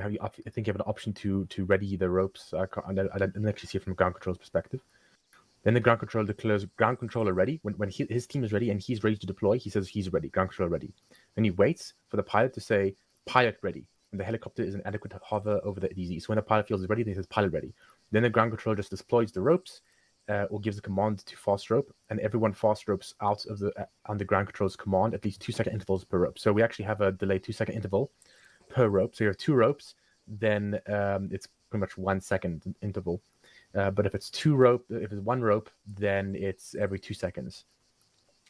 I think you have an option to ready the ropes. I didn't actually see it from a ground control's perspective. Then the ground controller declares ground controller ready. When his team is ready and he's ready to deploy, he says he's ready, ground controller ready. Then he waits for the pilot to say pilot ready. And the helicopter is an adequate hover over the DZ. So when the pilot feels ready, he says pilot ready. Then the ground controller just deploys the ropes or gives a command to fast rope, and everyone fast ropes out of the on the ground controller's command at least 2-second intervals per rope. So we actually have a delayed 2-second interval per rope. So you have 2 ropes, then it's pretty much 1 second interval. But if it's 1 rope, then it's every 2 seconds.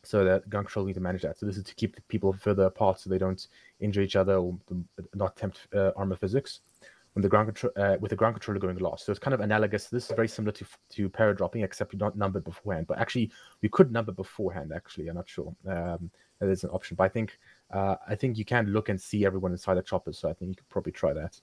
So that ground control need to manage that. So this is to keep people further apart so they don't injure each other or not tempt Arma physics. When the ground control with the ground controller going last, so it's kind of analogous. This is very similar to paradropping, except you're not numbered beforehand. But actually, we could number beforehand. Actually, I'm not sure. That is an option. But I think you can look and see everyone inside the chopper. So I think you could probably try that.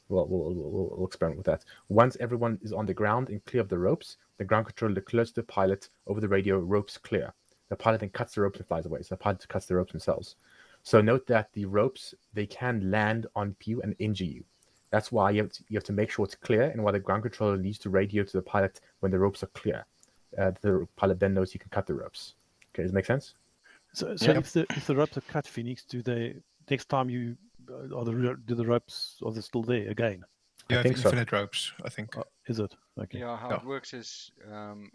We'll experiment with that. Once everyone is on the ground and clear of the ropes, the ground controller declares to the pilot over the radio, ropes clear. The pilot then cuts the ropes and flies away. So the pilot cuts the ropes themselves. So note that the ropes, they can land on you and injure you. That's why you have to make sure it's clear, and why the ground controller needs to radio to the pilot when the ropes are clear. The pilot then knows you can cut the ropes. Okay, does it make sense? So if the ropes are cut, Phoenix, do they next time do the ropes are they still there again? You have infinite so. ropes, I think. Is it? Okay. Yeah, how it works is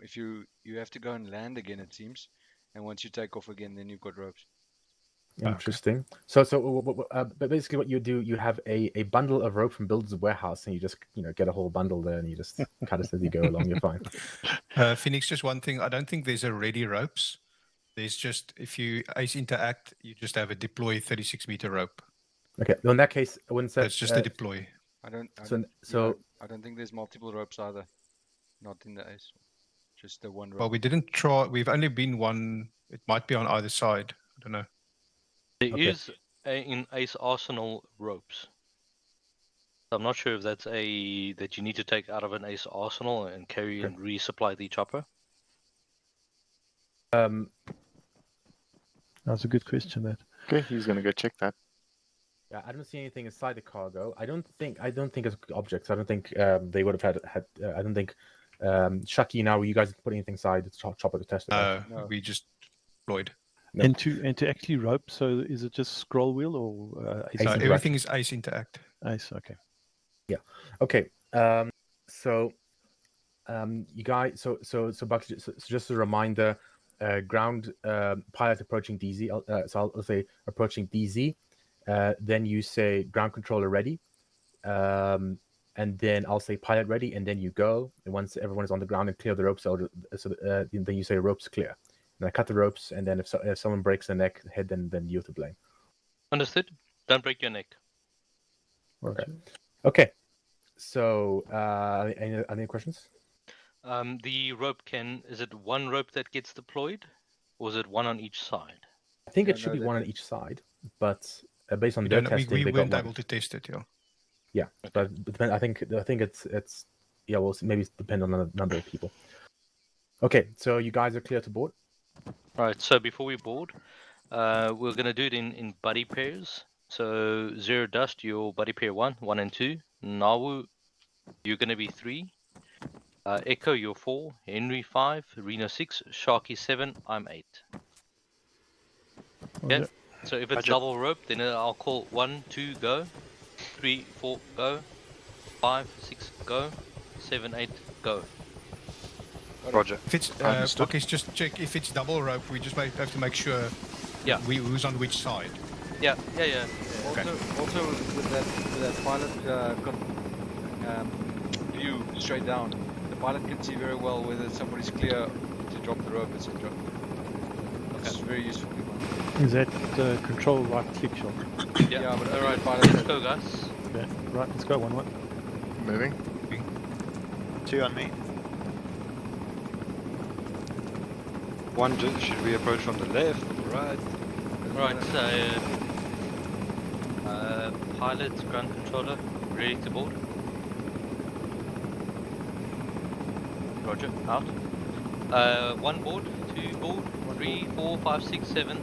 if you have to go and land again, it seems, and once you take off again, then you've got ropes. Interesting. So but basically what you do, you have a bundle of rope from Builder's Warehouse, and you just get a whole bundle there, and you just cut it as you go along. You're fine. Phoenix, just one thing. I don't think there's a ready ropes. There's just, if you ace interact, you just have a deploy 36-meter rope. Okay. Well, in that case, I wouldn't say it's just a deploy. I don't think there's multiple ropes either. Not in the ace. Just the one rope. Well, we didn't try. We've only been one. It might be on either side. I don't know. There is in Ace Arsenal ropes. I'm not sure if that's that you need to take out of an Ace Arsenal and carry and resupply the chopper. That's a good question. That. Okay, he's gonna go check that. Yeah, I don't see anything inside the cargo. I don't think it's objects. I don't think they would have had. I don't think Shaki. Now, you guys put anything inside the chopper to test it? No, we just deployed. No. And to actually rope, so is it just scroll wheel or so everything is ace interact. Ace, okay. Yeah. Okay. So you guys. So Bucky. So just a reminder. Ground pilot approaching DZ. So I'll say approaching DZ. Then you say ground controller ready. And then I'll say pilot ready, and then you go. And once everyone is on the ground and clear the ropes, then you say ropes clear. And I cut the ropes, and then if someone breaks their head, then you're to blame. Understood. Don't break your neck. Okay. So, any questions? The rope is it one rope that gets deployed, or is it one on each side? I think it should be one on each side, but based on their testing, we weren't able to test it. Yeah, but I think it's well, maybe it depends on the number of people. Okay, so you guys are clear to board. Right. So before we board, we're gonna do it in buddy pairs. So Zero Dust, your buddy pair 1 and 2. Nawu, you're gonna be 3. Echo, you're 4. Henry 5. Reno 6. Sharky 7. I'm 8. Okay. So if it's double rope, then I'll call 1, 2, go. 3, 4, go. 5, 6, go. 7, 8, go. Roger. If it's okay, just check if it's double rope. We just have to make sure. Yeah. Who's on which side. Yeah. Also with that pilot view straight down, the pilot can see very well whether somebody's clear to drop the rope, etc. That's very useful. Is that control right click shot? Yeah, but alright, pilot. Let's go, guys. Okay. Right, let's go. 1-1. Moving. 2 on me. 1, should we approach from the left or the right? Right, so pilot, ground controller, ready to board. Roger, out. 1 board, 2 board, 3, 4, 5, 6, 7.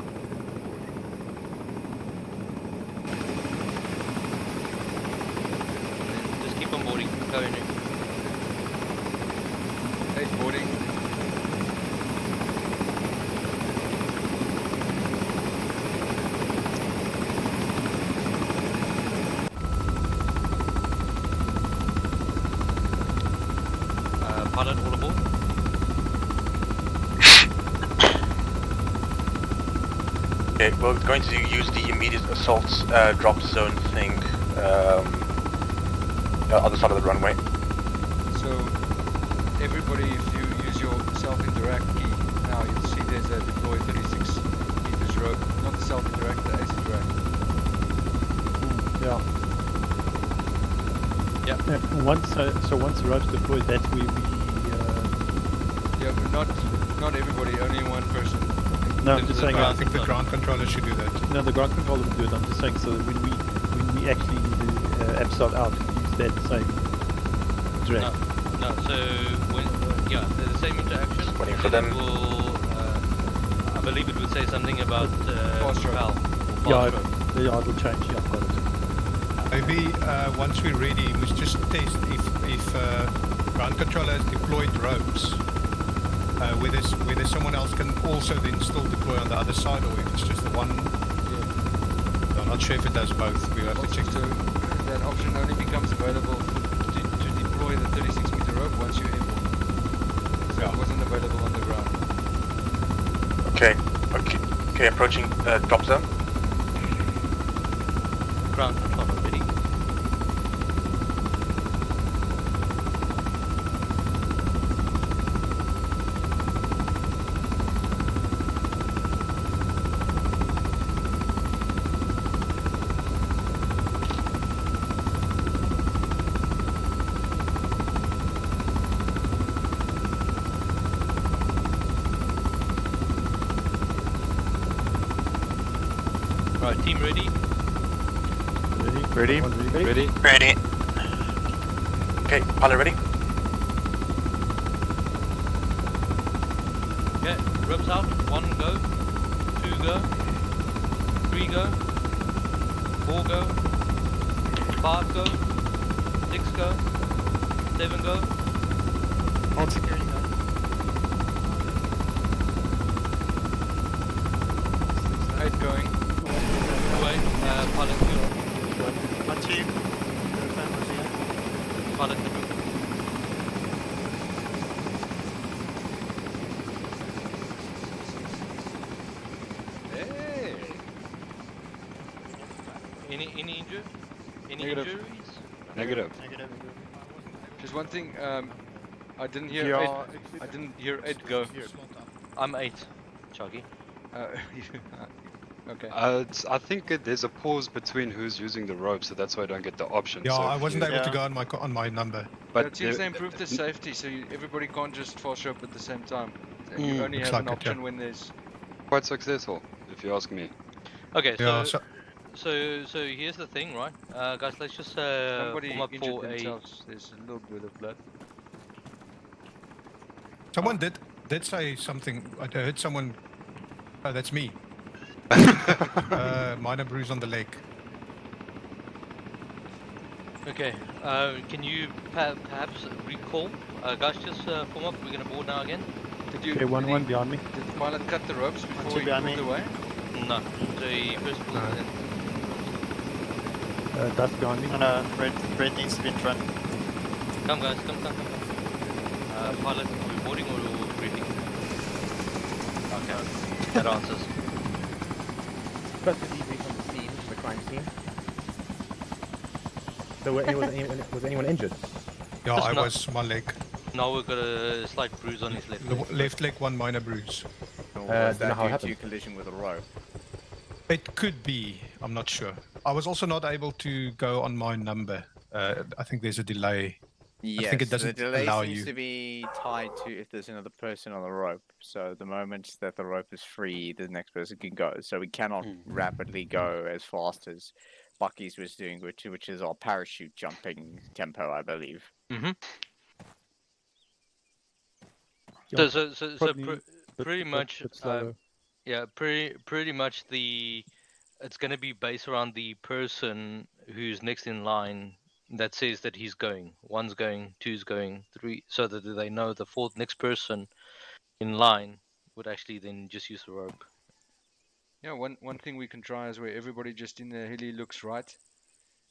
Go in. 8 boarding. Pilot all aboard. Okay, we're going to use the immediate assault drop zone thing, other side of the runway. So everybody, if you use your self-interact key, now you'll see there's a deploy 36 meters rope, not the self-interact, the ace-interact. Yeah. Yeah. And once once the rope's deployed, that's where we. Yeah, but not everybody, only one person. No, I'm just saying. I think the ground controller should do that. No, the ground controller will do it. I'm just saying, so that when we actually do absort out, we use that same direct. No, so when the same interaction. Just waiting for then them. it will, I believe it would say something about Fast rope. Val. Yeah, Fast rope. yeah, it'll change. Yeah, I've got it. Maybe once we're ready, we should just test if ground controller has deployed ropes. Whether someone else can also then still deploy on the other side, or if it's just the one. Yeah. I'm not sure if it does both. We have to check. So that option only becomes available to deploy the 36 meter rope once you're airborne. So it wasn't available on the ground. Okay, approaching drop zone. Ground controller ready. Right, team ready. Ready? Ready? Ready. Okay, pilot ready. Okay, ropes out. 1 go, 2 go, 3 go, 4 go, 5 go, 6 go, 7 go. All security done. Eight going. Away, pilot through. On two. Pilot through. Hey. Any injured? Any Negative. injuries? Negative. Just one thing, I didn't hear Yeah. I didn't hear Ed go. I'm 8, Chuggy. Okay. I think there's a pause between who's using the rope, so that's why I don't get the option. Yeah, so I if wasn't you- able to go on my number. But It seems there- they improved the safety, so everybody can't just fast rope at the same time. You only looks have an like it, option yeah. when there's. quite successful, if you ask me. Okay, Yeah, so here's the thing, right? Guys, let's just Somebody form up injured for a. themselves. There's a little bit of blood. someone did say something. I heard someone. Oh, that's me. Minor bruise on the leg. Okay, can you perhaps recall? Guys, just form up. We're gonna board now again. Did you? Okay, 1-1 behind me. Did the pilot cut the ropes before two he behind pulled me. away? No, the first pull No. in. Dust behind me. No, red needs to be in front. Come guys, come. Pilot, we're boarding or briefing? Okay, that answers. First the debrief on the scene, the crime scene. So was anyone injured? Yeah, Just I not- was my leg. Now we've got a slight bruise on his left leg. Left leg, one minor bruise. do you Was know that how it due to happened? collision with a rope? It could be. I'm not sure. I was also not able to go on my number. I think there's a delay. Yes, think it doesn't the delay allow seems you. to be tied to if there's another person on the rope. So the moment that the rope is free, the next person can go. So we cannot rapidly go as fast as Bucky's was doing, which is our parachute jumping tempo, I believe. Mm-hmm. Yeah, So probably pretty much, bit slower. yeah, pretty much it's gonna be based around the person who's next in line that says that he's going. One's going, two's going, three, so that they know the fourth next person in line would actually then just use the rope. Yeah, one thing we can try is where everybody just in the heli looks right,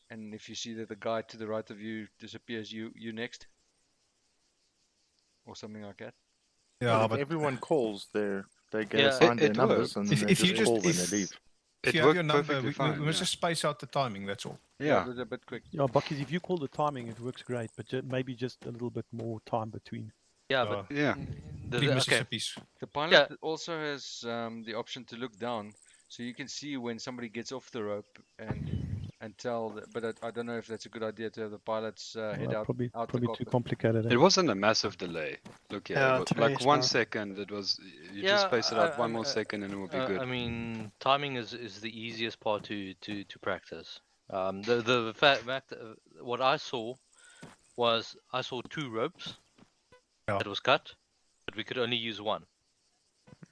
and if you see that the guy to the right of you disappears, you next, or something like that. Yeah, if but everyone calls, they get Yeah, assigned their it numbers, works. and If- they if you just call just- when if- they leave. if It you have your worked number, perfectly we fine, must yeah. just space out the timing, that's all. Yeah. They're a bit quick. Yeah, Bucky's, if you call the timing, it works great, but maybe just a little bit more time between. Yeah, but Yeah. the, 3 okay. Mississippis. The pilot Yeah. also has the option to look down, so you can see when somebody gets off the rope and tell. But I don't know if that's a good idea to have the pilots head out Probably the too cockpit. complicated. It wasn't a massive delay. Look, yeah, Yeah, it was it's like really 1 smart. second. It was you Yeah, just space it out I one more second and it will be good. I mean, timing is the easiest part to practice. The fact what I saw was I saw 2 ropes Yeah. that was cut, but we could only use one.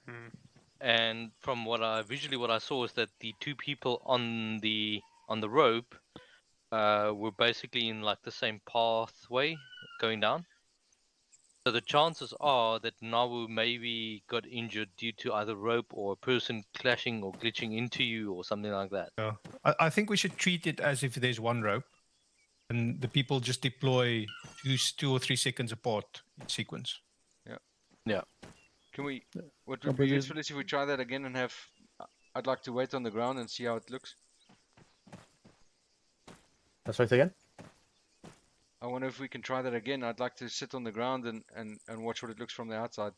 Mhm. And from what I saw is that the 2 people on the rope were basically in like the same pathway going down. So the chances are that Nawu maybe got injured due to either rope or a person clashing or glitching into you or something like that. Yeah. I think we should treat it as if there's one rope, and the people just deploy 2 or 3 seconds apart in sequence. Can we? What Yeah, would but be you- useful is if we try that again and have. I'd like to wait on the ground and see how it looks. That's right again. I wonder if we can try that again. I'd like to sit on the ground and watch what it looks from the outside.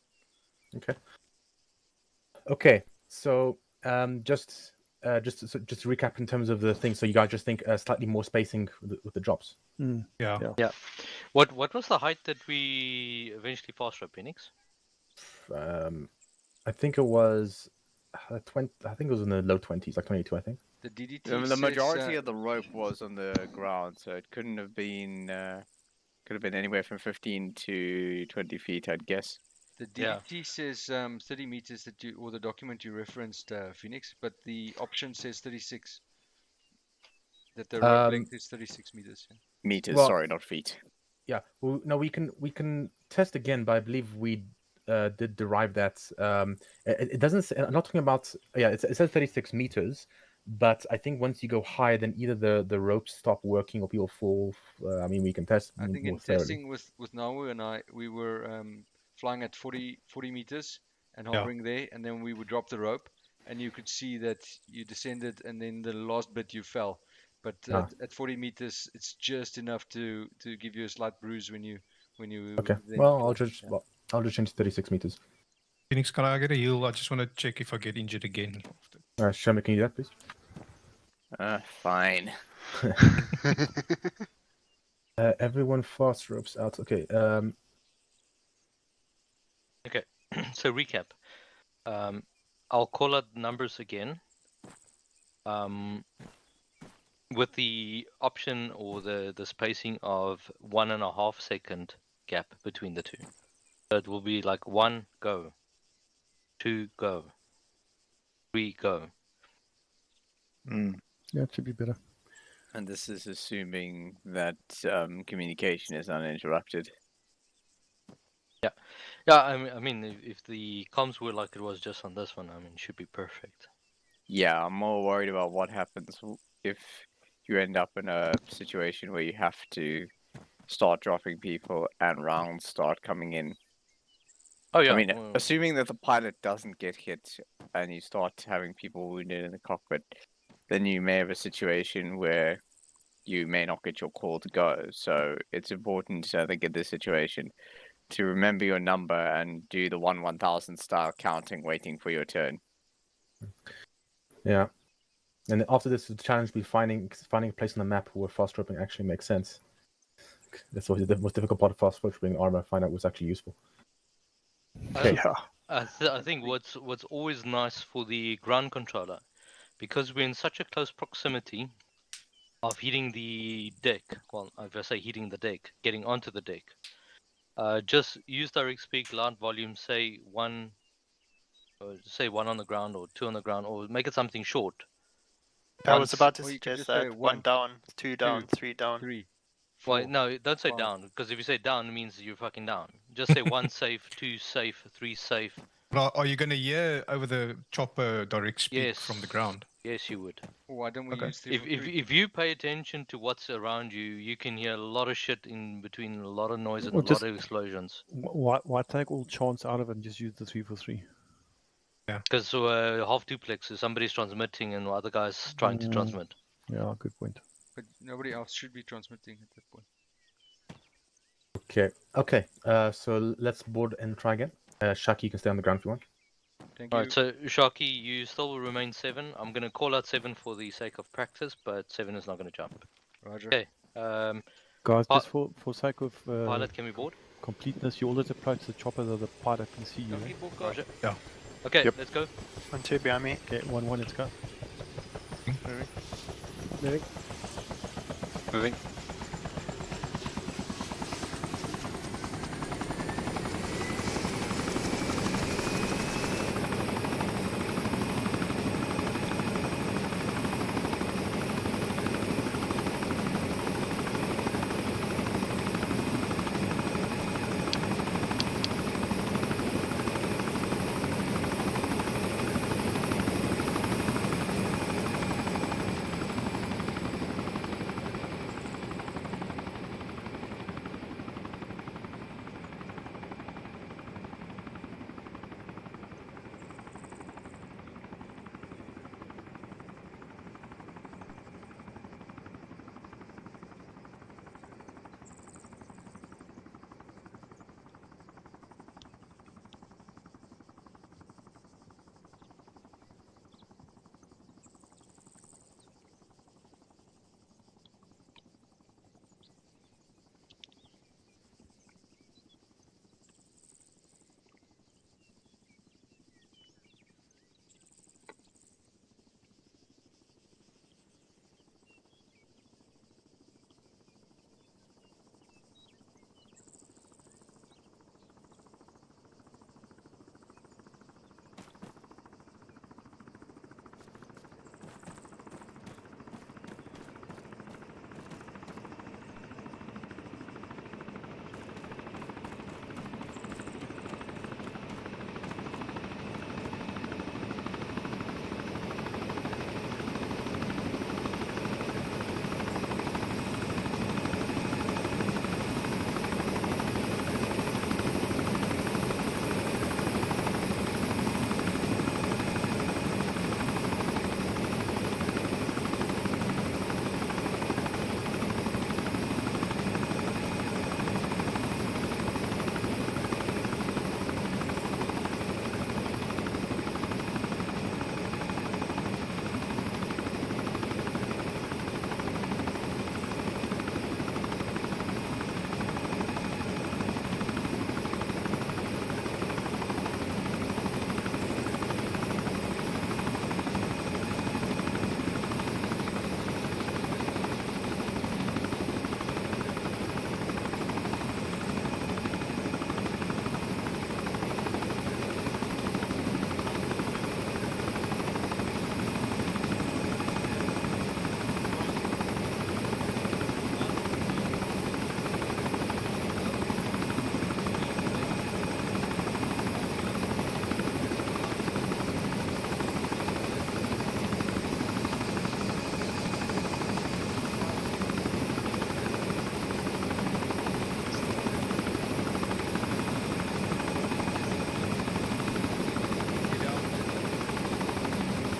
Okay, so just to recap in terms of the thing. So you guys just think slightly more spacing with the drops. Yeah. What was the height that we eventually fast roped, Phoenix? I think it was 20. I think it was in the low 20s, like 22. I think. The DDT The says, majority of the rope was on the ground, so it couldn't have been. Could have been anywhere from 15 to 20 feet, I'd guess. The Yeah. DDT says 30 meters that you, or the document you referenced, Phoenix, but the option says 36. That the rope length is 36 meters. Yeah. Meters, Well- sorry, not feet. Yeah. Well, no, we can test again, but I believe we did derive that. It doesn't. Say, I'm not talking about. Yeah, it says 36 meters, but I think once you go higher, then either the ropes stop working or people fall. I mean, we can test I think more in thoroughly. testing with Nawu and I, we were flying at 40 meters and hovering there, and then we would drop the rope, and you could see that you descended, and then the last bit you fell. But at 40 meters, it's just enough to give you a slight bruise when you. Okay. then Well, fall. I'll just change to 36 meters. Phoenix, can I get a heal? I just want to check if I get injured again. Sherman, can you do that, please? Fine. Everyone fast ropes out. Okay. Okay, so recap. I'll call out numbers again. With the option or the spacing of 1.5 second gap between the 2. So it will be like 1 go, 2 go, 3 go. Yeah, it should be better. And this is assuming that communication is uninterrupted. Yeah, I mean, if the comms were like it was just on this one, I mean, it should be perfect. Yeah, I'm more worried about what happens if you end up in a situation where you have to start dropping people and rounds start coming in. Oh yeah. I mean, well, assuming that the pilot doesn't get hit and you start having people wounded in the cockpit, then you may have a situation where you may not get your call to go. So it's important, I think, in this situation to remember your number and do the 1/1000 style counting, waiting for your turn. Yeah. And after this, the challenge will be finding a place on the map where fast roping actually makes sense. That's always the most difficult part of fast roping Arma. Find out what's actually useful. Okay. I think what's always nice for the ground controller, because we're in such a close proximity of hitting the deck. Well, if I say hitting the deck, getting onto the deck. Just use direct speak, loud volume. Say one on the ground or 2 on the ground, or make it something short. I was about to Or you can suggest just say that 1 1, down, 2 down, 2, 3 down. 3. Well, no, don't say 5. down, because if you say down, it means you're fucking down. Just say 1 safe, 2 safe, 3 safe. But are you going to hear over the chopper direct speak Yes. from the ground? Yes, you would. Why don't we Okay. use 3 for 3? If you pay attention to what's around you, you can hear a lot of shit in between, a lot of noise and Or a just- lot of explosions. Why take all chance out of it and just use the 3 for 3? Because half duplex is somebody's transmitting and the other guy's trying to transmit. Yeah, good point. But nobody else should be transmitting at that point. Okay. So let's board and try again. Shaki, you can stay on the ground if you want. Thank you. Alright, so Sharky, you still will remain 7. I'm going to call out 7 for the sake of practice, but 7 is not going to jump. Roger. Okay. Guys, Pi- just for sake of Pilot, can we board? completeness, you always approach the chopper so the pilot can see you. Donkey Eh? ball car. Roger. Yeah. Okay, Yep. let's go. 1-2 behind me. Okay, 1-1, let's go. Moving.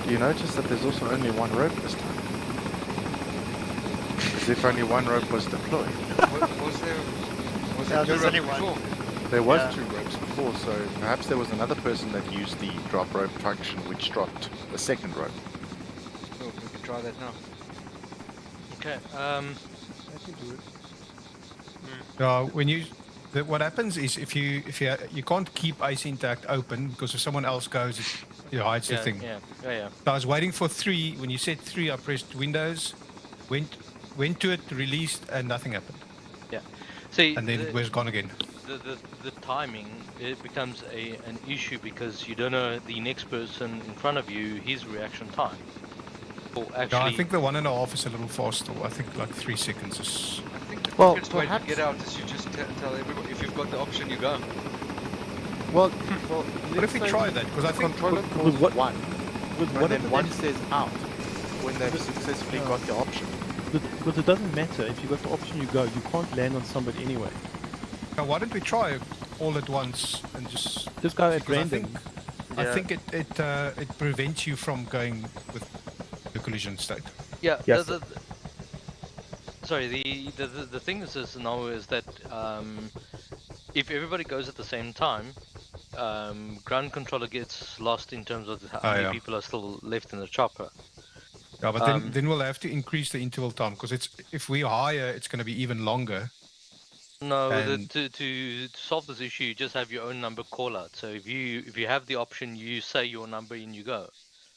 You notice that there's also only one rope this time. As if only one rope was deployed. Was there Yeah, two there's ropes only one. before? There was 2 ropes before, so perhaps there was another person that used the drop rope function which dropped the second rope. So we can try that now. Okay. I can do it. When you, what happens is if you can't keep ice intact open because if someone else goes, it hides the thing. Yeah. So I was waiting for 3. When you said 3, I pressed Windows, went to it, released, and nothing happened. Yeah. See, And then it was gone again. the timing, it becomes an issue because you don't know the next person in front of you, his reaction time. Or actually, Yeah, I think the 1.5 is a little faster. I think like 3 seconds is. I think the Well, quickest way to perhaps. get out is you just tell everybody, if you've got the option, you go. Well, What if we try that? Because I think controller with calls what- one, With and one then of one them, says out when they've successfully got the option. but it doesn't matter. If you got the option, you go. You can't land on somebody anyway. now why don't we try all at once and just? Just go at Because I random. think, I think it prevents you from going with the collision state. Yeah. Yes. Sorry. The thing is now is that if everybody goes at the same time, ground controller gets lost in terms of how many yeah. people are still left in the chopper. Yeah, but then we'll have to increase the interval time because if we higher, it's going to be even longer. No, And- to solve this issue, you just have your own number call out. So if you have the option, you say your number and you go.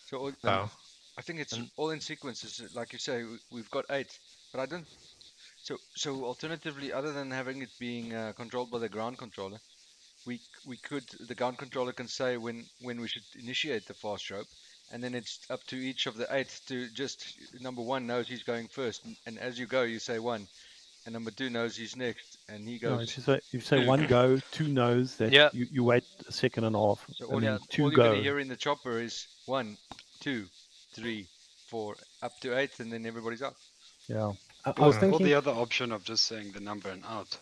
So Oh. I think it's all in sequences. Like you say, we've got 8, but I don't. So alternatively, other than having it being controlled by the ground controller, the ground controller can say when we should initiate the fast rope, and then it's up to each of the 8 to just number 1 knows he's going first, and as you go, you say 1, and number 2 knows he's next, and he No, goes. if you say one go, 2 knows that Yeah. you wait a second and a half, So and then all 2 you're go. gonna hear in the chopper is 1, 2, 3, 4, up to 8, and then everybody's out. Yeah. I was Or thinking. the other option of just saying the number and out.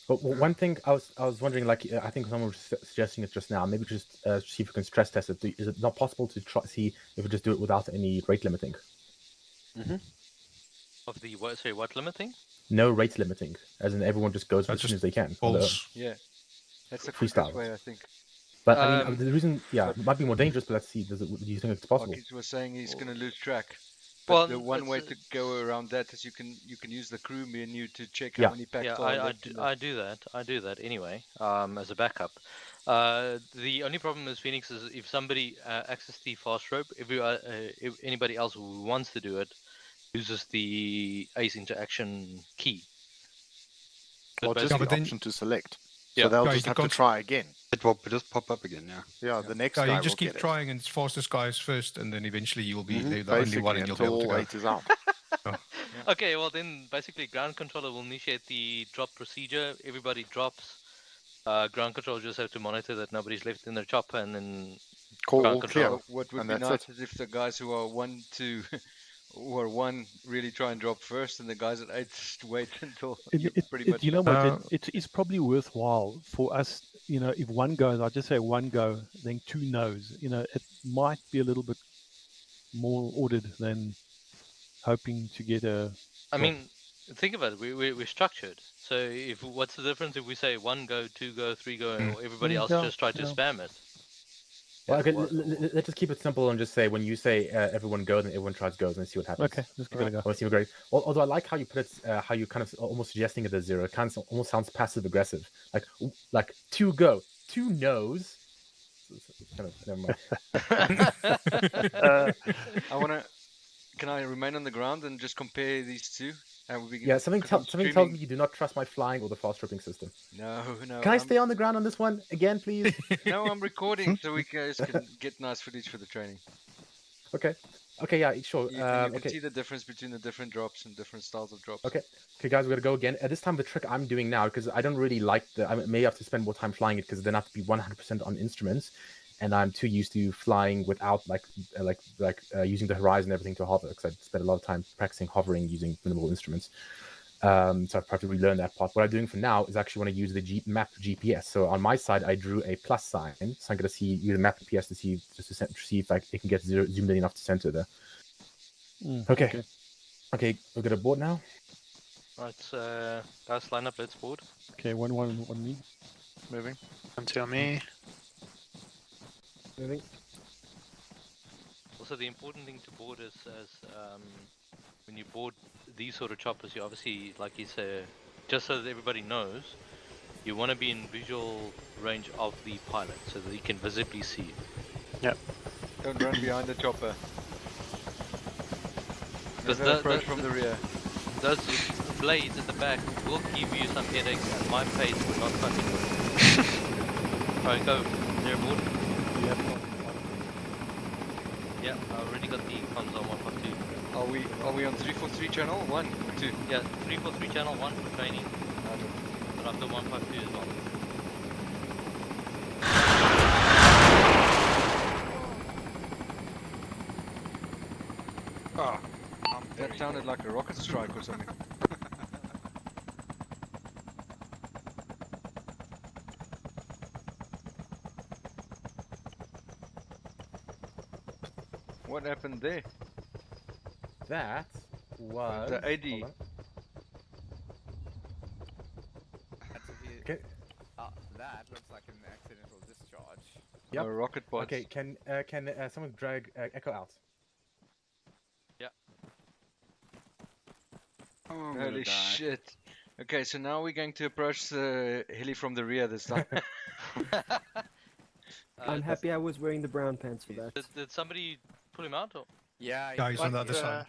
But one thing I was wondering, like I think someone was suggesting it just now. Maybe just see if we can stress test it. Is it not possible to see if we just do it without any rate limiting? Of the what limiting? No rate limiting, as in everyone just goes as soon as they can. on their own. Pulse. Yeah, that's the Freestyle. quickest way, I think. But I mean, Um, the reason, yeah, it might be more dangerous. But let's see. Do you think it's possible? Marquis was saying he's gonna lose track. But Well, the one way it's- to go around that is you can use the crew menu to check Yeah. how many packs Yeah, are left in the- I do that. I do that anyway, as a backup. The only problem with Phoenix is if somebody accesses the fast rope, if anybody else who wants to do it uses the ace interaction key. Or just Yeah, the but then- option to select. Yeah. So they'll Yeah, just you have to can't- try again. It will just pop up again, yeah. Yeah, the next Yeah, guy you just will keep get trying, and fastest guy is first, and then eventually you'll be it. the only one, and you'll be until able to all go. 8 is out. Okay, well then basically ground controller will initiate the drop procedure. Everybody drops. Ground controller just have to monitor that nobody's left in their chopper, and then Call ground all control. clear. What would And be that's nice it. is if the guys who are 1, 2, who are 1 really try and drop first, and the guys at 8 just wait until you pretty much. You know what? Uh, It's probably worthwhile for us. You know, if one goes, I just say one go, then 2 knows. You know, it might be a little bit more ordered than hoping to get a. I mean, think about it. We're structured. So if what's the difference if we say 1 go, 2 go, 3 go, and everybody else Yeah, just try to yeah. spam it? Well, okay, What- let's just keep it simple and just say when you say everyone goes and everyone tries goes and see what happens. Okay, let's give it a go. Well, seems great. Although I like how you put it, how you kind of almost suggesting it as 0. It kind of almost sounds passive aggressive. Like 2 go, 2 knows. Kind of, never mind. Can I remain on the ground and just compare these two? And we can, Yeah, something 'cause I'm tells streaming- me you do not trust my flying or the fast roping system. No. Can I stay on the ground on this one again, please? No, I'm recording, so we guys can get nice footage for the training. Okay, yeah, sure. You can Okay. see the difference between the different drops and different styles of drops. Okay, guys, we're gonna go again. At this time, the trick I'm doing now, because I don't really like I may have to spend more time flying it because then I have to be 100% on instruments, and I'm too used to flying without using the horizon and everything to hover, because I spent a lot of time practicing hovering using minimal instruments. So I've probably relearn that part. What I'm doing for now is actually want to use the map GPS. So on my side, I drew a plus sign. So I'm going to use the map GPS to see if it can get zoomed in enough to center there. Okay, we've got a board now. Right, guys, line up. Let's board. Okay, one me. Moving. Until me. Moving. Also, the important thing to board is when you board these sort of choppers, you obviously, like you say, just so that everybody knows, you want to be in visual range of the pilot so that he can visibly see you. Yep. Don't run behind the chopper. Because Never approach from the rear. those blades at the back will give you some headaches at my pace, but not funny. Alright, go. Zero board. Yeah, I already got the comms on 1.2. Are we on 343 channel 1 or 2? Yeah, 343 channel 1 for training. But I've got 152 as well. Oh, That sounded like a rocket strike or something. What happened there? That was The AD. hold on. Okay. That looks like an accidental discharge. Yep. A rocket pod. Okay. Can someone drag Echo out? oh I'm gonna Holy die. shit. Okay, so now we're going to approach the heli from the rear this time. I'm happy I was wearing the brown pants for that. Did somebody pull him out? Or? Yeah, he's on the other side.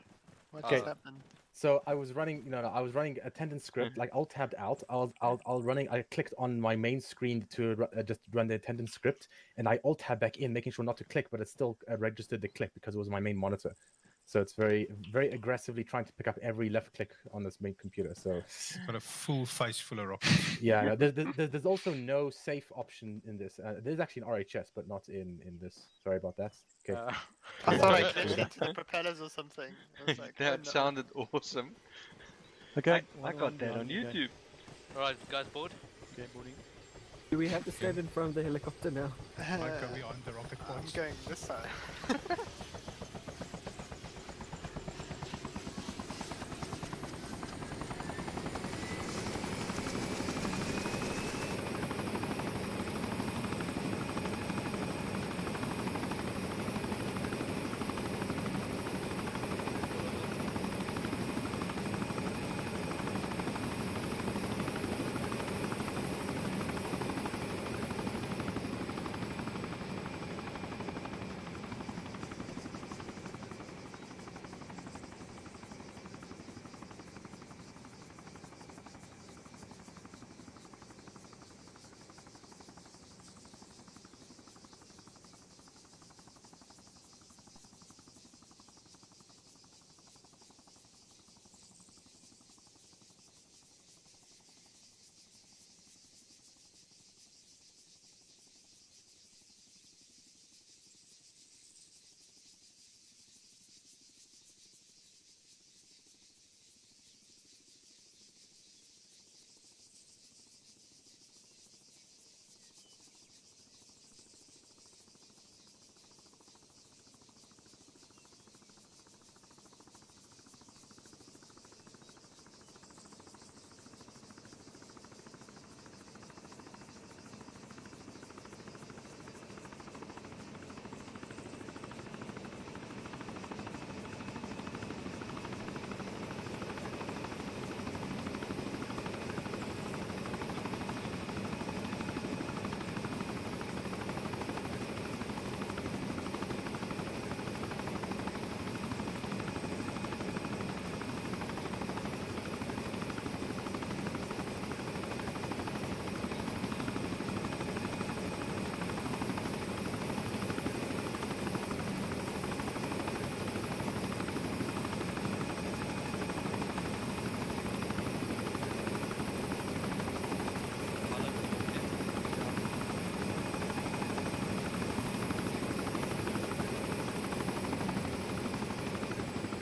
What Okay. just happened? So I was running, I was running attendance script, like Alt tabbed out. I clicked on my main screen to just run the attendance script, and I Alt tab back in, making sure not to click, but it still registered the click because it was my main monitor. So it's very, very aggressively trying to pick up every left click on this main computer. So Got a full face full of rockets. yeah, no, there's also no safe option in this. There's actually an RHS, but not in this. Sorry about that. Okay. I thought I Yeah. glitched into the propellers or something. I was like, oh That no. sounded awesome. Okay. I got that on YouTube. Alright, guys, board? Okay, boarding. Do we have to stand in front of the helicopter now? Might go behind the rocket I'm pods. going this side.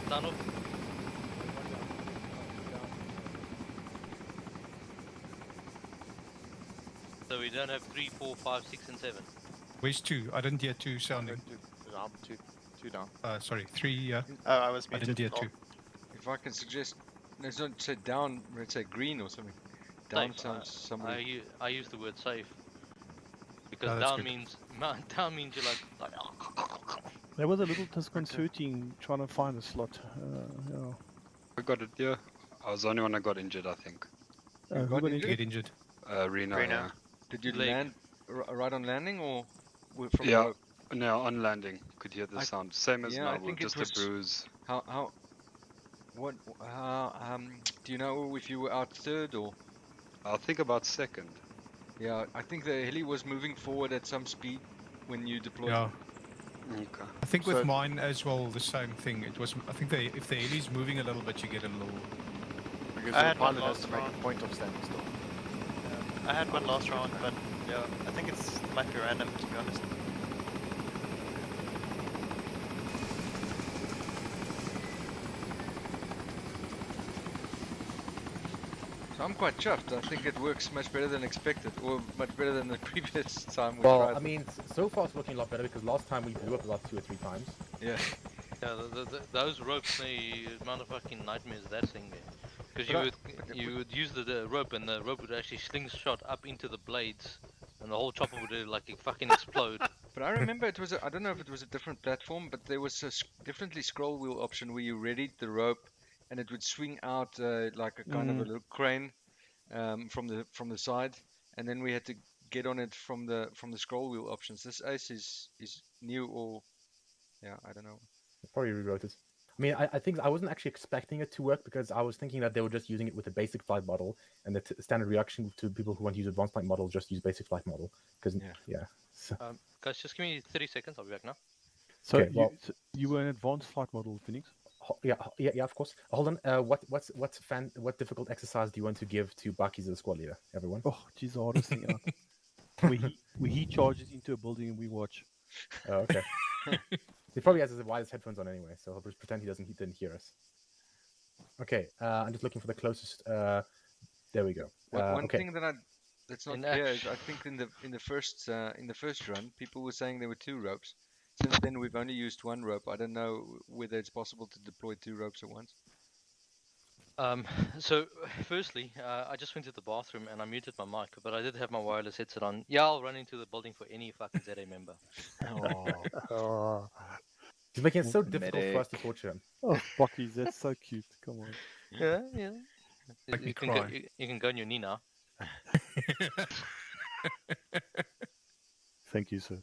Tunnel. So we don't have 3, 4, 5, 6, and 7. Where's 2? I didn't hear 2 sounding. I'm two down. Sorry, 3, yeah. Oh, I was I muted. didn't hear 2. If I can suggest, let's not say down, let's say green or something. Down Safe. sounds somebody. I use the word safe. Because Oh, that's down good. means down means you're like There was a little disconcerting trying to find a slot. Yeah. I got it, yeah. I was the only one that got injured, I think. Who got got injured? Get injured. Reno, Reno. yeah. Did you Leg. land right on landing or from the Yeah. rope? No, on landing, could hear the I- sound. Same as yeah, I now, think it just was- a bruise. What, do you know if you were out third or? I'll think about second. Yeah, I think the heli was moving forward at some speed when you deployed. Yeah. Okay. I think with So- mine as well, the same thing. It was. I think if the heli's moving a little bit, you get a little. Because I the had one pilot has to last make round. a point of standing still. I had one last round, but yeah, I think it might be random to be honest. So I'm quite chuffed. I think it works much better than expected, or much better than the previous time we Well, tried. I mean, so far it's working a lot better because last time we blew up about 2 or 3 times. Yeah. Yeah, those ropes, the amount of fucking nightmares that thing there. Because you would use the rope, and the rope would actually slingshot up into the blades, and the whole chopper would like fucking explode. But I remember it was, I don't know if it was a different platform, but there was a definitely scroll wheel option where you readied the rope and it would swing out like a kind of a little crane from the side, and then we had to get on it from the scroll wheel options. This ace is new, or yeah, I don't know. Probably rewrote it. I mean, I think I wasn't actually expecting it to work because I was thinking that they were just using it with a basic flight model, and the standard reaction to people who want to use advanced flight model just use basic flight model. Because yeah. So, Guys, just give me 30 seconds. I'll be back now. So, Okay, well- you were an advanced flight model, Phoenix? yeah, of course. Hold on. What difficult exercise do you want to give to Bucky as a squad leader, everyone? Oh, geez, the hardest thing out. where he charges into a building and we watch. Oh, okay. He probably has his wireless headphones on anyway, so I'll just pretend he didn't hear us. Okay, I'm just looking for the closest. There we go. One okay. thing that's not clear is I think in the first run, people were saying there were 2 ropes. Since then, we've only used 1 rope. I don't know whether it's possible to deploy 2 ropes at once. So, firstly, I just went to the bathroom and I muted my mic, but I did have my wireless headset on. Yeah, I'll run into the building for any fucking ZA member. Oh, He's making it so difficult for us to torture him. oh Bucky's, that's so cute. Come on. Yeah. Make me You can cry. you can go on your knee now. Thank you, sir.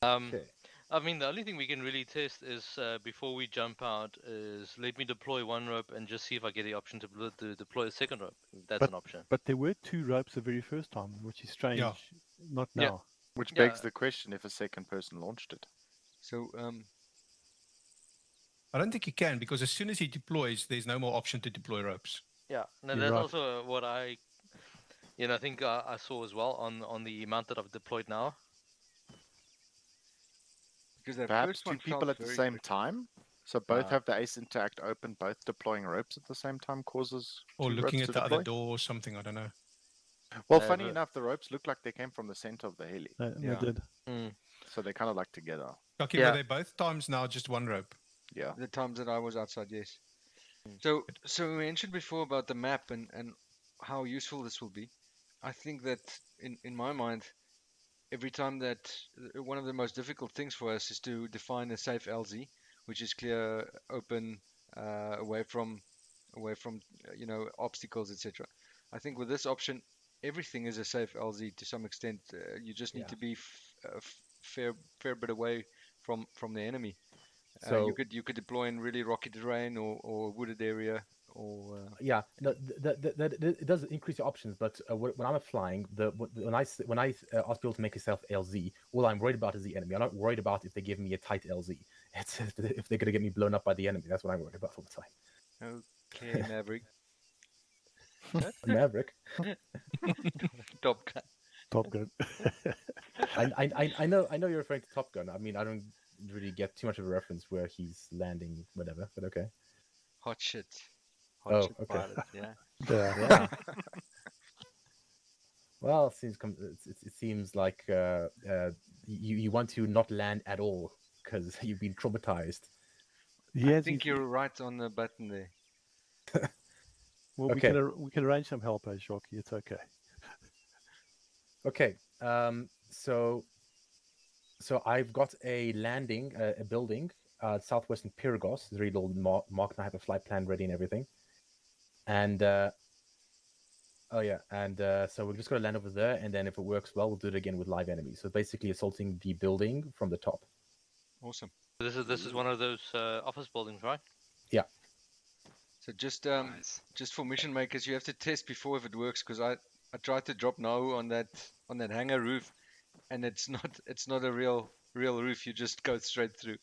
Okay. I mean, the only thing we can really test is before we jump out is let me deploy 1 rope and just see if I get the option to deploy a 2nd rope. If that's an option. But there were 2 ropes the very first time, which is strange. Yeah. Not Yeah. now. Which Yeah. begs the question if a second person launched it. So I don't think you can, because as soon as he deploys, there's no more option to deploy ropes. Yeah, no, You're that's right. also what I think I saw as well on the amount that I've deployed now. because that Perhaps first 2 one people felt at the very same quick. time? So both have the ace interact open, both deploying ropes at the same time causes Or 2 looking ropes at to the other deploy? door or something, I don't know. Well, No, funny but- enough, the ropes look like they came from the center of the heli. They Yeah. did. So they're kind of like together. Okay, Yeah. were they both times now just 1 rope? Yeah. The times that I was outside, yes. So we mentioned before about the map and how useful this will be. I think that in my mind, every time that one of the most difficult things for us is to define a safe LZ, which is clear, open, away from obstacles, etc. I think with this option, everything is a safe LZ to some extent. You just need to be fair bit away from the enemy. So You could deploy in really rocky terrain or wooded area or yeah, no, it does increase your options. But when I'm flying, when I ask people to make a self LZ, all I'm worried about is the enemy. I'm not worried about if they give me a tight LZ. It's if they're gonna get me blown up by the enemy. That's what I'm worried about all the time. okay, Maverick. Maverick. Top Gun. Top Gun. I know you're referring to Top Gun. I mean, I don't really get too much of a reference where he's landing, whatever. But okay. Hot shit. Oh, Shit okay. pilot, yeah. Yeah. Well, it seems like you want to not land at all because you've been traumatized. He I has think his- you're right on the button there. Well, Okay. we can arrange some help, Shocky. It's okay. Okay. So I've got a landing, a building, southwestern Pyrgos. There's a really old mark, and I have a flight plan ready and everything. And so we're just gonna land over there, and then if it works well, we'll do it again with live enemies. So basically, assaulting the building from the top. Awesome. This is one of those office buildings, right? Yeah. So just for mission makers, you have to test before if it works, because I tried to drop no on that hangar roof, and it's not a real roof. You just go straight through.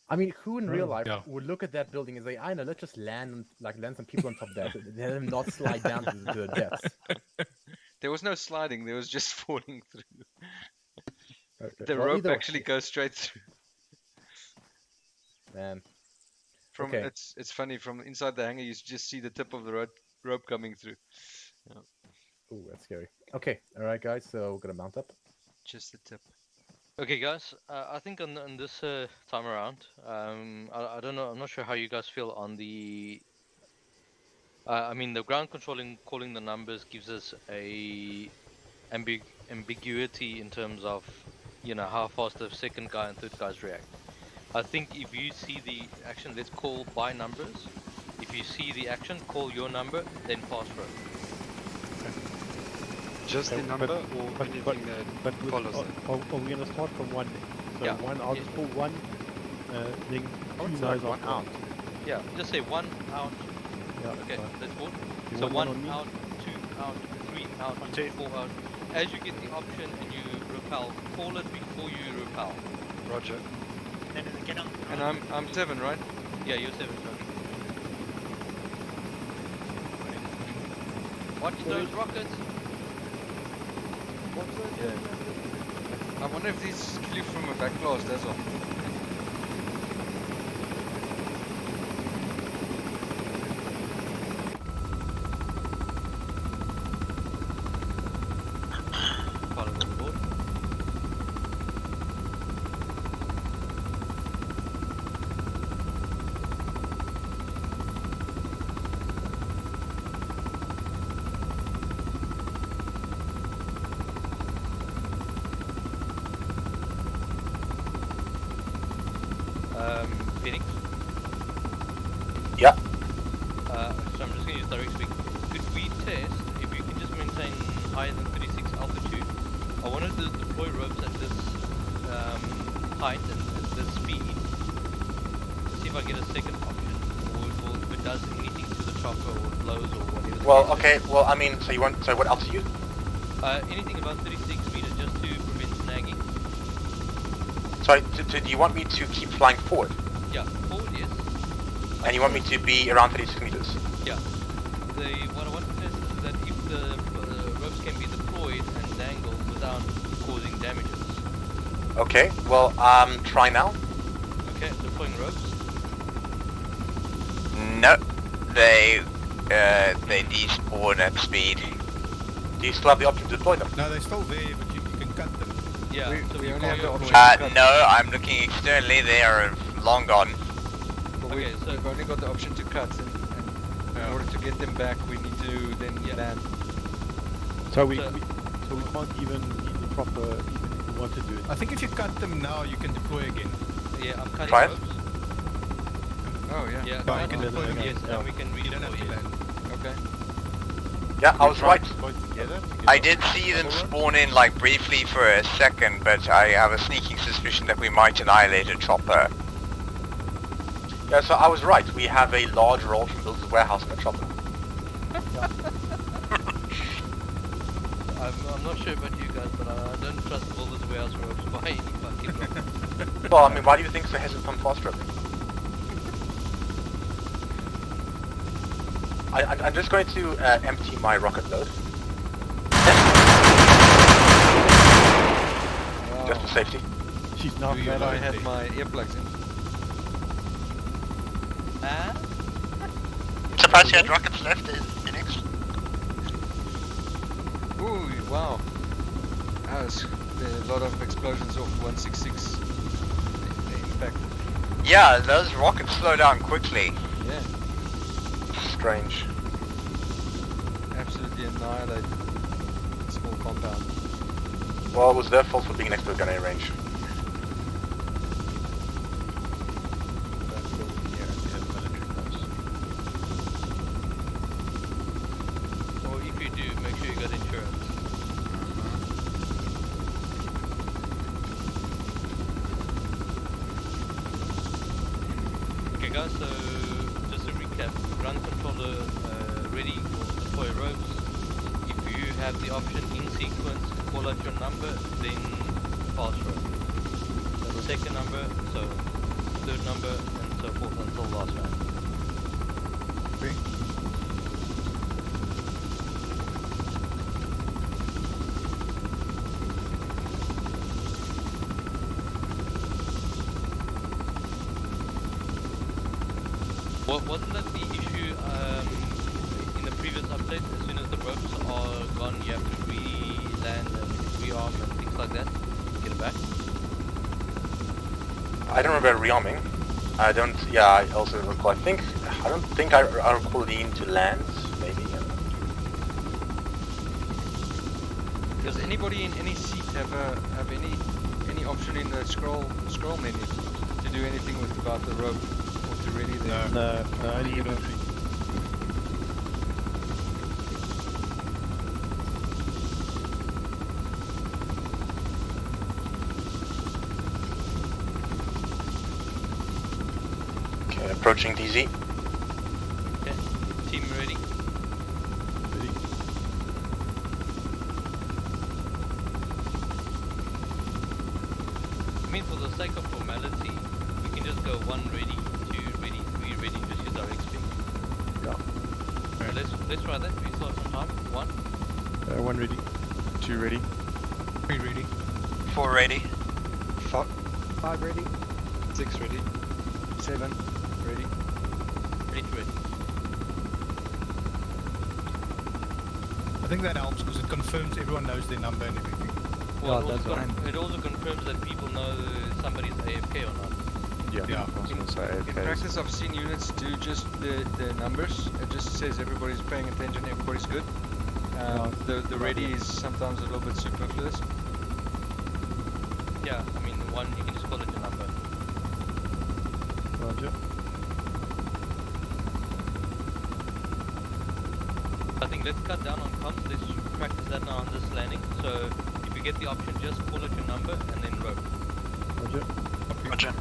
I mean, who in real life Yeah. would look at that building and say, "I know, let's just land some people on top of that, and let them not slide down to the depths." There was no sliding. There was just falling through. Okay. The Well, rope either way. actually goes straight through. Man. From Okay. it's funny, from inside the hangar you just see the tip of the rope coming through. Yeah. Ooh, that's scary. Okay, all right, guys. So we're gonna mount up. Just the tip. Okay, guys. I think on this time around, I don't know. I'm not sure how you guys feel on the. I mean, the ground controlling, calling the numbers gives us a ambiguity in terms of, how fast the second guy and third guys react. I think if you see the action, let's call by numbers. If you see the action, call your number, then pass rope. Just the number or anything that with- follows are, it? are we going to start from one? So Yeah. one, I'll just pull one, then Oh, two it's like knows one after. out. Yeah, just say 1 out. Yeah, Okay, fine. let's vote. You So want one 1 on me? out, 2 out, 3 out, 4 out. As you get the option and you repel, call it before you repel. Roger. Then get on. And I'm 7, right? Yeah, you're 7, Tony. Watch those rockets. I wonder if these flew from a back blast, that's all. Pilot on board. Phoenix. Yeah. So I'm just going to use direct speak. Could we test if you can just maintain higher than 36 altitude? I wanted to deploy ropes at this height and at this speed. See if I get a second option, or if it does anything to the chopper or blows or whatever. the Well, case is. okay. Well, I mean, so you want? So what altitude? Anything above 36 meters just to prevent snagging. Sorry. Do you want me to keep flying forward? Yeah, forward, yes. And you want me to be around 36 meters? Yeah. What I want to test is that if the ropes can be deployed and dangled without causing damages. Okay. Well, try now. Okay, deploying ropes. No, they despawn at speed. Do you still have the option to deploy them? No, they're still there, but you can cut them. Yeah, so we we only call have the your option. No, I'm looking externally. They are long gone. But Okay, so we've only got the option to cut, and in order to get them back, we need to then land. So we So- can't even proper, even if we want to do it. I think if you cut them now, you can deploy again. yeah, I'm cutting Try it. ropes. Oh yeah. Yeah, No, you cut can ropes, deploy them. yes, and we can You don't have redeploy. to Yes. land. Okay. Yeah, I was right. Both together? I did see them spawn in like briefly for a second, but I have a sneaking suspicion that we might annihilate a chopper. Yeah, so I was right. We have a large roll from Builders Warehouse in the chopper. I'm not sure about you guys, but I don't trust all the warehouse ropes by any fucking rope. Well, I mean, why do you think so hesitant on fast roping? I'm just going to empty my rocket load. Wow. Just for safety. She's not Do you that know I I had my earplugs in? Surprised you had rockets left, Phoenix. Ooh, wow. That was a lot of explosions off 166. The impact. Yeah, those rockets slow down quickly. Yeah. Strange. Absolutely annihilated. Small compound. Well, it was their fault for being next to a gunnery range. Or if you do, make sure you got insurance. Okay guys, so just to recap, ground controller ready for deploy ropes. If you have the option in sequence to call out your number, then fast rope. So second number, so third number, and so forth until last man. Wasn't that the issue in the previous update? As soon as the ropes are gone, you have to re-land and rearm and things like that. Get it back. I don't remember rearming. I don't. Yeah, I also recall. I don't think I recall the need to land. Maybe. Does anybody in any seat have any option in the scroll menu to do anything with about the rope or to ready the? No, only infantry. Okay, approaching DZ. Okay. Team ready. Ready. I mean, for the sake of formality, we can just go 1 ready, 2 ready, 3 ready, just use our XP. Yeah. So let's try that. We start some time. 1. 1 ready. 2 ready. 3 ready. 4 ready. 5 ready. 6 ready. 7 ready. 8 ready. I think that helps because it confirms everyone knows their number and everything. Well, Yeah, that's fine. it also confirms that people know somebody's AFK or not. Yeah. In practice, I've seen units do just the numbers. It just says everybody's paying attention, everybody's good. The ready is sometimes a little bit superfluous. Yeah, I mean, 1, you can just call it your number. Roger. I think let's cut down on comms. Let's practice that now on this landing. So if you get the option, just call it your number and then rope. Roger. Roger.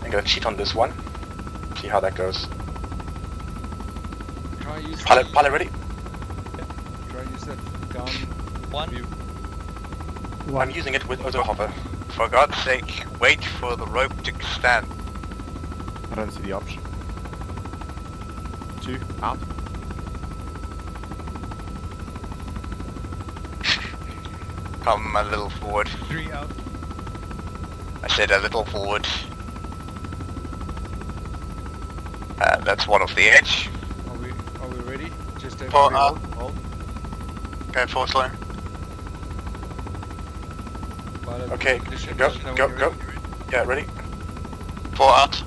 I'm gonna cheat on this one. See how that goes. Try use Pilot ready. Try use that down 1. view. I'm using it with auto hover. For God's sake, wait for the rope to stand. I don't see the option. 2 out. Come a little forward. 3 out. I said a little forward. That's one off the edge. Are we ready? Just Pull everybody up. hold. Go full slow. Pilot, Okay, position, go, position, go, when go. you're ready. Yeah, ready. 4 out.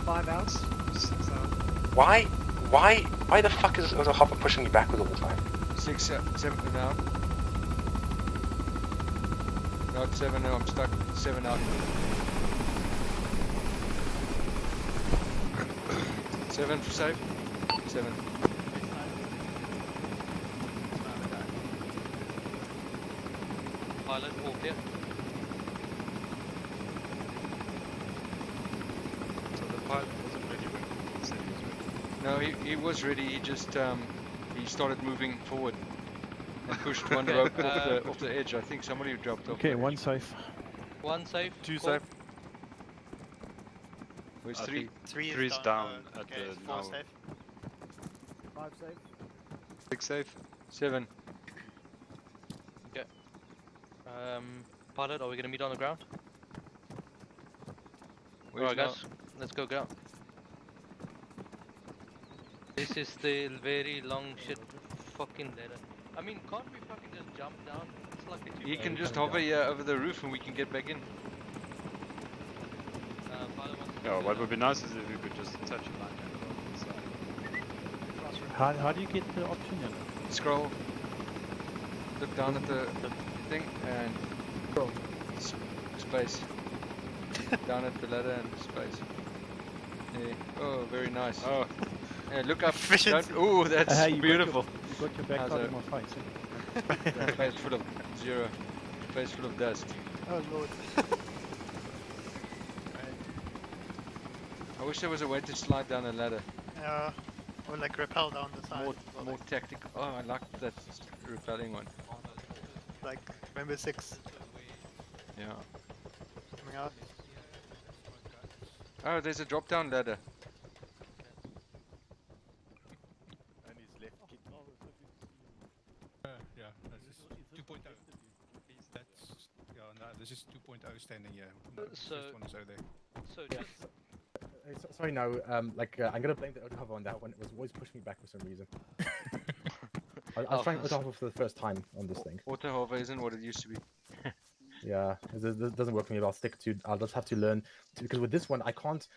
Five out. 6 out. Why the fuck is auto hover pushing me backwards all the time? 6, 7 now. Not 7, no, I'm stuck. 7 out. 7 for safe. 7. Pilot, all clear. So the pilot wasn't ready when he said he was ready. No, he was ready. He just he started moving forward and pushed one rope off the edge. I think somebody dropped off. Okay, the 1 edge. safe. 1 safe. 2 call. safe. Where's I 3? think 3 is 3's down at okay, the 4 now. safe. 5 safe. 6 safe. 7. Pilot, are we gonna meet on the ground? Where's Alright guys, let's go ground. This is the very long shit fucking ladder. I mean, can't we fucking just jump down? It's like a He can just coming hover over the roof and we can get back in. Pilot wants to Yeah, do what that. would be nice is if we could just attach a line on the side. How do you get the option in? Scroll. Look down at the thing and Scroll. Space. Down at the ladder and space. Yeah. Oh, very nice. Oh, Yeah, look up. Efficiency. Oh, that's You beautiful. got your back How's out that? of my face. That face full of 0. face full of dust. Oh lord. I wish there was a way to slide down a ladder. Or like rappel down the side. More tactical. Oh, I like that rappelling one. Like Rainbow Six. Yeah. Coming out. Oh, there's a drop down ladder. And he's left kid. Yeah, this is 2.0. That's no, this is 2.0 standing here. No, the first one is over there. So Yeah. just Sorry, no. I'm gonna blame the Otava on that one. It was always pushing me back for some reason. I was trying Otava for the first time on this thing. Autohover isn't what it used to be. Yeah, this doesn't work for me. But I'll just have to learn because with this one I can't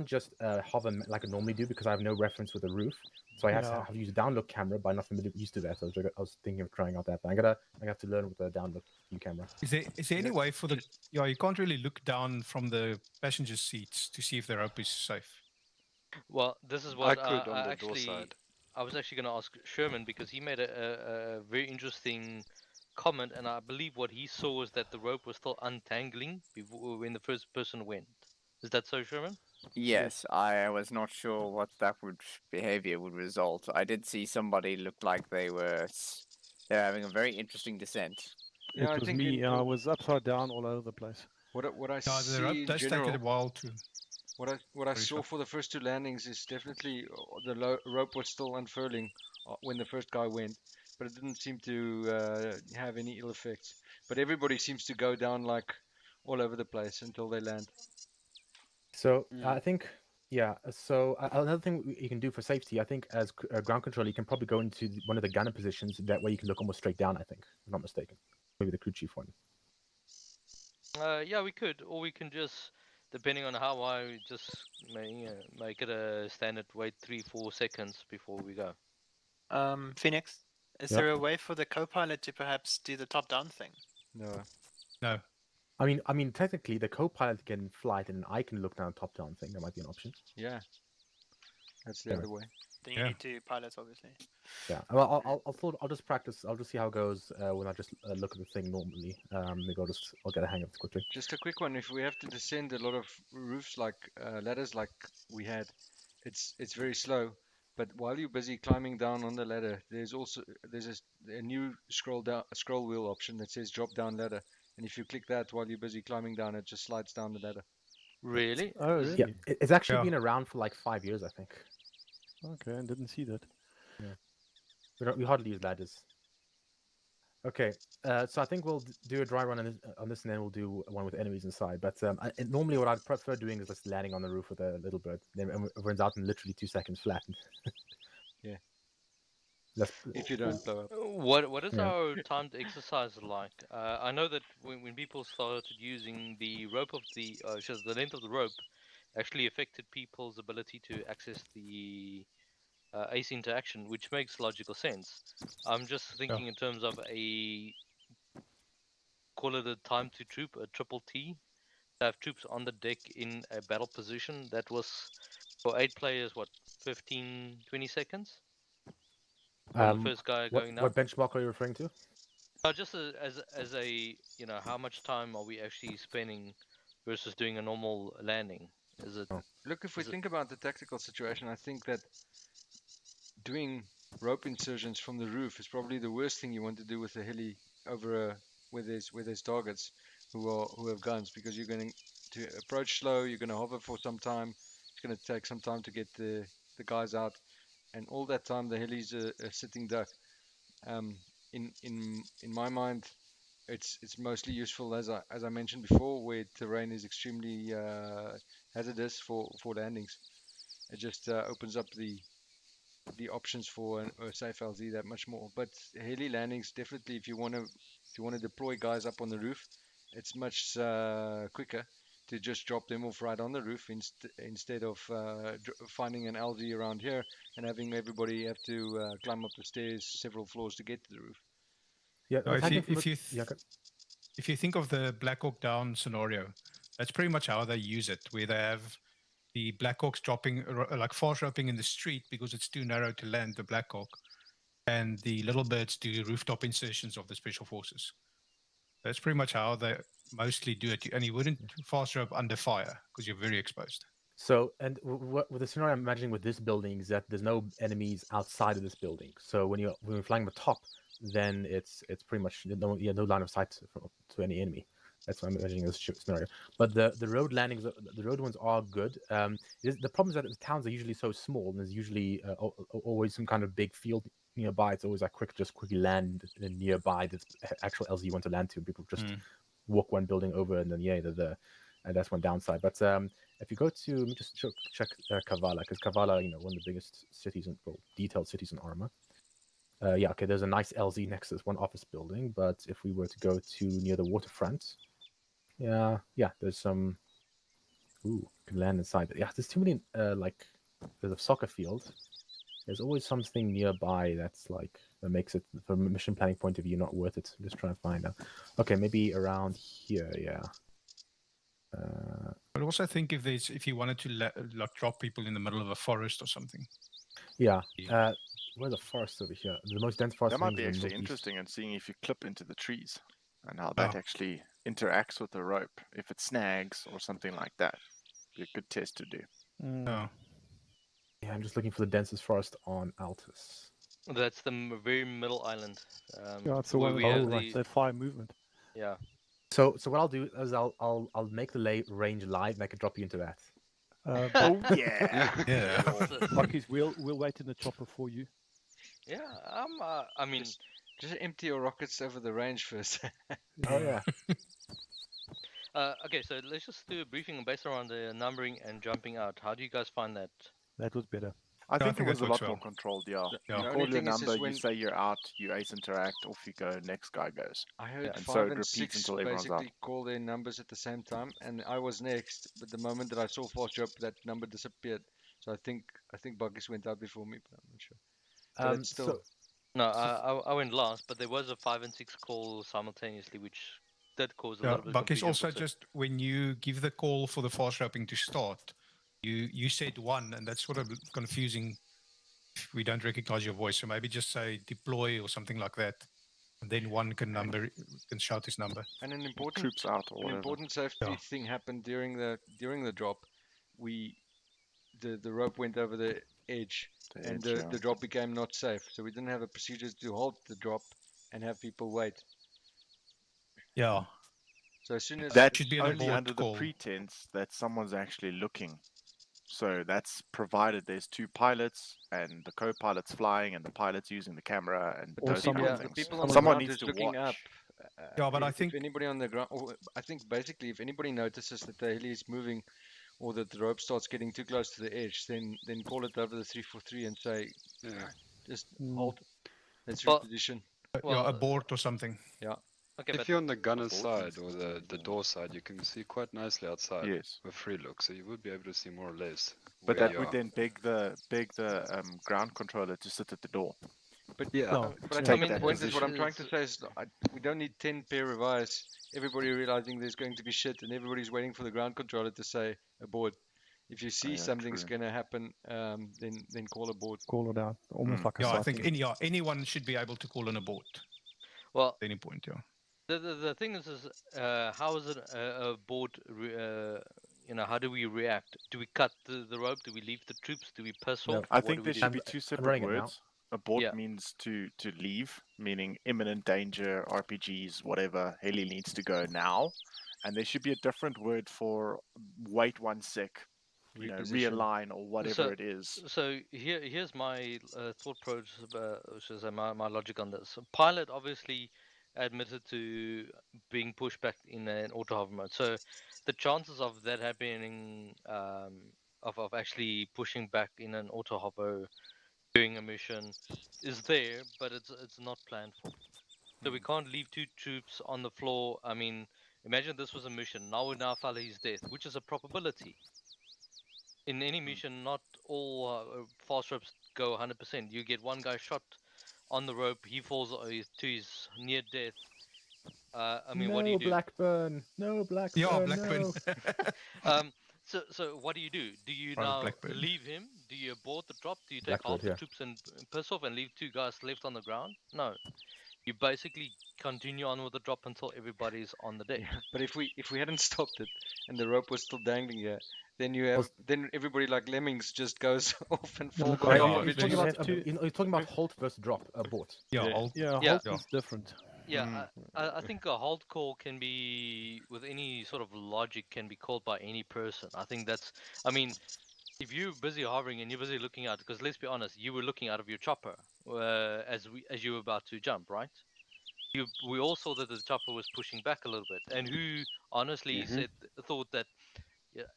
just hover like I normally do because I have no reference with the roof. So I have to use a downlook camera, but I'm not used to that. So I was thinking of trying out that, but I have to learn with the downlook view camera. Is there any way for the you can't really look down from the passenger seats to see if the rope is safe? Well, this is what I could on the door actually side. I was actually going to ask Sherman because he made a very interesting comment, and I believe what he saw was that the rope was still untangling before when the first person went. Is that so, Sherman? Yes, I was not sure what that behavior would result. I did see somebody look like they're having a very interesting descent. Yeah, It was me. I was upside down all over the place. What I No, the see rope in does take general, a while to. what I saw for the first two landings is definitely the rope was still unfurling when the first guy went, but it didn't seem to have any ill effects. But everybody seems to go down like all over the place until they land. So I think, yeah. So another thing you can do for safety, I think, as ground control, you can probably go into one of the gunner positions. That way, you can look almost straight down. I think, if I'm not mistaken. Maybe the crew chief one. Yeah, we could, or we can just, depending on how high, we just make it a standard wait 3-4 seconds before we go. Phoenix, is there a way for the co-pilot to perhaps do the top-down thing? No. I mean, technically, the co-pilot can fly it, and I can look down top-down thing. That might be an option. Yeah, that's the other way. Then you need two pilots, obviously. Yeah. Well, I'll just practice. I'll just see how it goes when I just look at the thing normally. Maybe I'll get a hang of it quickly. Just a quick one. If we have to descend a lot of roofs like ladders, like we had, it's very slow. But while you're busy climbing down on the ladder, there's a new scroll wheel option that says drop down ladder. And if you click that while you're busy climbing down, it just slides down the ladder. Really? Oh, really? Yeah, it's actually been around for like 5 years, I think. Okay, I didn't see that. Yeah, we hardly use ladders. Okay, so I think we'll do a dry run on this, and then we'll do one with enemies inside. But normally, what I'd prefer doing is just landing on the roof with a little bird. Then it runs out in literally 2 seconds flat. Yeah. If you don't blow up. What is our timed exercise like? I know that when people started using the rope of the length of the rope, actually affected people's ability to access the ace interaction, which makes logical sense. I'm just thinking in terms of call it a time to troop, a triple T, to have troops on the deck in a battle position. That was for 8 players, what, 15, 20 seconds? The first guy going down. What benchmark are you referring to? Just as a how much time are we actually spending versus doing a normal landing? Is it? Look, if we think about the tactical situation, I think that doing rope insertions from the roof is probably the worst thing you want to do with a heli over where there's targets who have guns, because you're going to approach slow, you're going to hover for some time, it's going to take some time to get the guys out, and all that time the heli's a sitting duck. In my mind, it's mostly useful as I mentioned before, where terrain is extremely hazardous for landings. It just opens up the options for a safe LZ that much more. But heli landings, definitely, if you want to deploy guys up on the roof, it's much quicker to just drop them off right on the roof instead of finding an LZ around here and having everybody have to climb up the stairs several floors to get to the roof. Yeah, if you think of the Black Hawk Down scenario, that's pretty much how they use it, where they have the Black Hawks dropping, like fast roping in the street because it's too narrow to land the Black Hawk, and the Little Birds do rooftop insertions of the Special Forces. That's pretty much how they mostly do it. And you wouldn't fast rope under fire because you're very exposed. So, and what the scenario I'm imagining with this building is that there's no enemies outside of this building. So when you're flying the top, then it's pretty much no line of sight to any enemy. That's what I'm imagining this scenario. But the road landings, the road ones are good. The problem is that the towns are usually so small, and there's usually always some kind of big field nearby. It's always like quickly land nearby the actual LZ you want to land to. People just walk one building over, and then they're there. And that's one downside. But if you go to, let me just check Kavala, because Kavala, one of the biggest cities detailed cities in Arma. Okay, there's a nice LZ next to this one office building. But if we were to go to near the waterfront, there's some. Ooh, can land inside. But there's too many. There's a soccer field. There's always something nearby that's that makes it, from a mission planning point of view, not worth it. I'm just trying to find out. Okay, maybe around here. Yeah. But also think if you wanted to drop people in the middle of a forest or something. Yeah. Where's the forest over here? The most dense forest. That might be actually interesting in seeing if you clip into the trees and how that actually interacts with the rope. If it snags or something like that, be a good test to do. Oh. Yeah, I'm just looking for the densest forest on Altus. That's the very middle island. It's the one with that fire movement. Yeah. So what I'll do is I'll make the range live, and I can drop you into that. Yeah. Buckies, we'll wait in the chopper for you. Yeah, I mean, just empty your rockets over the range first. Oh yeah. Okay, so let's just do a briefing based around the numbering and jumping out. How do you guys find that? That was better. I think it was a lot more controlled, yeah. You call your number, you say you're out, you ace interact, off you go, next guy goes. I heard and 5 and 6 basically call their numbers at the same time, and I was next, but the moment that I saw fast drop, that number disappeared. So I think Buggers went out before me, but I'm not sure. So that's still... I went last, but there was a 5 and 6 call simultaneously, which did cause a little bit of Buck is confusion. also just when you give the call for the fast roping to start, you said 1, and that's sort of confusing if we don't recognize your voice. So maybe just say deploy or something like that, and then 1 can shout his number. And an important troops out or whatever. Important safety thing happened during the drop. The rope went over the edge, and the drop became not safe. So we didn't have a procedure to halt the drop and have people wait. Yeah. So as soon as that should be only under the pretense that someone's actually looking. So that's provided there's 2 pilots and the co-pilot's flying and the pilot's using the camera and those kind of things. People on someone the needs to looking watch. Up. But I think if anybody on the ground, I think basically if anybody notices that the heli is moving or that the rope starts getting too close to the edge, then call it over the 343 and say, just halt. Let's reposition. Abort or something. Yeah. Okay, if you're on the gunner's side or the door side, you can see quite nicely outside with free look, so you would be able to see more or less. But that would then beg the ground controller to sit at the door. But but I think the point is what I'm trying to say is we don't need 10 pair of eyes. Everybody realizing there's going to be shit, and everybody's waiting for the ground controller to say abort. If you see something's going to happen, then call abort. Call it out, almost like a I think anyone should be able to call an abort. Well, at any point, The thing is how is it a board? How do we react? Do we cut the rope? Do we leave the troops? Do we piss off? I think there should be 2 separate words. Abort means to leave, meaning imminent danger, RPGs, whatever. Heli needs to go now, and there should be a different word for wait 1 sec, realign or whatever it is. So here's my thought process, my logic on this. So pilot obviously admitted to being pushed back in an auto hover mode. So the chances of that happening, of actually pushing back in an auto hover during a mission, is there, but it's not planned for. So we can't leave 2 troops on the floor. I mean, imagine this was a mission. Now we follow his death, which is a probability. In any mission, not all fast ropes go 100%. You get 1 guy shot on the rope, he falls to his near death. I mean, what do you do? No Blackburn. Yeah, Blackburn. No. So what do you do? Do you now leave him? Do you abort the drop? Do you take half the troops and piss off and leave 2 guys left on the ground? No. You basically continue on with the drop until everybody's on the deck. Yeah, but if we hadn't stopped it and the rope was still dangling here, then then everybody like lemmings just goes off and falls Right, off. you're talking about halt versus drop abort. Halt is different. Yeah, I think a halt call can be, with any sort of logic, can be called by any person. I think that's, I mean, if you're busy hovering and you're busy looking out, because let's be honest, you were looking out of your chopper as you were about to jump, right? We all saw that the chopper was pushing back a little bit, and who honestly thought that,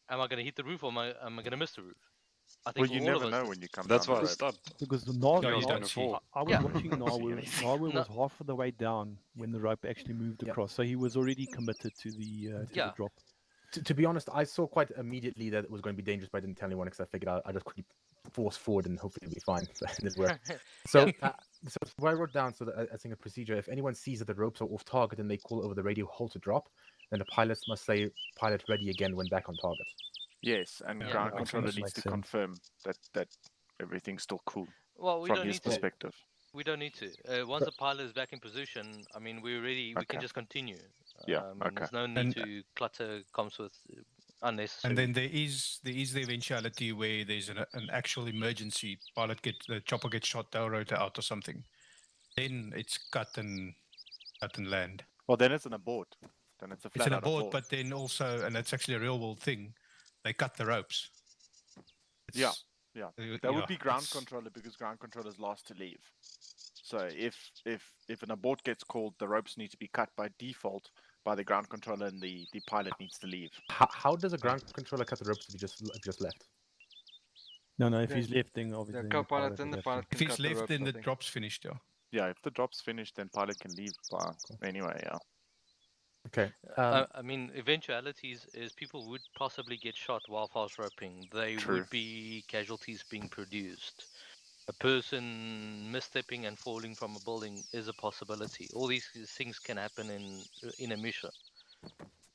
am I going to hit the roof or am I going to miss the roof? I think you all never of us know did. when you come That's down why the I rope. stopped. Because the I was watching Nawa was half of the way down when the rope actually moved across, so he was already committed to the drop. To be honest, I saw quite immediately that it was going to be dangerous, but I didn't tell anyone because I figured I just quickly force forward and hopefully it'll be fine. So what I wrote down, so that I think a procedure: if anyone sees that the ropes are off target and they call over the radio halt to drop, then the pilots must say pilot ready again when back on target. Yes, and ground controller needs to confirm that everything's still cool. Well, we from don't his need perspective. We don't need to. Once the pilot is back in position, I mean, we're ready. We can just continue. There's no need to clutter comms with unnecessary. And then there is the eventuality where there's an actual emergency. The chopper gets shot, tail rotor out or something. Then it's cut and land. Well, then it's an abort. Then it's a flat It's an out abort, but then also, and that's actually a real world thing, they cut the ropes. Yeah. That would be ground controller, because ground controller is last to leave. So if an abort gets called, the ropes need to be cut by default by the ground controller, and the pilot needs to leave. How does a ground controller cut the ropes if he just left? No, if he's left, then obviously the co-pilot and the pilot. If he's left, then the drop's finished. Yeah, if the drop's finished, then pilot can leave. Anyway, yeah. Okay. I mean, eventualities is people would possibly get shot while fast roping. They would be casualties being produced. A person misstepping and falling from a building is a possibility. All these things can happen in a mission.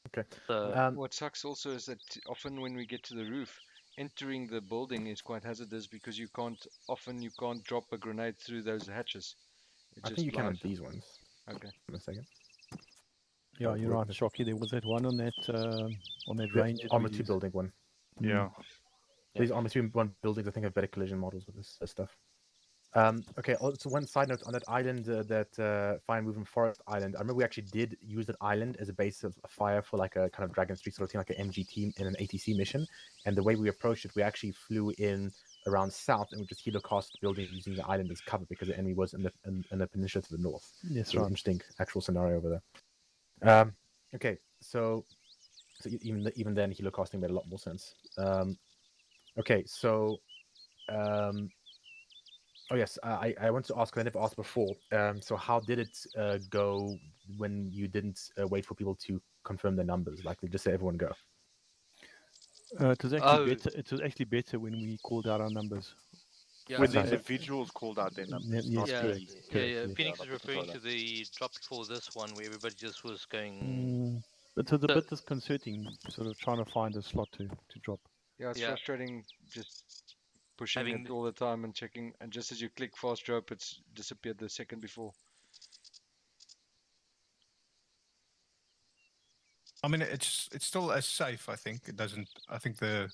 Okay. So, what sucks also is that often when we get to the roof, entering the building is quite hazardous because you can't drop a grenade through those hatches. I think you can on these ones. Okay. In a second. Yeah, you're right, Shocky. There was that one on that range. Arma 2 building one. Yeah. These Arma 2 one buildings, I think, have better collision models with this stuff. Okay, also one side note on that island, that Fire Moving Forest Island. I remember we actually did use that island as a base of fire for like a kind of Dragon Street sort of thing, like an MGT in an ATC mission. And the way we approached it, we actually flew in around south and we just helocast the building using the island as cover because the enemy was in the peninsula to the north. Yes, right. Interesting actual scenario over there. Okay, so even then helocasting made a lot more sense. Okay, so oh yes, I want to ask. I never asked before. So how did it go when you didn't wait for people to confirm their numbers? Like they just say everyone go. It was actually better. It was actually better when we called out our numbers. Yeah, when the individuals called out their numbers. Yeah. Phoenix is referring to the drop before this one where everybody just was going. It was a bit disconcerting, sort of trying to find a slot to drop. Yeah, it's frustrating just pushing it all the time and checking, and just as you click fast drop, it's disappeared the second before. I mean, it's still as safe. I think it doesn't. I think you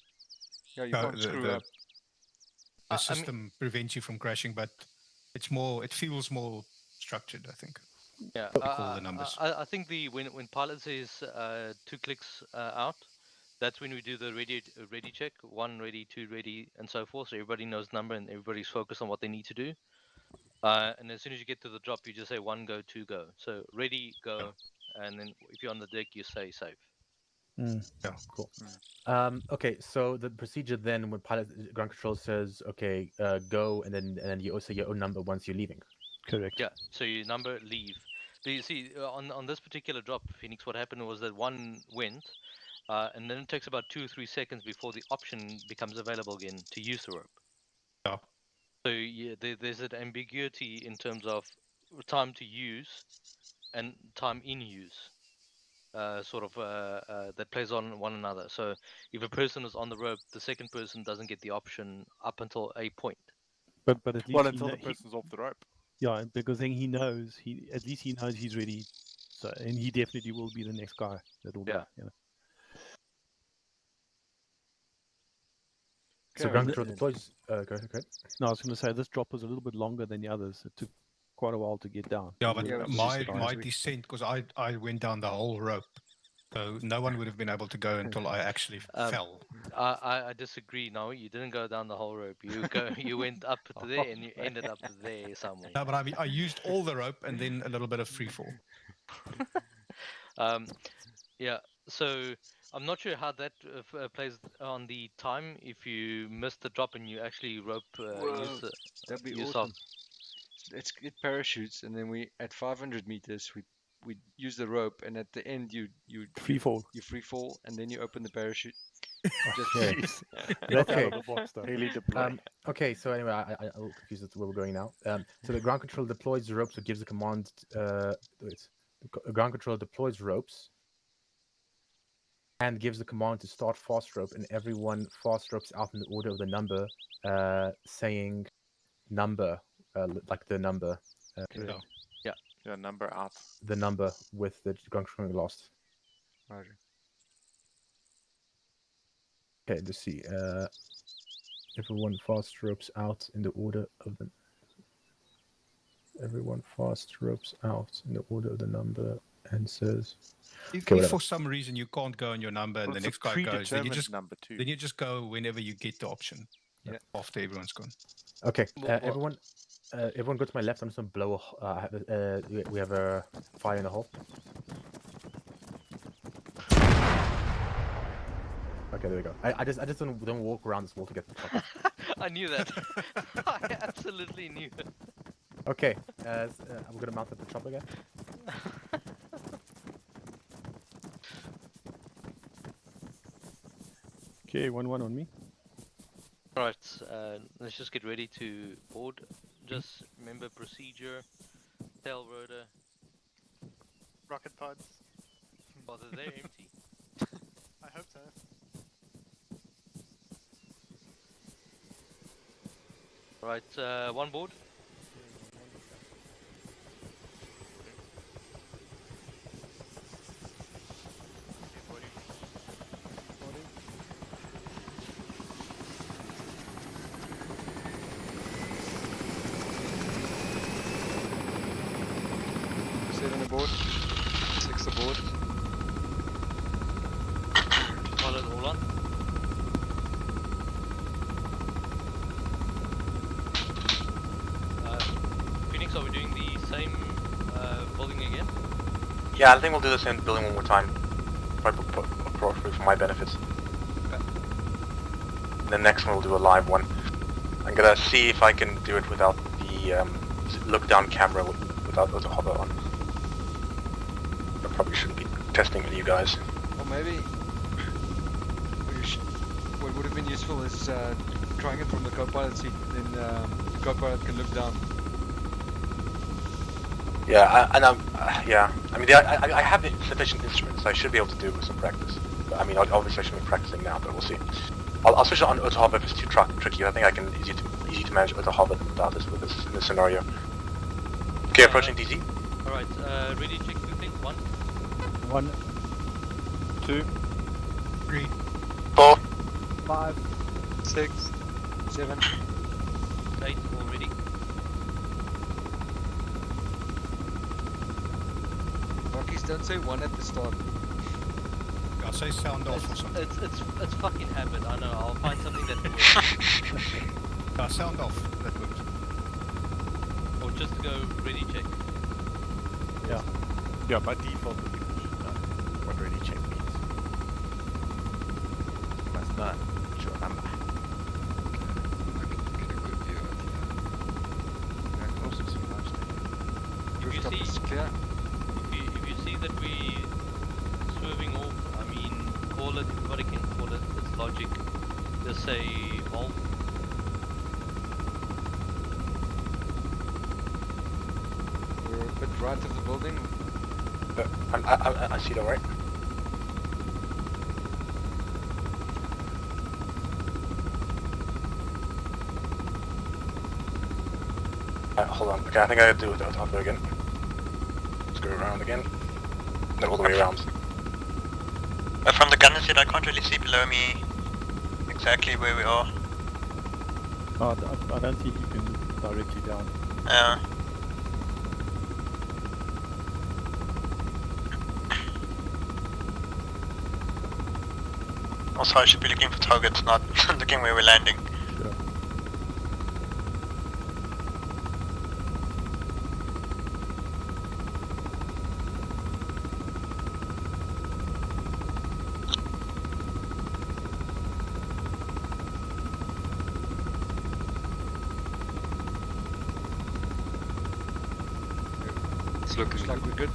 can't screw up. The system prevents you from crashing, but it's more. It feels more structured. I think. Yeah, the numbers. I think when pilot says 2 clicks out, that's when we do the ready check, 1 ready, 2 ready, and so forth. So everybody knows number and everybody's focused on what they need to do. And as soon as you get to the drop, you just say 1 go, 2 go. So ready, go, and then if you're on the deck, you say safe. Yeah, cool. Okay, so the procedure then when pilot ground control says okay, go, and then you also your own number once you're leaving. Correct. Yeah, so you number leave. But you see, on this particular drop, Phoenix, what happened was that 1 went, and then it takes about 2 or 3 seconds before the option becomes available again to use the rope. Yeah. So there's an ambiguity in terms of time to use and time in use. That plays on one another. So if a person is on the rope, the second person doesn't get the option up until a point. But at least until the person's off the rope. Yeah, because then he knows at least he knows he's ready. So, and he definitely will be the next guy that will go. You know. So ground control deploys. Go ahead. No, I was going to say this drop was a little bit longer than the others. It took quite a while to get down. Yeah, but my descent, because I went down the whole rope, so no one would have been able to go until I actually fell. I disagree. No, you didn't go down the whole rope. You went up to there and you ended up there somewhere. No, but I used all the rope and then a little bit of free fall. Yeah. So I'm not sure how that plays on the time. If you miss the drop and you actually rope that'd be yourself. awesome. Let's get parachutes, and then we at 500 meters we use the rope, and at the end you free fall. You free fall, and then you open the parachute. Okay. Okay. Okay. So anyway, I'm a little confused as to where we're going now. So the ground control deploys the ropes, so it gives a command. The ground control deploys ropes and gives the command to start fast rope, and everyone fast ropes out in the order of the number, saying number, like the number. Yeah, number out. The number with the ground control lost. Roger. Okay, let's see. Everyone fast ropes out in the order of the. Everyone fast ropes out in the order of the number and says. If for some reason you can't go on your number and the next guy goes, then you just go whenever you get the option. Yeah. After everyone's gone. Okay, everyone go to my left. I'm just gonna blow. We have a fire in the hole. Okay, there we go. I just don't walk around this wall to get the top. I knew that. I absolutely knew it. Okay, I'm gonna mount up the chopper again. Okay, 1-1 on me. Alright, let's just get ready to board. Just remember procedure, tail rotor. Rocket pods. Oh, they're empty. I hope so. Right, one board. Aboard. 6 aboard. Pilot all on. Phoenix, are we doing the same building again? Yeah, I think we'll do the same building one more time. Probably for my benefits. Okay. The next one we'll do a live one. I'm gonna see if I can do it without the look down camera without auto hover on. I probably shouldn't be testing with you guys. Or maybe what would have been useful is trying it from the co-pilot seat, then the co-pilot can look down. Yeah, I mean, I have sufficient instruments, so I should be able to do it with some practice. But, I mean, obviously I shouldn't be practicing now, but we'll see. I'll switch it on auto hover if it's too tricky. I think I can easy to manage auto hover without this in this scenario. Okay, approaching DZ. Alright, ready, check quickly. 1, 2, 3, 4, 5, 6, 7, 8 already. Rockies, don't say 1 at the start. I'll say sound off or something. It's fucking habit. I know. I'll find something that works. Sound off. That works. Or just go ready check. Yeah. Yeah, by default the people should know what ready check means. Must not show a number. Get a good view out here. Yeah, close to some large Rooftop is clear. If you see that we swerving off, I mean, call it. Everybody can call it. It's logic. Just say valve. We're a bit right of the building. I see that right. Hold on. Okay, I think I gotta do it top there again. Let's go around again. Then all the way around. From the gunner seat, I can't really see below me exactly where we are. Oh, I don't think you can look directly down. Also, I should be looking for targets, not looking where we're landing. Sure. Looks like we're good.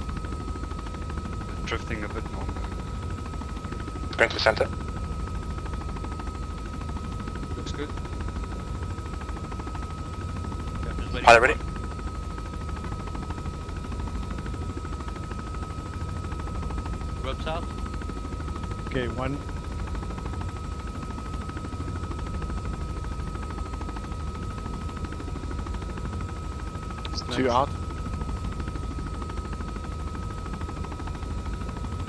Drifting a bit more. Going to the center. Looks good. Pilot ready? Ropes out. Okay, one. Two out.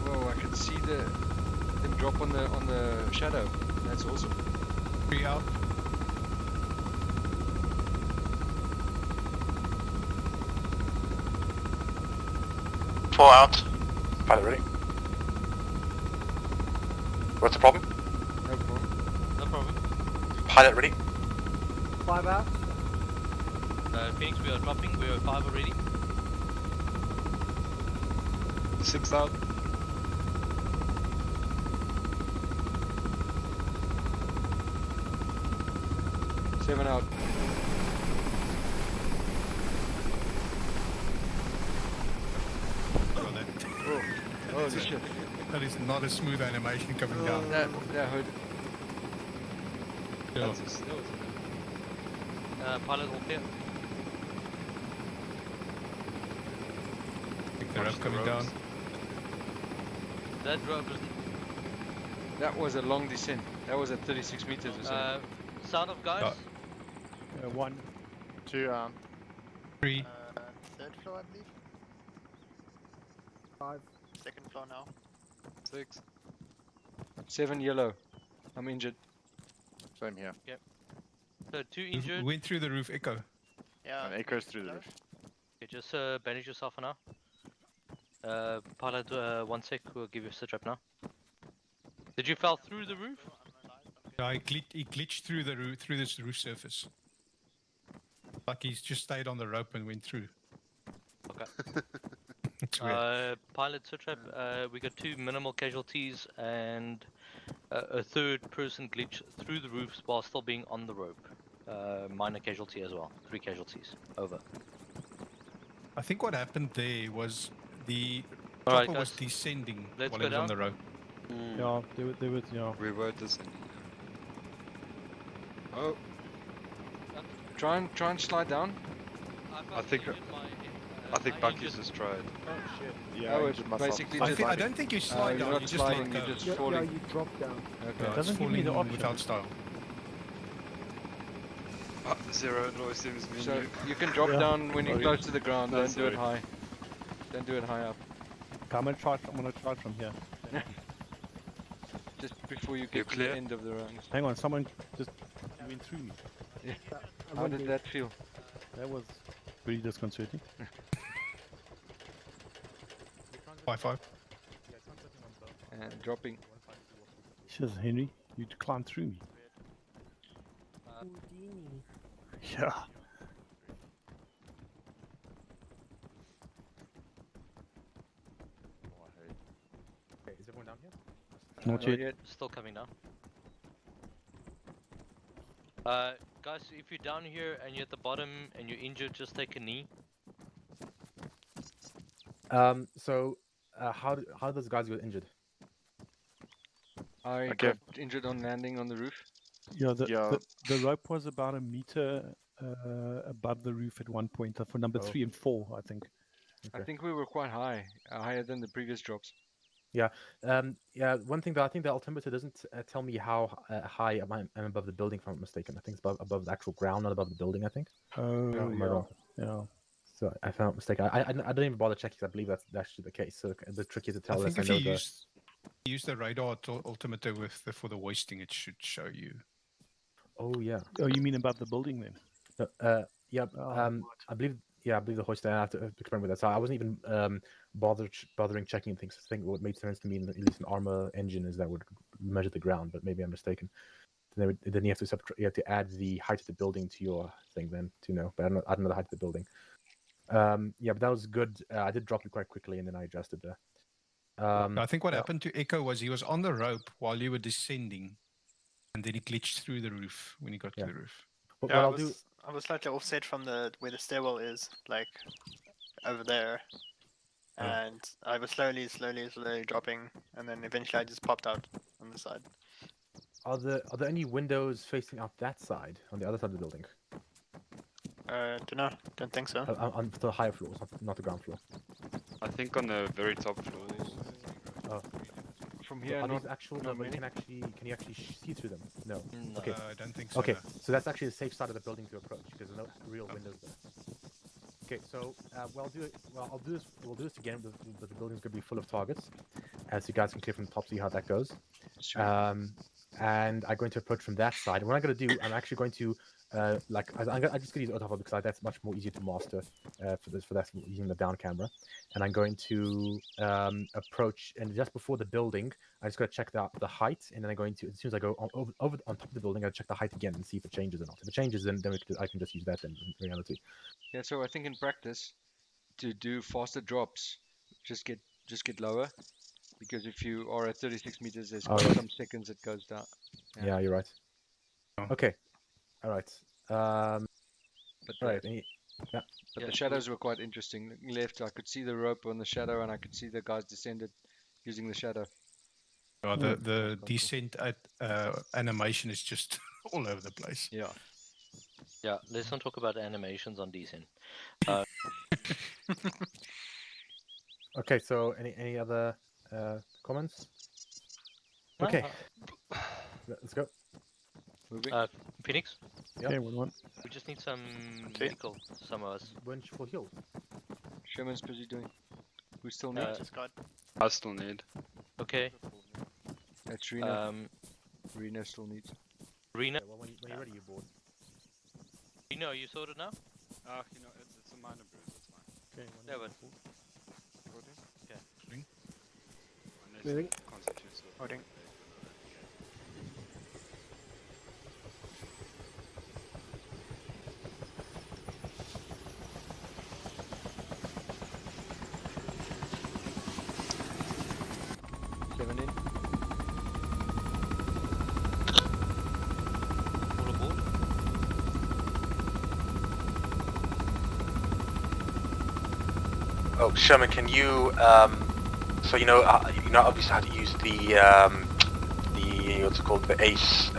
Whoa, I can see them drop on the shadow. That's awesome. 3 out. Four out. Pilot ready? What's the problem? No problem. No problem. Pilot ready? 5 out. Phoenix, we are dropping. We are 5 already. 6 out. Seven out. Oh shit. That is not a smooth animation coming down. That hurt. Yeah. Pilot all clear. Pick the rope coming down. That rope is That was a long descent. That was at 36 meters or so. sound of guys. One. 2 3. Third floor, I believe. 5. Second floor now. 6. 7 yellow. I'm injured. Same here. So 2 We injured. went through the roof, Echo. Yeah. And echoes through the roof. Okay, just bandage yourself for now. Pilot, 1 sec. We'll give you a sit rep now. Did you fall through the roof? Yeah, he glitched through the roof, through this roof surface. Like he's just stayed on the rope and went through. Okay. It's weird. Pilot sit rep. We got 2 minimal casualties and a third person glitch through the roofs while still being on the rope. Minor casualty as well. 3 casualties. Over. I think what happened there was the Alright, chopper was guys. descending Let's while go it was on down. the rope. Yeah, there was, yeah. We were descending. Oh, Try and slide down. I think Bucky's just tried. Oh shit. Yeah, Oh, I it's injured myself. basically I, just think, I don't think you slide you're down, not you just sliding, let go. you're just Yeah, falling. you drop down. Okay, It doesn't it's give me the falling option. without style. Zero, it always seems me and So you. you can drop Yeah. down when you're Okay. close to the ground. No, Don't do it sorry. high. Don't do it high up. I'm gonna try from here. Just before you You're get to the clear? end of the round. Hang on, someone just went through me. How did that feel? That was pretty disconcerting. High five. And dropping. Says Henry, you climbed through me. Yeah. Okay, is everyone down here? Not yet. Still coming down. Guys, if you're down here and you're at the bottom and you're injured, just take a knee. So, how did those guys get injured? I Okay. got injured on landing on the roof. Yeah, Yeah. the rope was about a meter above the roof at one point for number 3 and 4, I think. I think we were quite high, higher than the previous drops. Yeah. Yeah. One thing that I think the altimeter doesn't tell me how high I'm above the building, if I'm not mistaken. I think it's above the actual ground, not above the building. I think. Oh, Am I yeah. wrong? Yeah. So I found a mistake. I don't even bother checking because I believe that's actually the case. So the trick is to tell I us think if you use the radar altimeter for the hoisting, it should show you. Oh yeah. Oh, you mean about the building then? Yeah. I believe the hoist. I have to experiment with that. So I wasn't even bothering checking things. I think what made sense to me, at least an Arma engine, is that would measure the ground. But maybe I'm mistaken. Then you have to add the height of the building to your thing then to know. But I don't know the height of the building. Yeah, but that was good. I did drop it quite quickly, and then I adjusted there. I think what happened to Echo was he was on the rope while you were descending, and then he glitched through the roof when he got to the roof. Yeah, I was slightly offset from where the stairwell is, like over there, and I was slowly dropping, and then eventually I just popped out on the side. Are there any windows facing out that side, on the other side of the building? Don't know. Don't think so. On the higher floors, not the ground floor. I think on the very top floors. Oh. From here, are these actual? No, but can you actually see through them? No. Okay. I don't think so. Okay, so that's actually the safe side of the building to approach because there's no real windows there. Okay, so we'll do this again, but the building's gonna be full of targets, so you guys can clear from the top, see how that goes. Sure. And I'm going to approach from that side. And what I'm going to do, I'm actually going to I'm just going to use autopilot because that's much more easier to master for that using the down camera. And I'm going to approach, and just before the building, I just got to check the height, and then I'm going to, as soon as I go over on top of the building, I check the height again and see if it changes or not. If it changes, then I can just use that then in reality. Yeah, so I think in practice, to do faster drops, just get lower. Because if you are at 36 meters, there's some seconds it goes down. Yeah, you're right. Okay. All right. But the shadows were quite interesting. Looking left, I could see the rope on the shadow, and I could see the guys descended using the shadow. The descent animation is just all over the place. Yeah. Yeah, let's not talk about animations on descent. Okay, so any other comments? Okay, let's go. Phoenix? Yeah. Okay, one. We just need some medical, some of us. Bunch for heal. Sherman's busy doing. We still need. I still need. Okay. That's Rena. Rena still needs. Rena? Yeah, well, when you're ready, you're bored. Rena, are you sorted now? It's a minor bruise, that's fine. Okay, yeah, but... Moving. Holding. Oh, Sherman, can you so you know obviously how to use the what's it called, the ACE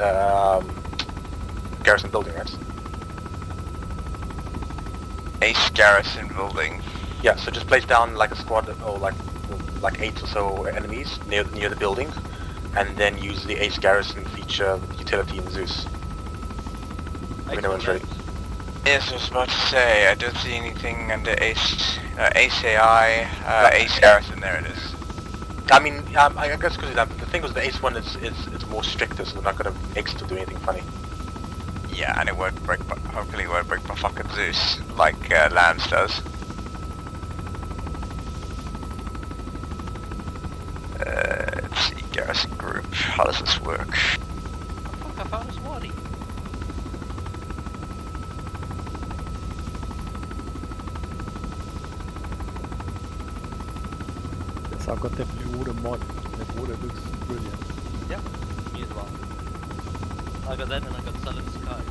garrison building, right? ACE garrison building. Yeah, so just place down like a squad or like 8 or so enemies near the building, and then use the ACE garrison feature utility in Zeus. Let me know when it's ready. Yes, I was about to say, I don't see anything under ACE, ACE-AI, ACE garrison, there it is. I mean, I guess because the thing was the ACE one is more stricter, so they're not going to exit or do anything funny. Yeah, and it won't break, hopefully it won't break my fucking Zeus, like Lance does. Let's see, garrison group, how does this work? Fuck, I found a smarty. So I've got that blue water mod. That water looks brilliant. Yeah, me as well. I got that and I got Sullen Skies.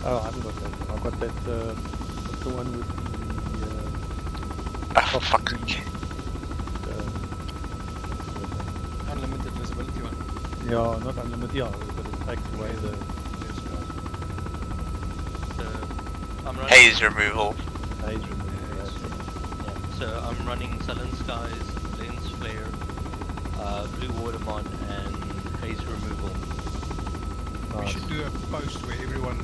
Oh, I haven't got that. I've got that, what's the one with Oh, fuck. Unlimited visibility one. Yeah, not unlimited, yeah, but it takes away the... I'm running... Haze removal. Haze removal, yeah. So I'm running Sullen Skies, Lens Flare, Blue Water Mod, and Haze Removal. We should do a post where everyone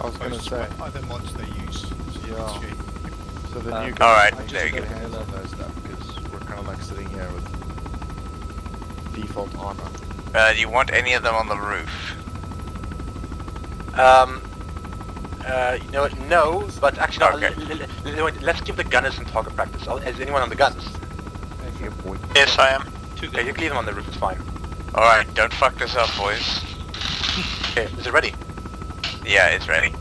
I was going to say what other mods they use, so Yeah. So the new Alright, guys there you get go. hands on those stuff because we're kind of like sitting here with default armor. Do you want any of them on the roof? You know what? No, but actually, Okay. let's give the gunners some target practice. Is anyone on the guns? Yes, I am. Okay, you can leave them on the roof, it's fine. Alright, don't fuck this up, boys. Okay, is it ready? Yeah, it's ready.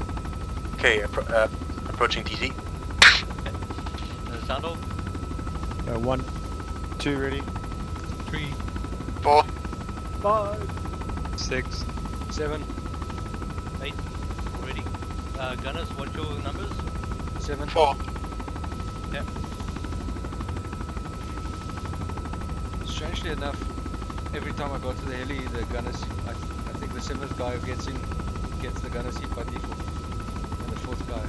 Okay, approaching TZ. Sound off. 1, 2 ready. 3, 4, 5, 6, 7, 8. Already. Gunners, what's your numbers? 7, 4. Yeah. Strangely enough, every time I go to the heli, the gunner seat, I think the 7th guy who gets the gunner seat by default. And the 4th guy.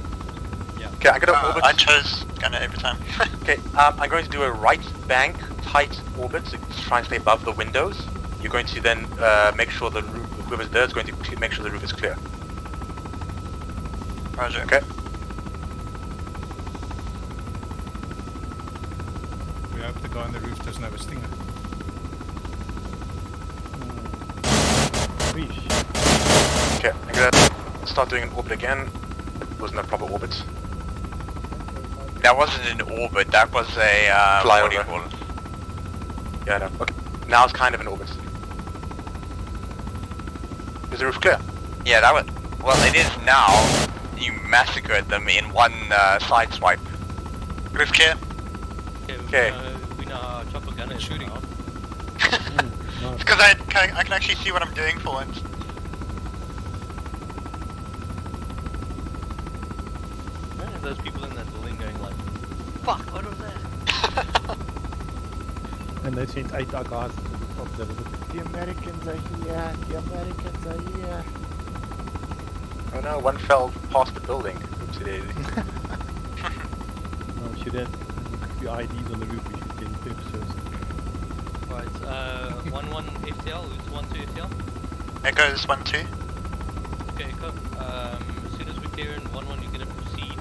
Yeah. Okay, I'm gonna orbit. I chose gunner every time. Okay, I'm going to do a right bank tight orbit to try and stay above the windows. You're going to then make sure the roof, whoever's there is going to make sure the roof is clear. Roger. Okay. we hope the guy on the roof doesn't have a stinger. Okay, I'm gonna start doing an orbit again. It wasn't a proper orbit. That wasn't an orbit, that was a what do you call it? Yeah, no. Okay, now it's kind of an orbit. Is the roof clear? Yeah, that was. Well, it is now. You massacred them in one side swipe. Roof clear? Okay. We know how chopper gunner is shooting. Because I can actually see what I'm doing for once. Those people in that building going like, fuck, what was that? And they sent 8 guys to the top level. The Americans are here. The Americans are here. Oh no, one fell past the building. Oopsie daisy. No, should have a few IDs on the roof. We should get tips first. Right, 1-1 FTL, who's 1-2 FTL? Echoes 1-2. Okay, Echo. As soon as we clear in 1-1, you're gonna proceed.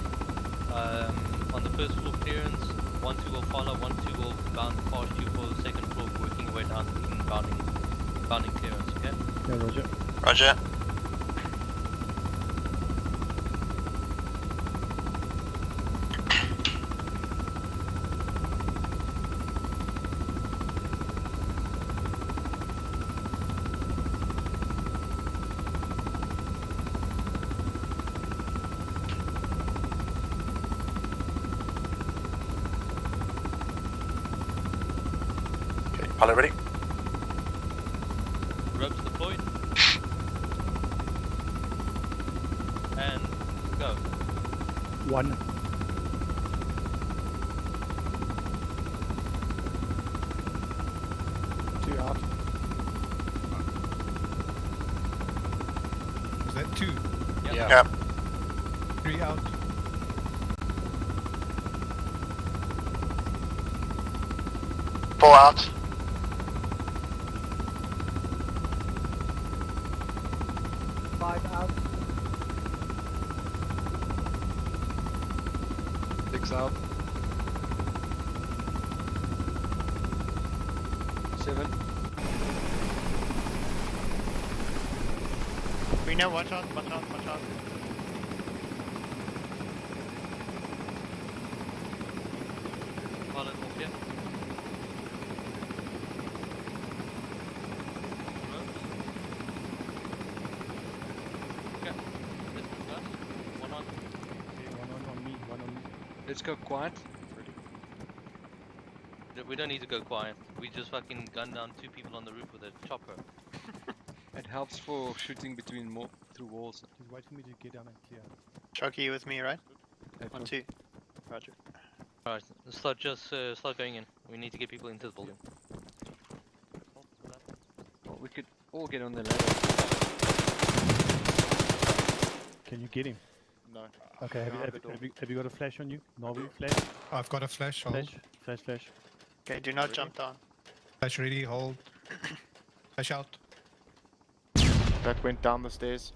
On the first floor clearance, 1-2 will follow, 1-2 will bound past you for the second floor, working your way down in bounding clearance, okay? Yeah, Roger. Roger. Pilot ready? Ropes deployed. And go. 1. 2 out. Is that 2? Yep. Yep. 3 out. 4 out. 5 out. 6 out. 7. We know, watch out, watch out, watch out. Pilot off here. Ropes. Okay. Let's discuss. 1 on. Okay, 1 on me, 1 on me. Let's go quiet. We don't need to go quiet. We just fucking gun down 2 people on the roof with a chopper. It helps for shooting through walls. Just wait for me to get down and clear. Chucky, you with me, right? Okay. 1-2. Roger. Alright, start going in. We need to get people into the building. Well, we could all get on the ladder. Can you get him? No. Okay, have you got a flash on you? Navi, flash? I've got a flash, hold. Flash. Okay, do not jump down. Flash ready, hold. Flash out. That went down the stairs.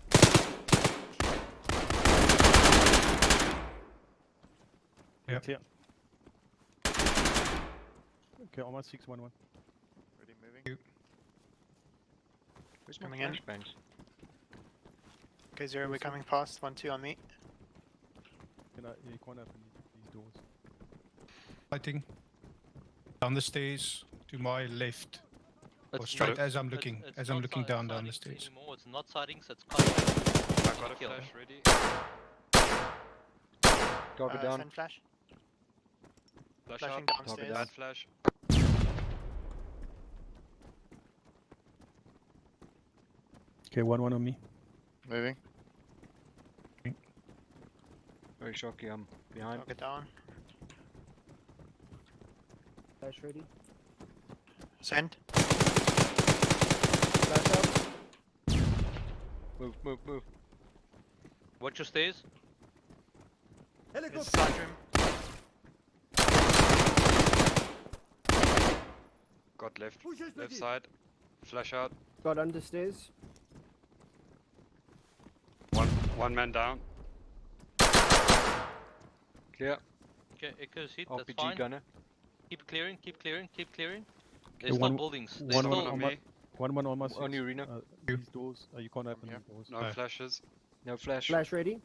Yep. Clear. Okay, almost 611. Ready, moving. Where's my Coming in. flashbangs? Okay, 0, we're coming past. 1-2 on me. You can't open these doors. Fighting. Down the stairs to my left. Or It's straight not- as I'm looking, it's I'm not looking down the sightings stairs. Anymore. It's not sightings, it's contact. I got a Kill. flash ready. Drop it down. Send flash. Flash Flashing out. downstairs. Bad flash. Okay, 1-1 on me. Moving. Very shocky, I'm behind. Get down. Flash ready. Send. Flash out. Move, move, move. Watch your stairs. It's side room. Got left. Left side. Flash out. Got understairs. One man down. Clear. Okay, Echo's hit, that's RPG fine. gunner. Keep clearing, keep clearing, keep clearing. Okay, There's still one- buildings. There's one- still... one on my- 1-1 on my On 6. you, Reno. These doors, you can't open here. these doors. No flashes. No flash. Flash ready.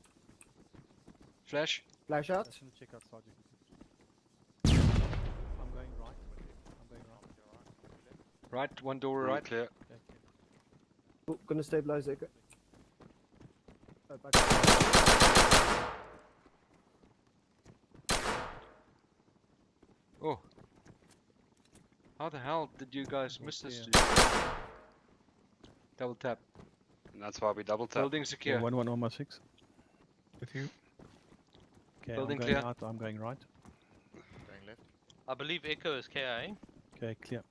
Flash. Flash out. Let's check outside. I'm going right. I'm going right. Right, one door Room right. clear. Okay. Oh, gonna stabilize it. Oh, back. Oh. How the hell did you guys miss this? Yeah. dude? Double tap. And that's why we double tap. Building Okay, secure. 1-1 on my 6. With you. Okay, Building I'm going clear. out. I'm going right. Going left. I believe Echo is KI. Okay, clear.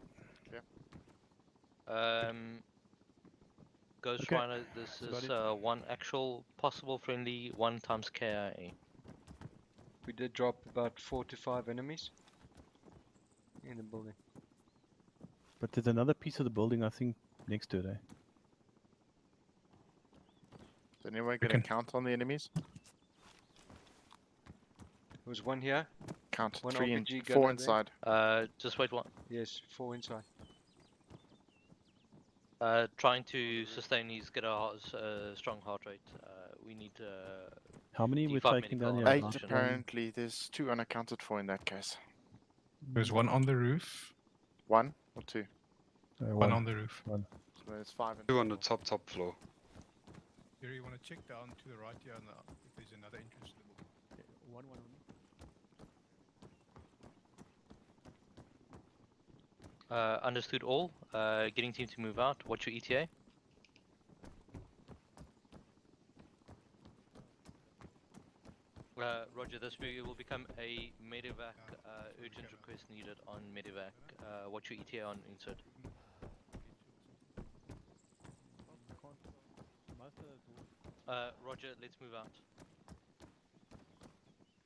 Ghost Okay. Rider, this Got is it. one actual possible friendly 1 times KIA. We did drop about 4 to 5 enemies in the building. But there's another piece of the building, I think, next to it, eh? Is anyone going to count on the enemies? There was one here. Count One 3 and RPG 4 gunner inside. Just wait one. Yes, 4 inside. Trying to sustain these, get a strong heart rate. We need How many we're D5 taking down medical here? 8 option. apparently. There's 2 unaccounted for in that case. There's one on the roof. 1 or 2? One on the roof. So there's 5 and 2 on the top floor. Here you want to check down to the right here now if there's another entrance to the building. Okay, 1-1 on me. Understood all. Getting team to move out. What's your ETA? Roger, this will become a medevac. Urgent request needed on medevac. What's your ETA on insert? Roger, let's move out.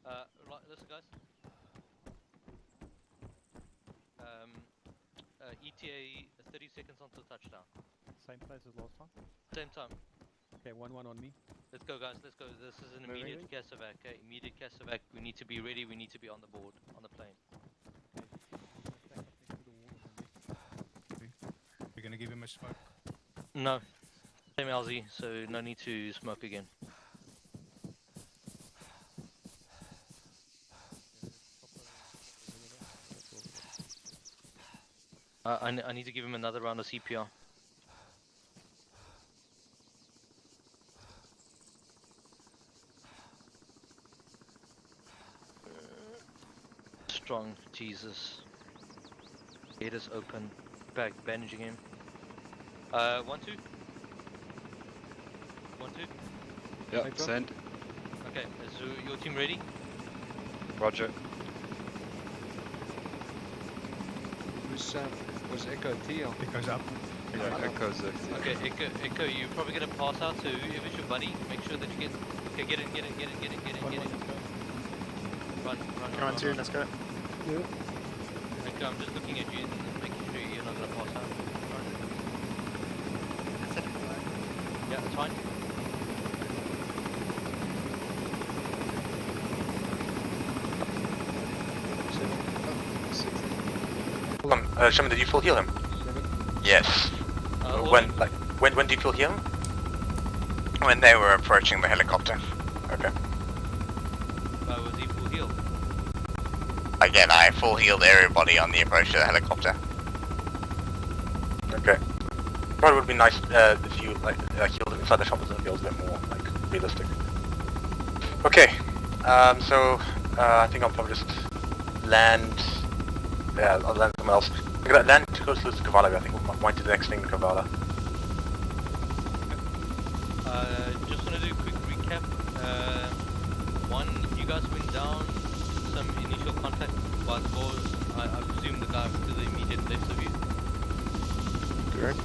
Right, listen guys. ETA 30 seconds until touchdown. Same place as last time? Same time. Okay, 1-1 on me. Let's go guys, let's go. This is an immediate gas evac. Okay, immediate gas evac. We need to be ready, we need to be on the board, on the plane. We're going to give him a smoke. No. Same LZ, so no need to smoke again. I need to give him another round of CPR. Strong, Jesus. Head is open. Back, bandaging him. 1-2. 1-2. Yeah, Hyper. send. Okay, is your team ready? Roger. Was Echo T or? Echo's up. Echoes Okay, Echo, you're probably gonna pass out to whoever's your buddy. Make sure that you get. Okay, get in. Run. Come on, 2, let's go. Echo, I'm just looking at you and making sure you're not gonna pass out. Yeah, that's fine. Shaman, did you full heal him? Yes. When do you full heal him? When they were approaching the helicopter. Okay. Was he full healed? Again, I full healed everybody on the approach to the helicopter. Okay. Probably would be nice if you healed him inside the shop, it feels a bit more realistic. Okay. So I think I'll probably just land. Yeah, I'll land somewhere else. I'm gonna land too close to Kavala. I think we might do the next thing in Kavala. Just want to do a quick recap. One, you guys went down some initial contact by the board. I presume the guy to the immediate left of you. Correct.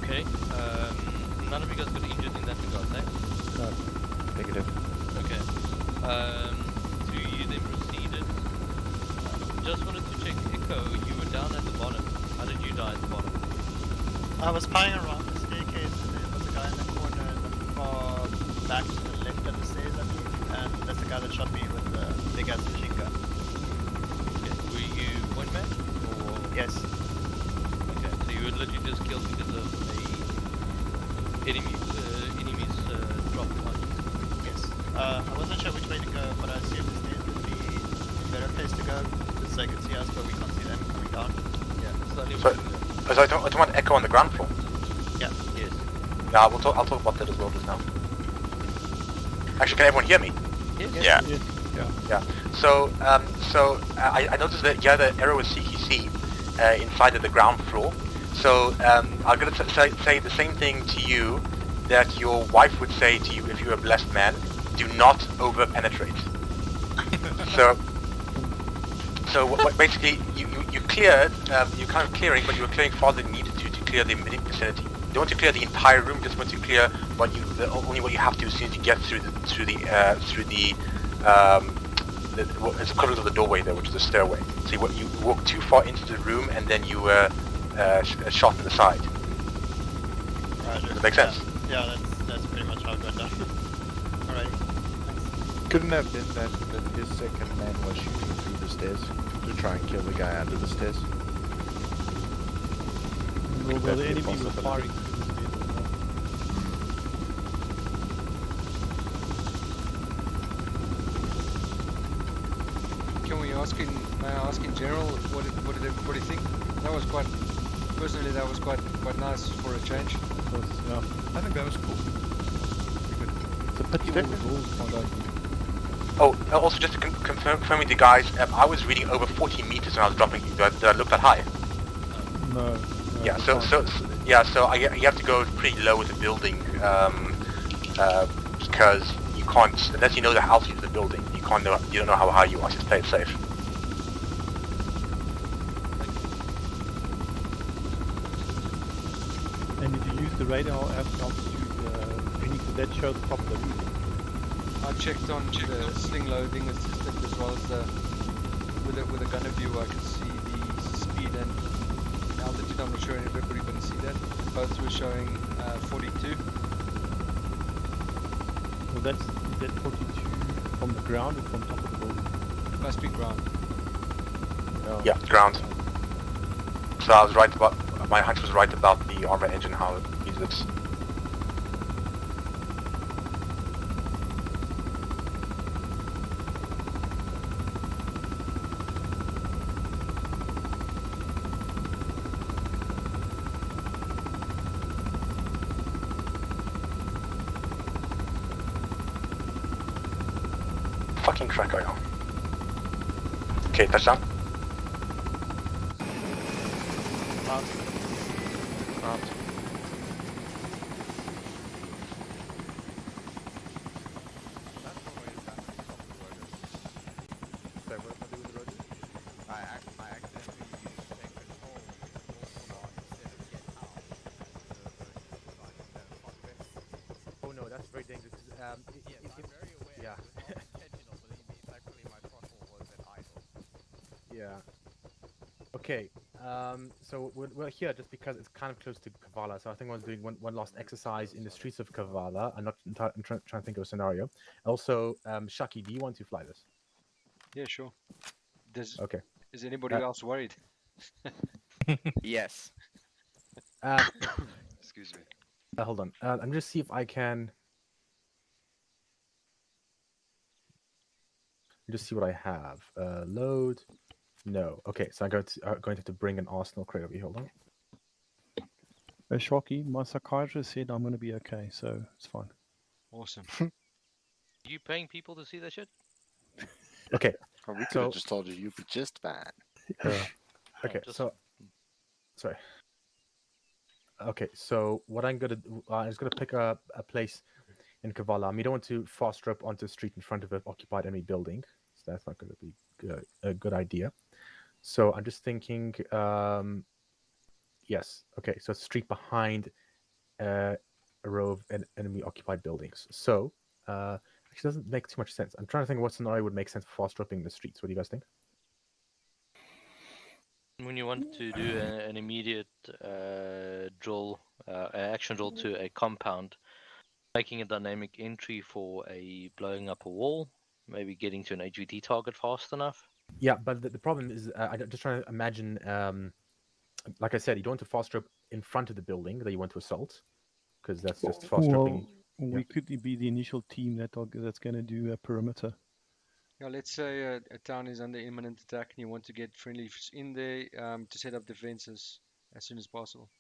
Okay. None of you guys got injured in that regard, eh? No. Negative. Okay. So you then proceeded. Just wanted to check, Echo, you were down at the bottom. How did you die at the bottom? I was spying around the staircase and there was a guy in the corner in the far back to the left of the stairs, I believe, and that's the guy that shot me with the big ass machine gun. Okay. Were you point man? Or... Yes. Okay, so you were literally just killed because of enemy's drop on you? Yes. I wasn't sure which way to go, but I assumed the stairs would be a better place to go, just so I could see us, but we can't see them coming down. Yeah, slightly So I don't want Echo on the ground floor. Yeah. Yes. Yeah, I'll talk about that as well just now. Actually, can everyone hear me? Yeah. Yeah. So I noticed that the arrow was CQC inside of the ground floor. So I'm gonna say the same thing to you that your wife would say to you if you were a blessed man: do not over penetrate. So what basically you cleared, you're kind of clearing, but you were clearing farther than needed to clear the immediate vicinity. You don't want to clear the entire room, just want to clear only what you have to as soon as you get through the it's equivalent of the doorway there, which is the stairway. So you walk too far into the room and then you were shot in the side. Roger. Does that make sense? Yeah, that's pretty much how it went down. Alright. Couldn't have been that his second man was shooting through the stairs to try and kill the guy under the stairs. Well, the enemy was firing through the stairs as well. May I ask in general, what did everybody think? That was personally that was quite nice for a change. Yeah. I think that was cool. It's a pity all the rules can't open. Oh, also just to confirm with you guys, I was reading over 40 meters when I was dropping. Did I look that high? No. Yeah. So you have to go pretty low with the building because you can't, unless you know the altitude of the building, you don't know how high you are. Just play it safe. And if you use the radar altitude, you need to that show the top of the roof. I checked on the sling loading assistant as well as with a gunner view. I could see the speed and altitude. I'm not sure if everybody can see that. Both were showing 42. Well, is that 42 from the ground or from top of the building? It must be ground. Oh. Yeah, ground. So I was right about, my hunch was right about the Arma engine, how it uses. Fucking track I am. Okay, touchdown. Mount. Oh no, that's very dangerous. Yeah. Yeah. Okay. So we're here just because it's kind of close to Kavala. So I think I was doing one last exercise in the streets of Kavala. I'm trying to think of a scenario. Also, Shaki, do you want to fly this? Yeah, sure. Okay. Is anybody else worried? Yes. Excuse me. Hold on. I'm just see if I can. Just see what I have. Load. No. Okay, so I'm going to have to bring an arsenal crate over here. Hold on. Shocky, my psychiatrist said I'm going to be okay, so it's fine. Awesome. You paying people to see that shit? Okay. Well, we could have just told you you'd be just fine. Okay, so sorry. Okay, so what I'm gonna do, I'm just gonna pick a place in Kavala. I mean, you don't want to fast rope onto the street in front of an occupied enemy building, so that's not going to be a good idea. So I'm just thinking, yes, okay, so street behind a row of enemy occupied buildings. So actually doesn't make too much sense. I'm trying to think what scenario would make sense for fast roping the streets. What do you guys think? When you want to do an immediate drill, action drill to a compound, making a dynamic entry for a blowing up a wall, maybe getting to an HVT target fast enough. Yeah, but the problem is, I'm just trying to imagine, like I said, you don't want to fast rope in front of the building that you want to assault, because that's just fast roping. We could be the initial team that's going to do a perimeter. Yeah, let's say a town is under imminent attack and you want to get friendlies in there to set up defenses as soon as possible.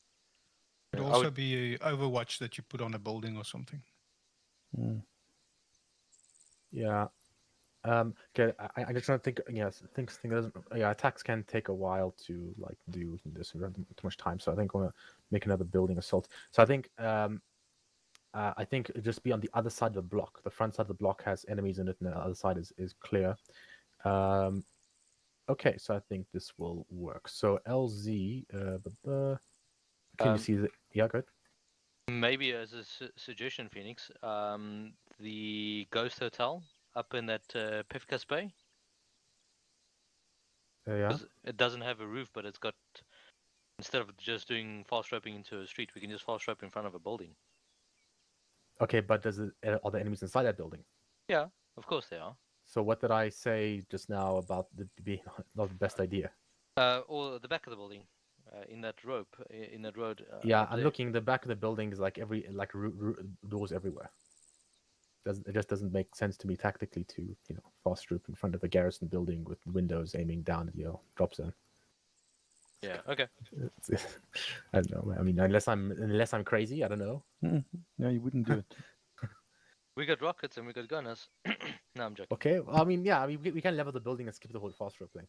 It could also be Overwatch that you put on a building or something. Yeah. Okay. I just trying to think. Yes, things doesn't. Yeah, attacks can take a while to like do this. We don't have too much time, so I think I'm gonna make another building assault. So I think it'd just be on the other side of the block. The front side of the block has enemies in it, and the other side is clear. Okay, so I think this will work. So LZ, can you see the? Yeah, good. Maybe as a suggestion, Phoenix, the Ghost Hotel up in that Pifkas Bay. Yeah. It doesn't have a roof, but it's got. Instead of just doing fast roping into a street, we can just fast rope in front of a building. Okay, but are the enemies inside that building? Yeah, of course they are. So what did I say just now about being not the best idea? Or the back of the building, in that rope, in that road. Yeah, I'm looking. The back of the building is like doors everywhere. It just doesn't make sense to me tactically to fast rope in front of a garrison building with windows aiming down at your drop zone. Yeah. Okay. I don't know. I mean, unless I'm crazy, I don't know. No, you wouldn't do it. We got rockets and we got gunners. No, I'm joking. Okay. Well, I mean, yeah. I mean, we can level the building and skip the whole fast rope thing.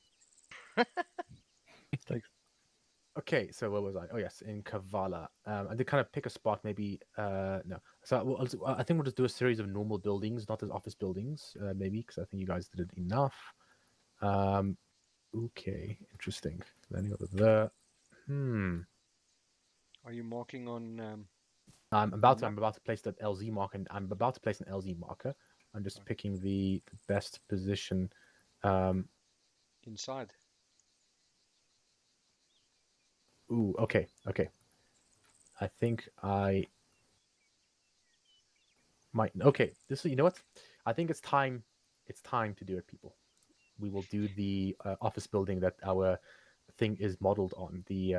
Okay, so where was I? Oh yes, in Kavala. I did kind of pick a spot, maybe. No, so I think we'll just do a series of normal buildings, not as office buildings, maybe, because I think you guys did it enough. Okay, interesting. Landing over there. Are you marking on? I'm about to place that LZ marker, and I'm about to place an LZ marker. I'm just picking the best position. Inside. Ooh, okay. I think I might. Okay, you know what? I think it's time. It's time to do it, people. We will do the office building that our thing is modeled on. The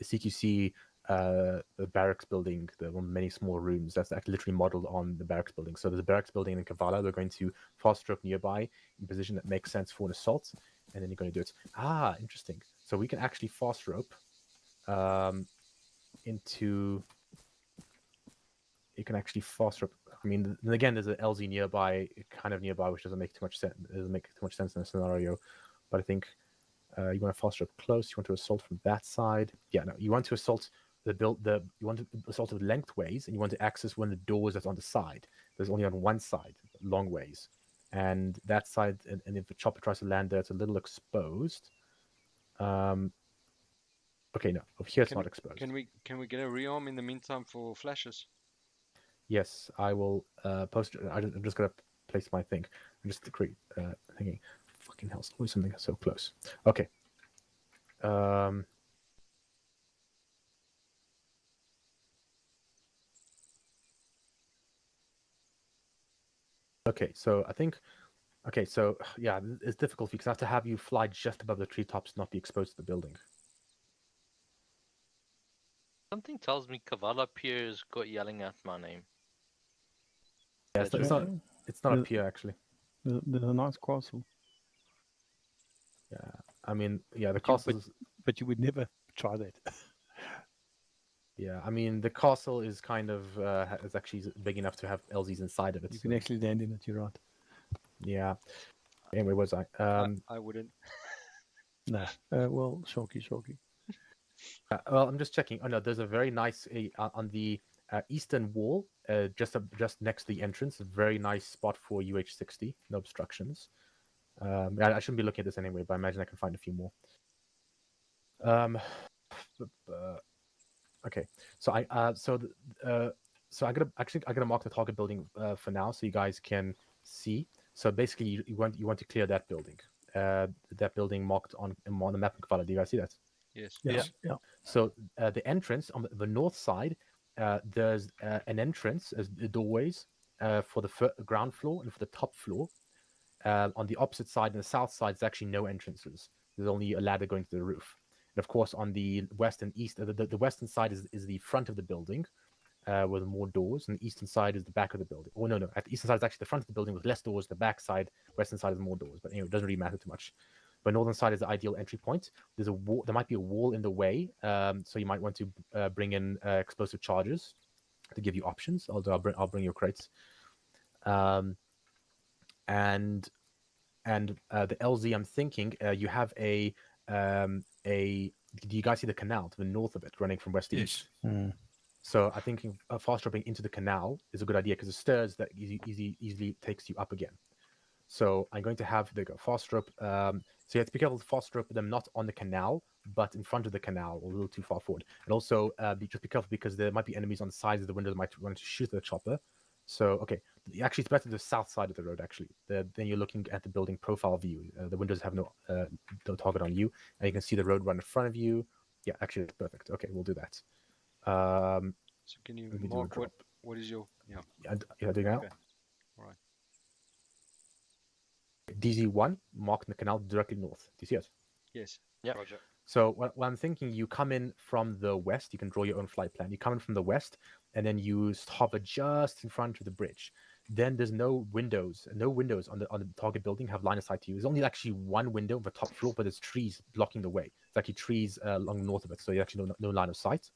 CQC the barracks building, the one many small rooms. That's actually literally modeled on the barracks building. So there's a barracks building in Kavala. We're going to fast rope nearby in position that makes sense for an assault, and then you're going to do it. Ah, interesting. So we can actually fast rope into. You can actually fast rope. I mean, then again, there's an LZ nearby, kind of nearby, which doesn't make too much sense. Doesn't make too much sense in a scenario. But I think you want to fast rope close. You want to assault from that side. Yeah, no, you want to assault you want to assault it lengthways, and you want to access one of the doors that's on the side. There's only on one side, long ways, and that side. And if the chopper tries to land there, it's a little exposed. Okay, no, over here it's not exposed. Can we get a rearm in the meantime for flashes? Yes, I will post it. I'm just gonna place my thing. I'm just thinking, fucking hell, always something so close. Okay. Okay, so I think Okay, so yeah, it's difficult because I have to have you fly just above the treetops, not be exposed to the building. Something tells me Kavala Pier's got yelling at my name. Yeah, it's not a pier actually. There's a nice castle. Yeah, I mean, yeah, the castle. But you would never try that. Yeah, I mean, the castle is kind of is actually big enough to have LZs inside of it. You can actually land in it. You're right. Yeah. Anyway, what was I? I wouldn't. Nah. Well, Shorky. Well, I'm just checking. Oh no, there's a very nice on the eastern wall, just next to the entrance. A very nice spot for UH-60. No obstructions. I shouldn't be looking at this anyway, but I imagine I can find a few more. Okay, so I gotta mark the target building for now, so you guys can see. So basically, you want to clear that building. That building marked on the map. Do you guys see that? Yes. Yeah. So the entrance on the north side, there's an entrance as the doorways for the ground floor and for the top floor. On the opposite side and the south side, there's actually no entrances. There's only a ladder going to the roof. And of course, on the west and east, the western side is the front of the building with more doors, and the eastern side is the back of the building. Oh, no. At the eastern side is actually the front of the building with less doors. The back side, western side, is more doors. But anyway, it doesn't really matter too much. But northern side is the ideal entry point. There's a wall. There might be a wall in the way, so you might want to bring in explosive charges to give you options. I'll bring your crates. And the LZ, I'm thinking you have a. Do you guys see the canal to the north of it, running from west to east? So I think fast dropping into the canal is a good idea because the stairs that easily takes you up again. So I'm going to have fast drop. So you have to be careful to fast drop them not on the canal, but in front of the canal or a little too far forward. And also just be careful because there might be enemies on the sides of the windows that might want to shoot the chopper. So okay, actually it's better the south side of the road. Actually, then you're looking at the building profile view. The windows have no target on you, and you can see the road run in front of you. Yeah, actually it's perfect. Okay, we'll do that. So can you mark what is your Yeah, doing now. Okay. All right. DZ1 marked in the canal directly north. Do you see it? Yes. Yeah. Roger. So what I'm thinking, you come in from the west. You can draw your own flight plan. You come in from the west, and then you hover just in front of the bridge. Then there's no windows on the target building have line of sight to you. There's only actually one window on the top floor, but there's trees blocking the way. It's actually trees along the north of it, so you actually no line of sight.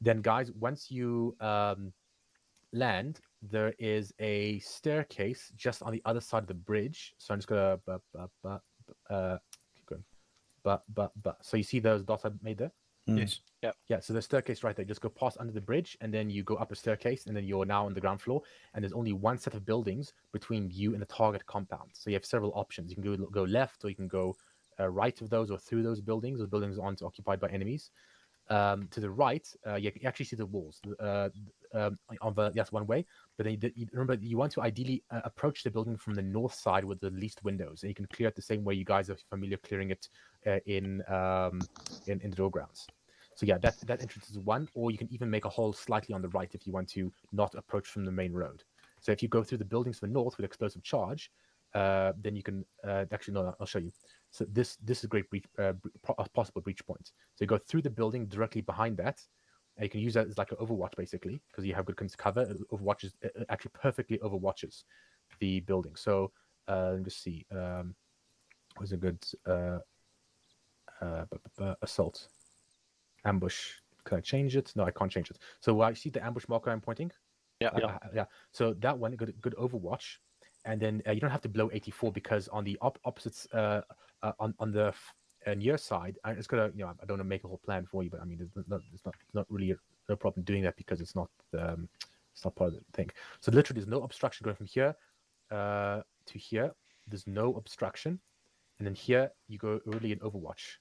Then, guys, once you land, there is a staircase just on the other side of the bridge. So I'm just gonna keep going. So you see those dots I made there? Yes. Yeah. So the staircase right there. Just go past under the bridge, and then you go up a staircase, and then you're now on the ground floor. And there's only one set of buildings between you and the target compound. So you have several options. You can go left, or you can go right of those, or through those buildings. Those buildings aren't occupied by enemies. To the right, you actually see the walls on the one way. But then remember, you want to ideally approach the building from the north side with the least windows, and you can clear it the same way you guys are familiar clearing it in the door grounds. So yeah, that entrance is one, or you can even make a hole slightly on the right if you want to not approach from the main road. So if you go through the buildings to the north with explosive charge, then you can actually no, I'll show you. So this is a great possible breach point. So you go through the building directly behind that. And you can use that as like an overwatch basically because you have good cover. Overwatch actually perfectly overwatches the building. So let me just see. Was a good assault ambush. Can I change it? No, I can't change it. So I see the ambush marker I'm pointing. Yeah. So that one, good overwatch. And then you don't have to blow 84 because on the opposites on the near side, it's gonna I don't want to make a whole plan for you, but I mean it's not really no problem doing that because it's not part of the thing. So literally, there's no obstruction going from here to here. There's no obstruction, and then here you go early in Overwatch.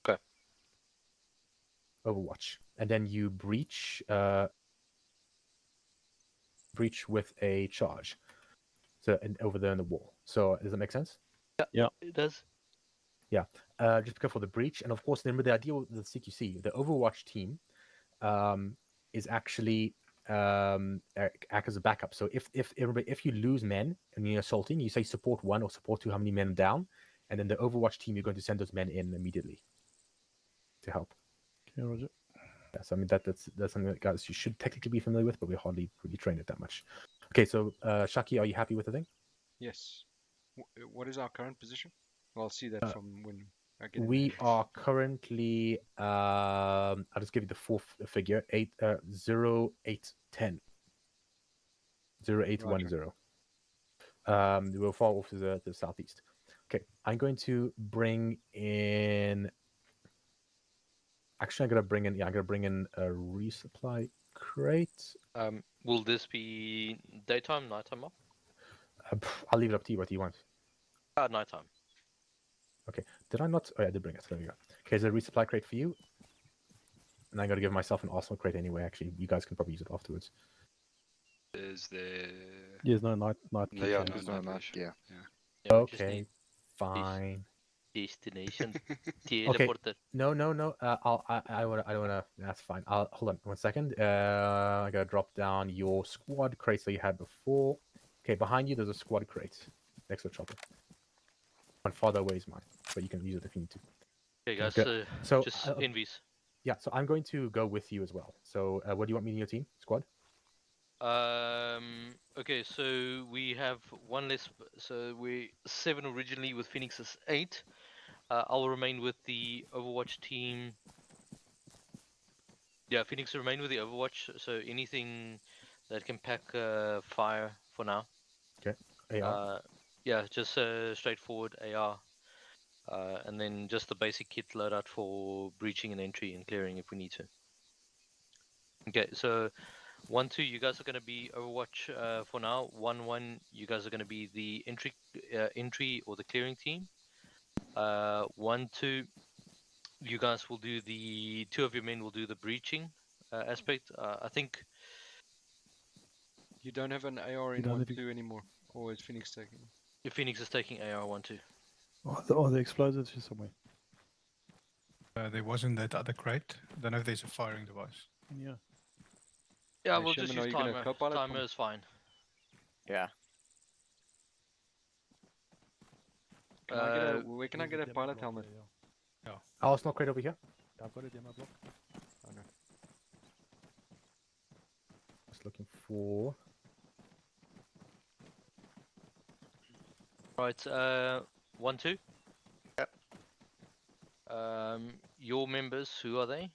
Okay. Overwatch, and then you breach. Breach with a charge, so over there on the wall. So does that make sense? Yeah, it does. Yeah, just be careful the breach, and of course, remember the idea with the CQC, the Overwatch team, is actually act as a backup. So if you lose men and you're assaulting, you say support 1 or support 2, how many men are down, and then the Overwatch team, you're going to send those men in immediately to help. Okay, Roger. Yes, I mean that's something that guys you should technically be familiar with, but we hardly really train it that much. Okay, so Shaki, are you happy with the thing? Yes. What is our current position? Well, I'll see that from when I get in We there. are currently I'll just give you the full figure 0810. 0810. We'll fall off to the southeast. Okay, I'm going to bring in. Actually, I'm gonna bring in a resupply crate. Will this be daytime, nighttime off? I'll leave it up to you. What do you want? Nighttime. Okay. Did I not? Oh, yeah, I did bring it. So there we go. Okay, there's a resupply crate for you. And I'm gonna give myself an arsenal crate anyway. Actually, you guys can probably use it afterwards. Is there? There's no night. Yeah, no night. Yeah. Okay, fine. Destination Okay. teleporter. No. I don't wanna. That's fine. I'll hold on 1 second. I gotta drop down your squad crates that you had before. Okay, behind you there's a squad crate next to the chopper. One farther away is mine, but you can use it if you need to. Okay, guys. Okay. So just envies. Yeah, so I'm going to go with you as well. So what do you want me in your team squad? Okay, so we have one less. So we're 7 originally with Phoenix is 8. I'll remain with the Overwatch team. Yeah, Phoenix will remain with the Overwatch. So anything that can pack fire for now. Okay. AR. Yeah, just straightforward AR. And then just the basic kit loadout for breaching and entry and clearing if we need to. Okay, so 1-2, you guys are going to be Overwatch for now. 1-1, you guys are going to be the entry or the clearing team. 1-2, you guys will do the 2 of your men will do the breaching aspect. I think you don't have an AR in 1-2 anymore, or is Phoenix taking? If Phoenix is taking AR 1-2. Oh, the explosives here somewhere. There wasn't that other crate. I don't know if there's a firing device. Yeah. Yeah, Hey, we'll just Sherman, use are you gonna timer. co-pilot for Timer me? is fine. Yeah. Where can I get a pilot helmet? Yeah. Oh, it's not crate over here. I've got a demo block. Okay. Just looking for. Right, 1-2. Yep. Your members, who are they?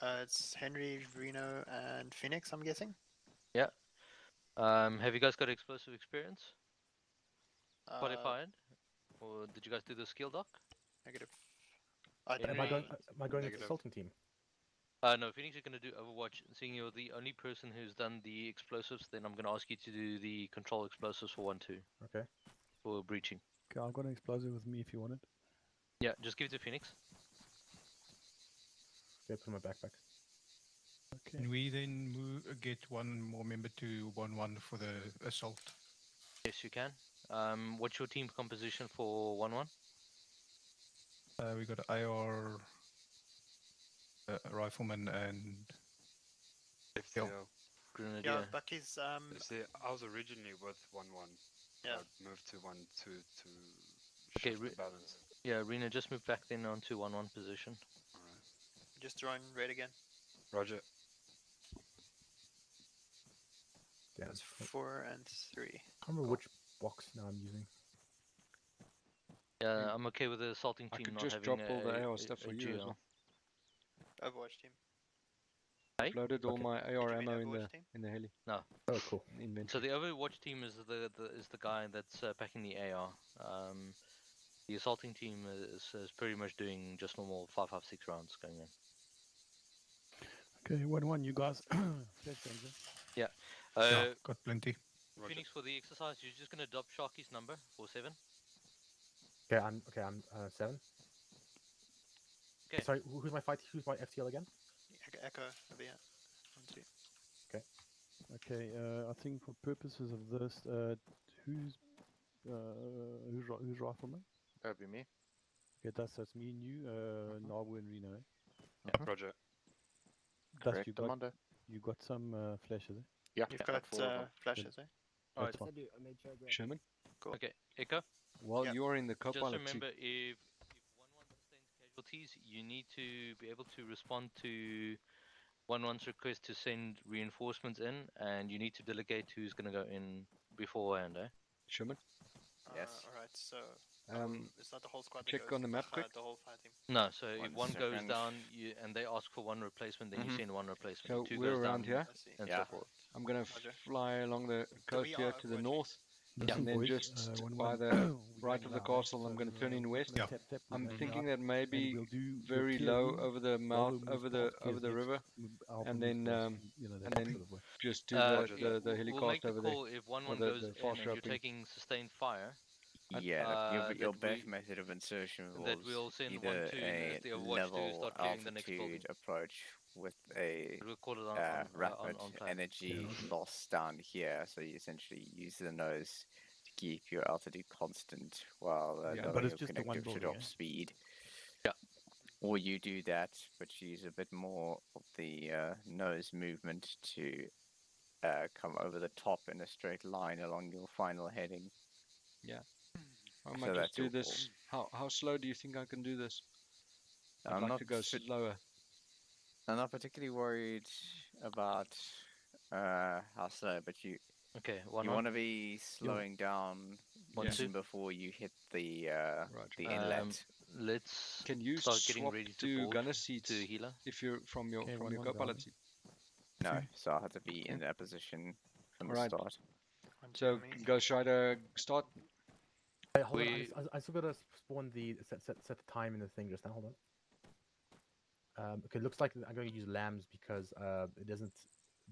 It's Henry, Reno, and Phoenix, I'm guessing. Yeah. Have you guys got explosive experience? Qualified? Or did you guys do the skill doc? Negative. Am I going with the assaulting team? No, Phoenix is going to do Overwatch. Seeing you're the only person who's done the explosives, then I'm going to ask you to do the control explosives for 1-2. Okay. For breaching. Okay, I've got an explosive with me if you want it. Yeah, just give it to Phoenix. Okay, put in my backpack. Okay. Can we then get one more member to 1-1 for the assault? Yes, you can. What's your team composition for 1-1? We got an AR, a rifleman, and Grenadier. Yeah, Bucky's. See, I was originally with 1-1. Yeah. I moved to 1-2 to Okay, shift the balance. Yeah, Rena, just move back then onto 1-1 position. Alright. Just join red again. Roger. That's 4 and 3. I can't remember which box now I'm using. Yeah, I'm okay with the assaulting team could not just having drop all the AR stuff for you as well. Overwatch team. Hey? Loaded all my AR Did you mean ammo Overwatch team? in the heli. No. Oh, cool. So the Overwatch team is the guy that's packing the AR. The assaulting team is pretty much doing just normal 5.56 rounds going in. Okay, 1-1, you guys. Yeah. Got plenty. Phoenix, for the exercise, you're just gonna adopt Sharky's number for 7. Okay, I'm 7. Okay. Sorry, who's my FTL again? Echo over here. 1-2. Okay. Okay, I think for purposes of this, who's rifleman? That'd be me. Okay, that's me and you, Nabu and Reno. Roger. Dust, Correct, you Commander. You got some flashes, eh? Yeah, You've got flashes, eh? Alright. That's fine. Sherman, Cool. Okay, Echo. while Yeah. you're in the Just co-pilot remember, seat, if 1-1 sustains casualties, you need to be able to respond to 1-1's request to send reinforcements in, and you need to delegate who's going to go in beforehand, eh? Sherman, Yes. Alright, so it's not the whole squad that check goes, on the map quick. the whole fire team. No, so if 1 one goes second. down, and they ask for one replacement, then you send one replacement. So If two we're goes around down, here. I see. and Yeah. so forth. I'm gonna Roger. fly along the coast we here are to the overwatching. north, Listen, and then boys, just 1-1, by the we're right going of the loud, eh? castle, I'm So, gonna turn in we're west. gonna tap, tap, we're I'm going thinking loud, that maybe and we'll very clear low you over the while mouth, we move over past the Keir's river, next alpha and move then course, you know, that and then sort of way. just do Yeah, the we'll helicopter make the over there. call if 1-1 the- goes the in fast and you're roping. taking sustained fire. Yeah, look, your that best we- method of insertion that was we'll send either 1-2 a as the Overwatch to level start clearing the next building. altitude approach with a We'll call it on rapid on plan. energy loss down here, so you essentially use the nose to keep your altitude constant while Yeah, lowering but it's your just the one connective to building, drop eh? speed. Yeah. Or you do that, but use a bit more of the nose movement to come over the top in a straight line along your final heading. I So might just that's do your this. How slow do you think I can do this? I'd I'm like not to go fit- slower. I'm not particularly worried about how slow, but you Okay, you 1-1. want to be slowing down 1-2. even before you hit the Right. inlet. Let's Can you start getting swap ready to to board gunner seats to healer. if you're from your Okay, 1-1 co-pilot down. seat? No, so I have to be in that position from the Alright. start. So Ghost Rider, start. Hey, hold on. We- I still gotta spawn the set the time in the thing just now. Hold on. Okay, looks like I'm going to use lambs because it doesn't.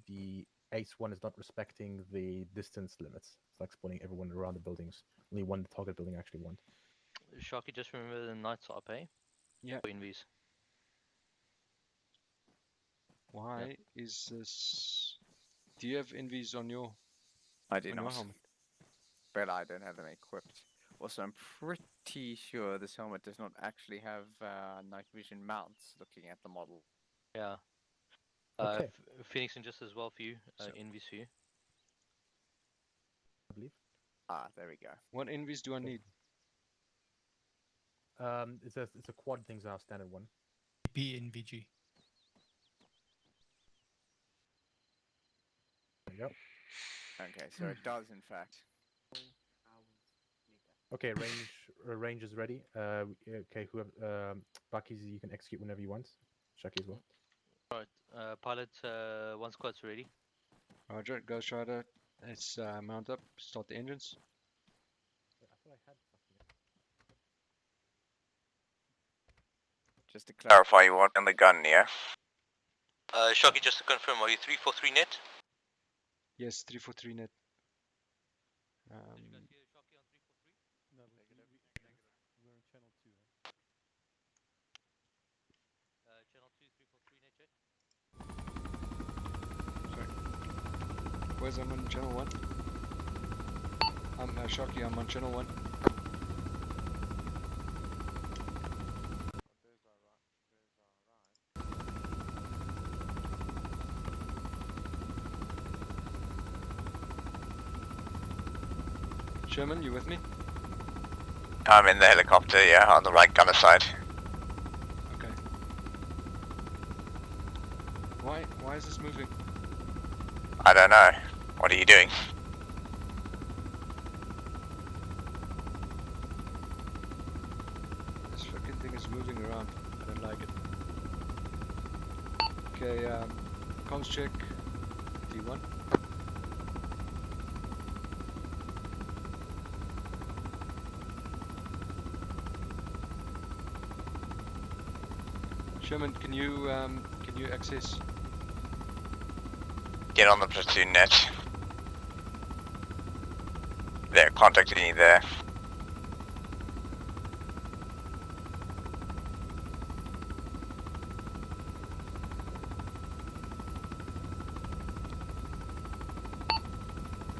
The Ace one is not respecting the distance limits. It's like spawning everyone around the buildings. Only one target building actually won. Sharky, just remember the knights are up, eh? Yeah. For Invis. Why is this? Do you have envies on your I do on your not, helmet? but I don't have them equipped. Also, I'm pretty sure this helmet does not actually have night vision mounts. Looking at the model. Yeah. Okay. Phoenix and just as well for you. So- Invis for you. I believe. Ah, there we go. What envies do I need? It's a quad thing's our standard one. B in VG. There you go. Okay, so it does in fact. Okay, range is ready. Okay, whoever Bucky's you can execute whenever you want. Chucky as well. Alright, pilot, one squad's ready. Roger, Ghost Rider. Let's mount up. Start the engines. I thought I had Just to clarify. Clarify you want on the gun, yeah? Sharky, just to confirm, are you 343 net? Yes, 343 net. No, but we're on channel 2. Eh? Channel 2, 343 net check. Where's I'm on channel 1? I'm Sharky, I'm on channel 1. Sherman, you with me? I'm in the helicopter, yeah, on the right gunner side. Okay. Why is this moving? I don't know. What are you doing? This fucking thing is moving around. I don't like it. Okay, comms check. D1. Sherman, can you access? Get on the platoon net. They're contacting you there.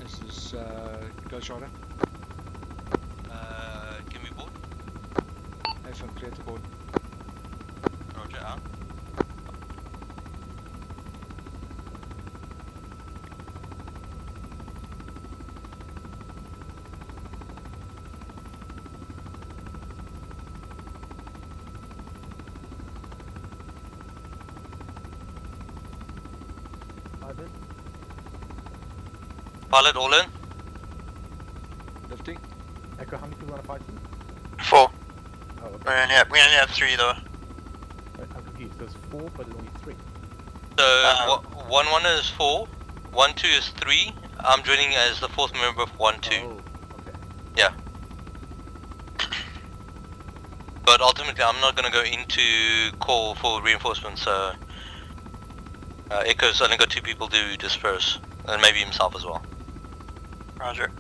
This is Ghost Rider. Can we board? FM clear to board. Roger, out. Pilot, all in. Lifting. Echo, how many people on a fight team? 4. Oh, okay. We only have 3 though. I'm confused. There's 4, but there's only 3. So 1-1 is 4, 1-2 is 3. I'm joining as the 4th member of 1-2. Oh, okay. Yeah. But ultimately, I'm not going to go into call for reinforcements. So Echo's only got 2 people to disperse, and maybe himself as well. Roger.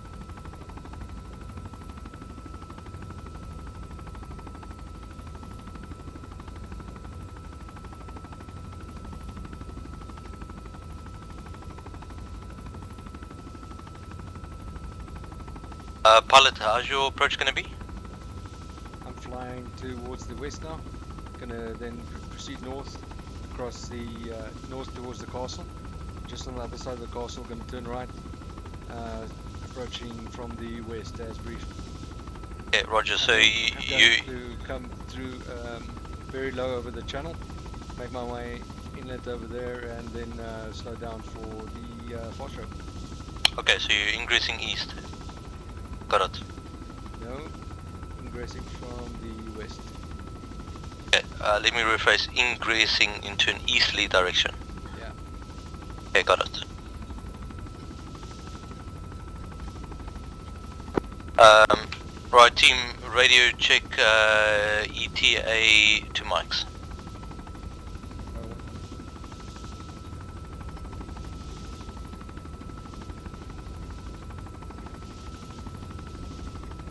Pilot, how's your approach going to be? I'm flying towards the west now. Gonna then proceed north across the north towards the castle. Just on the other side of the castle, gonna turn right, approaching from the west as briefed. Okay, Roger. So you to come through very low over the channel, make my way inlet over there, and then slow down for the fast rope. Okay, so you're ingressing east. Got it. No, ingressing from the west. Okay, let me rephrase. Ingressing into an easterly direction. Yeah. Okay, got it. Right, team, radio check ETA to mics.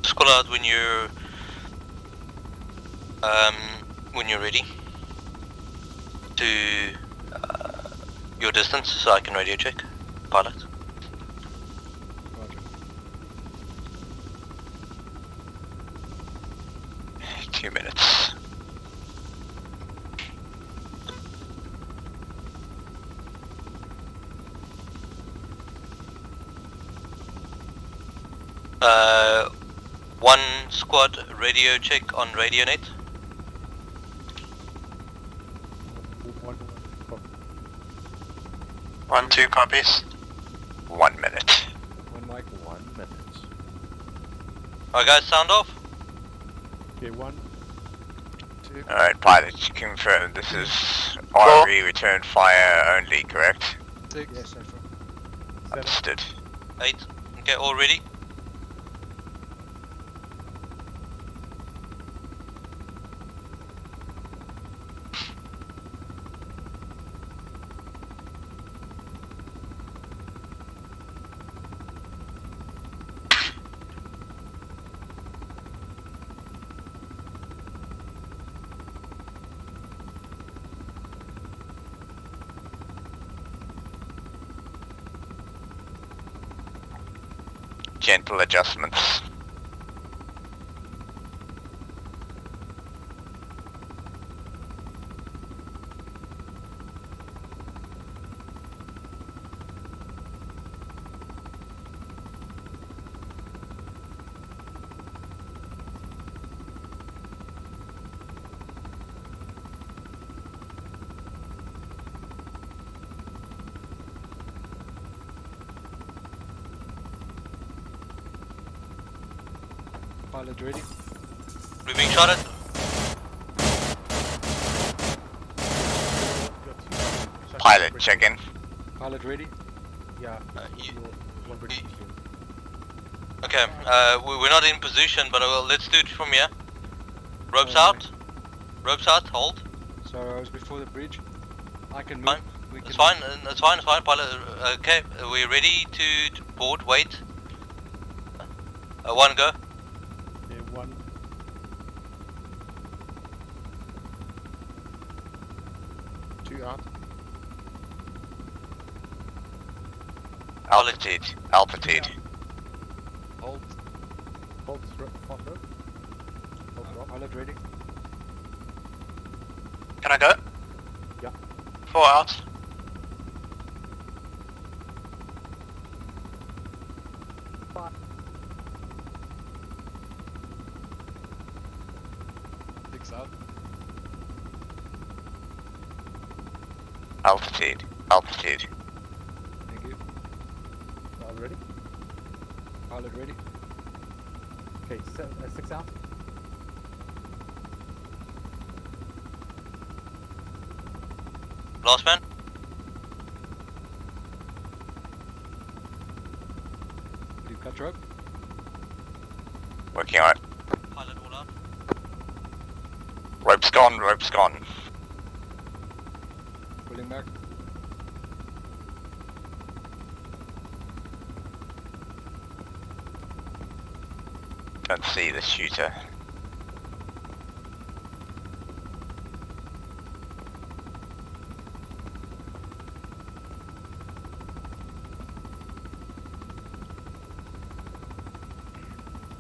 Just call out when you're ready to your distance, so I can radio check. Pilot. Roger. 2 minutes. One squad radio check on radio net. 1, 2 copies. 1 minute. One mic. 1 minute. Alright guys, sound off. Okay, 1, 2. Alright, pilot, confirm this is RE return fire only, correct? 6. Yes, Central. Understood. 8. Okay, all ready. Gentle adjustments. Pilot ready. We're being shot at. Pilot, check in. Pilot ready. Yeah. Okay, we're not in position, but let's do it from here. Ropes out. Ropes out, hold. So I was before the bridge. I can move. Fine. It's fine, it's fine, it's fine, pilot. Okay, we're ready to board, wait. 1 go. Okay, 1. 2 out. Altitude. Altitude. Hold. Hold, fast rope. Pilot ready. Can I go? Yeah. 4 out. Out. Altitude. Altitude. Thank you. All ready? Pilot ready. Okay, 6 out. Last man. Do cut rope. Working on it. Pilot all out. Rope's gone, rope's gone. Pulling back. Don't see the shooter.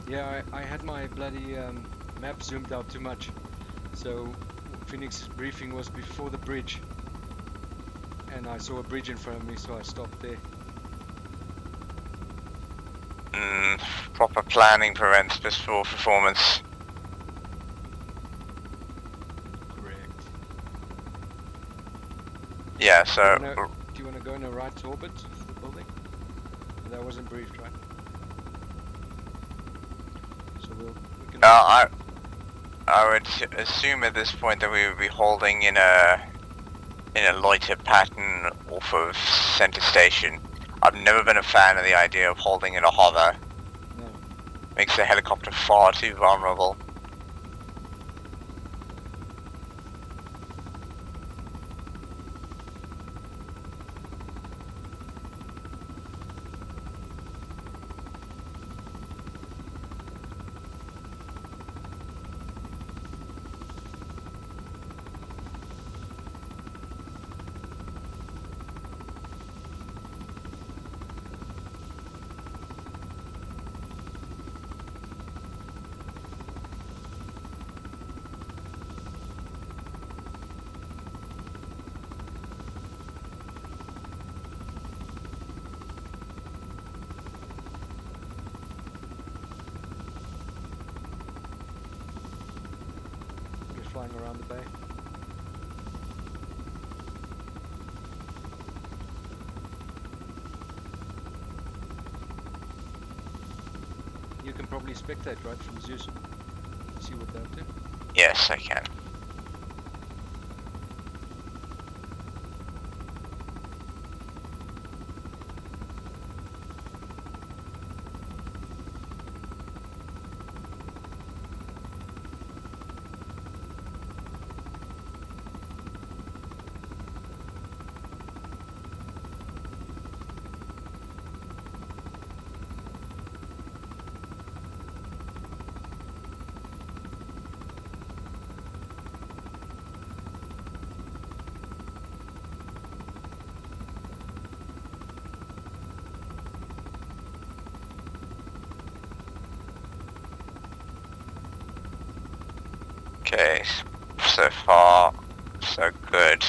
Yeah, I had my bloody map zoomed out too much. So Phoenix briefing was before the bridge. And I saw a bridge in front of me, so I stopped there. Proper planning prevents poor performance. Correct. Yeah, so... Do you want to go in a right orbit of the building? That wasn't briefed, right? So we can... I would assume at this point that we would be holding in a loiter pattern off of center station. I've never been a fan of the idea of holding in a hover. No. Makes the helicopter far too vulnerable. Flying around the bay. You can probably spectate right from Zeus. See what they're up to. Yes, I can. Okay, so far, so good.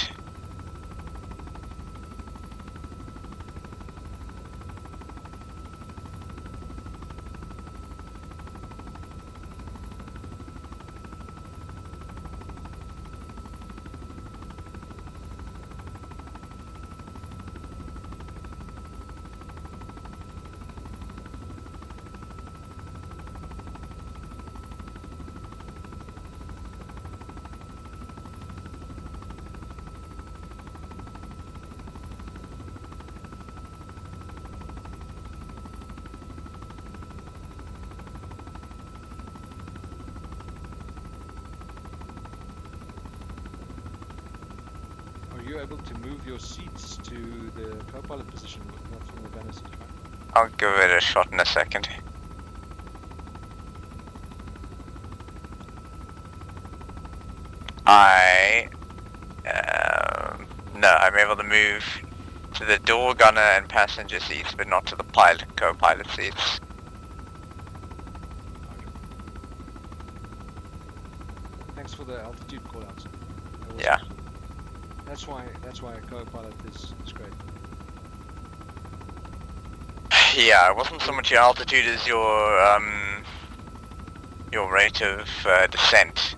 Are you able to move your seats to the co-pilot position, not from the gunner seat, right? I'll give it a shot in a second. No, I'm able to move to the door gunner and passenger seats, but not to the pilot co-pilot seats. Thanks for the altitude callouts. Yeah. That's why a co-pilot is great. Yeah, it wasn't so much your altitude as your rate of descent.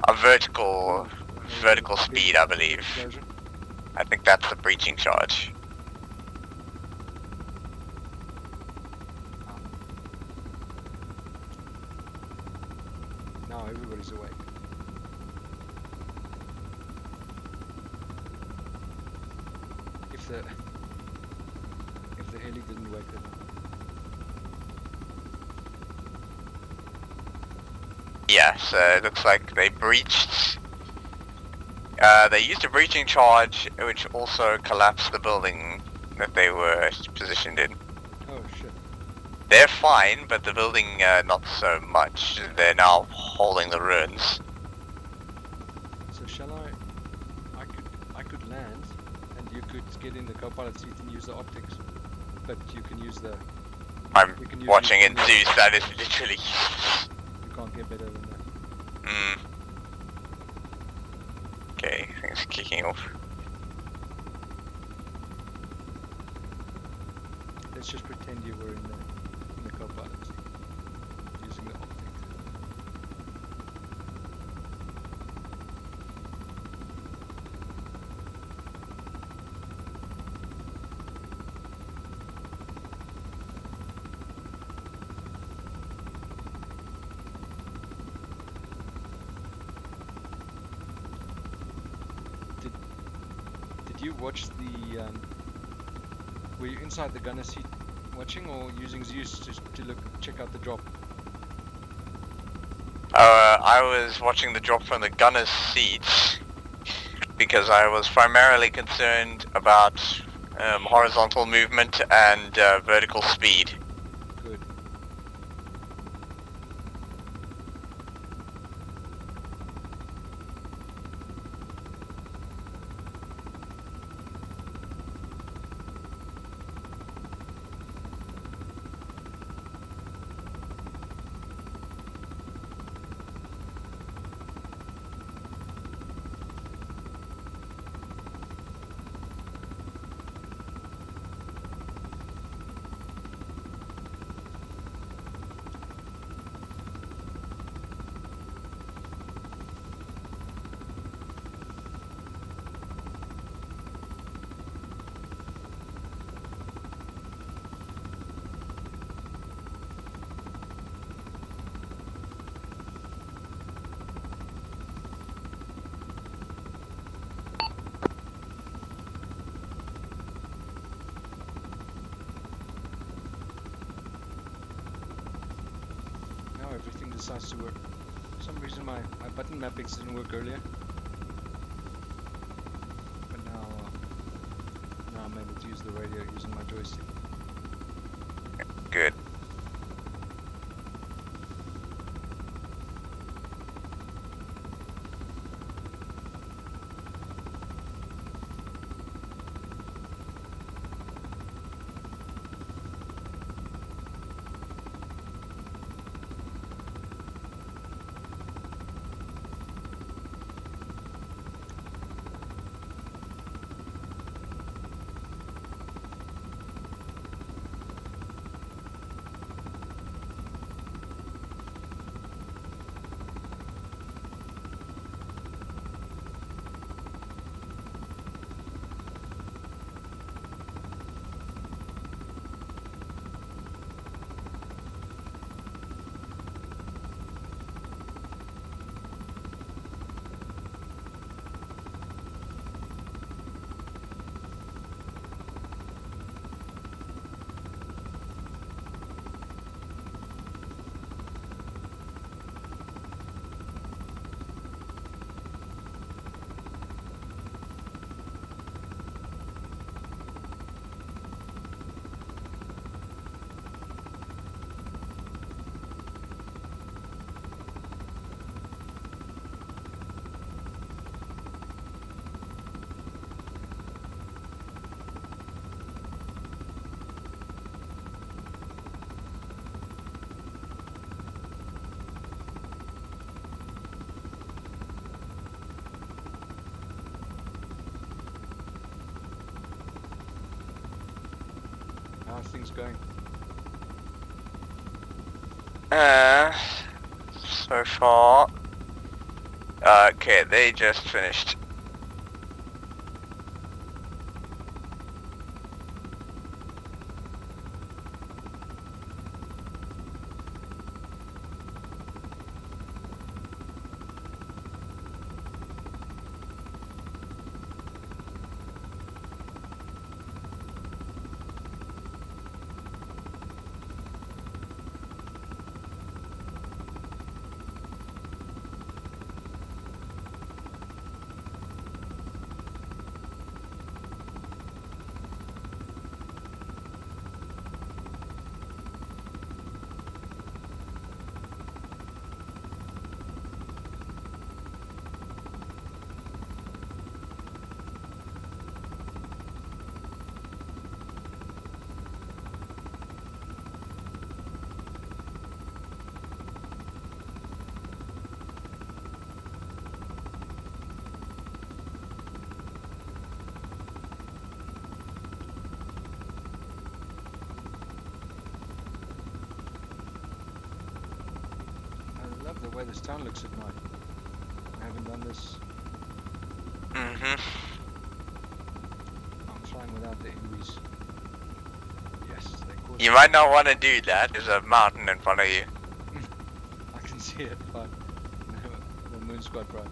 A vertical speed, I believe. I think that's the breaching charge. now everybody's awake. If the heli didn't wake them up. Yeah, so it looks like they breached. They used a breaching charge, which also collapsed the building that they were positioned in. Oh shit. They're fine, but the building not so much. They're now holding the ruins. So shall I could land, and you could get in the co-pilot seat and use the optics, but you can use the. I'm you can use watching the, in Zeus. That is literally. You can't get better than that. Okay, things kicking off. Let's just pretend you were in the co-pilot seat, using the optics. Did you watch the? Were you inside the gunner seat watching, or using Zeus to check out the drop? I was watching the drop from the gunner's seat because I was primarily concerned about horizontal movement and vertical speed. Good. Now everything decides to work. For some reason my button mappings didn't work earlier. But now I'm able to use the radio using my joystick. Good. How's things going? So far. Okay, they just finished. the way this town looks at night. I haven't done this. Mm-hmm. I'm flying without the Envies. Yes, they caught You me. might not want to do that. There's a mountain in front of you. I can see it, but the moon's quite bright.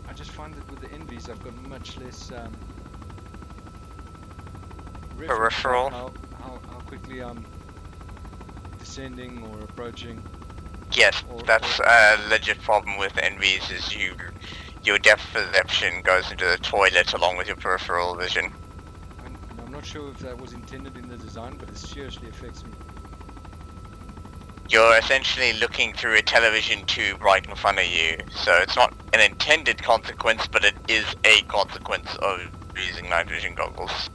I just find that with the Envies, I've got much less Peripheral. about how quickly I'm descending or approaching. Yes, that's a legit problem with NVs. Is your depth perception goes into the toilet along with your peripheral vision. And I'm not sure if that was intended in the design, but it seriously affects me. You're essentially looking through a television tube right in front of you, so it's not an intended consequence, but it is a consequence of using night vision goggles.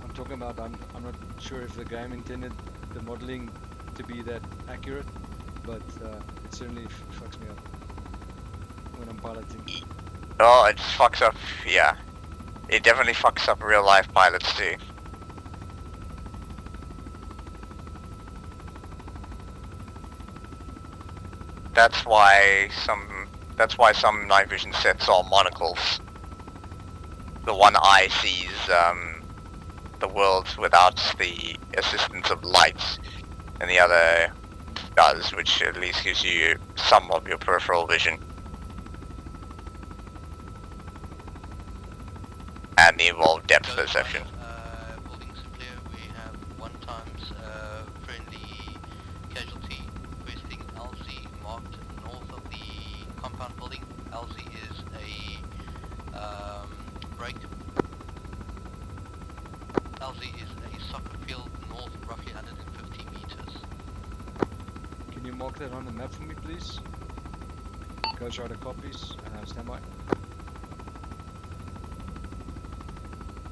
I'm talking about, I'm not sure if the game intended the modeling to be that accurate, but it certainly fucks me up when I'm piloting. Oh, it just fucks up, yeah. It definitely fucks up real life pilots too. That's why some night vision sets are monocles. The one eye sees the world without the assistance of lights, and the other does, which at least gives you some of your peripheral vision. And the involved depth perception. Buildings are clear. We have 1 times friendly casualty requesting LZ marked north of the compound building. LZ is a break. LZ is a soccer field north, roughly 150 meters. Can you mark that on the map for me, please? Ghost Rider copies. Stand by.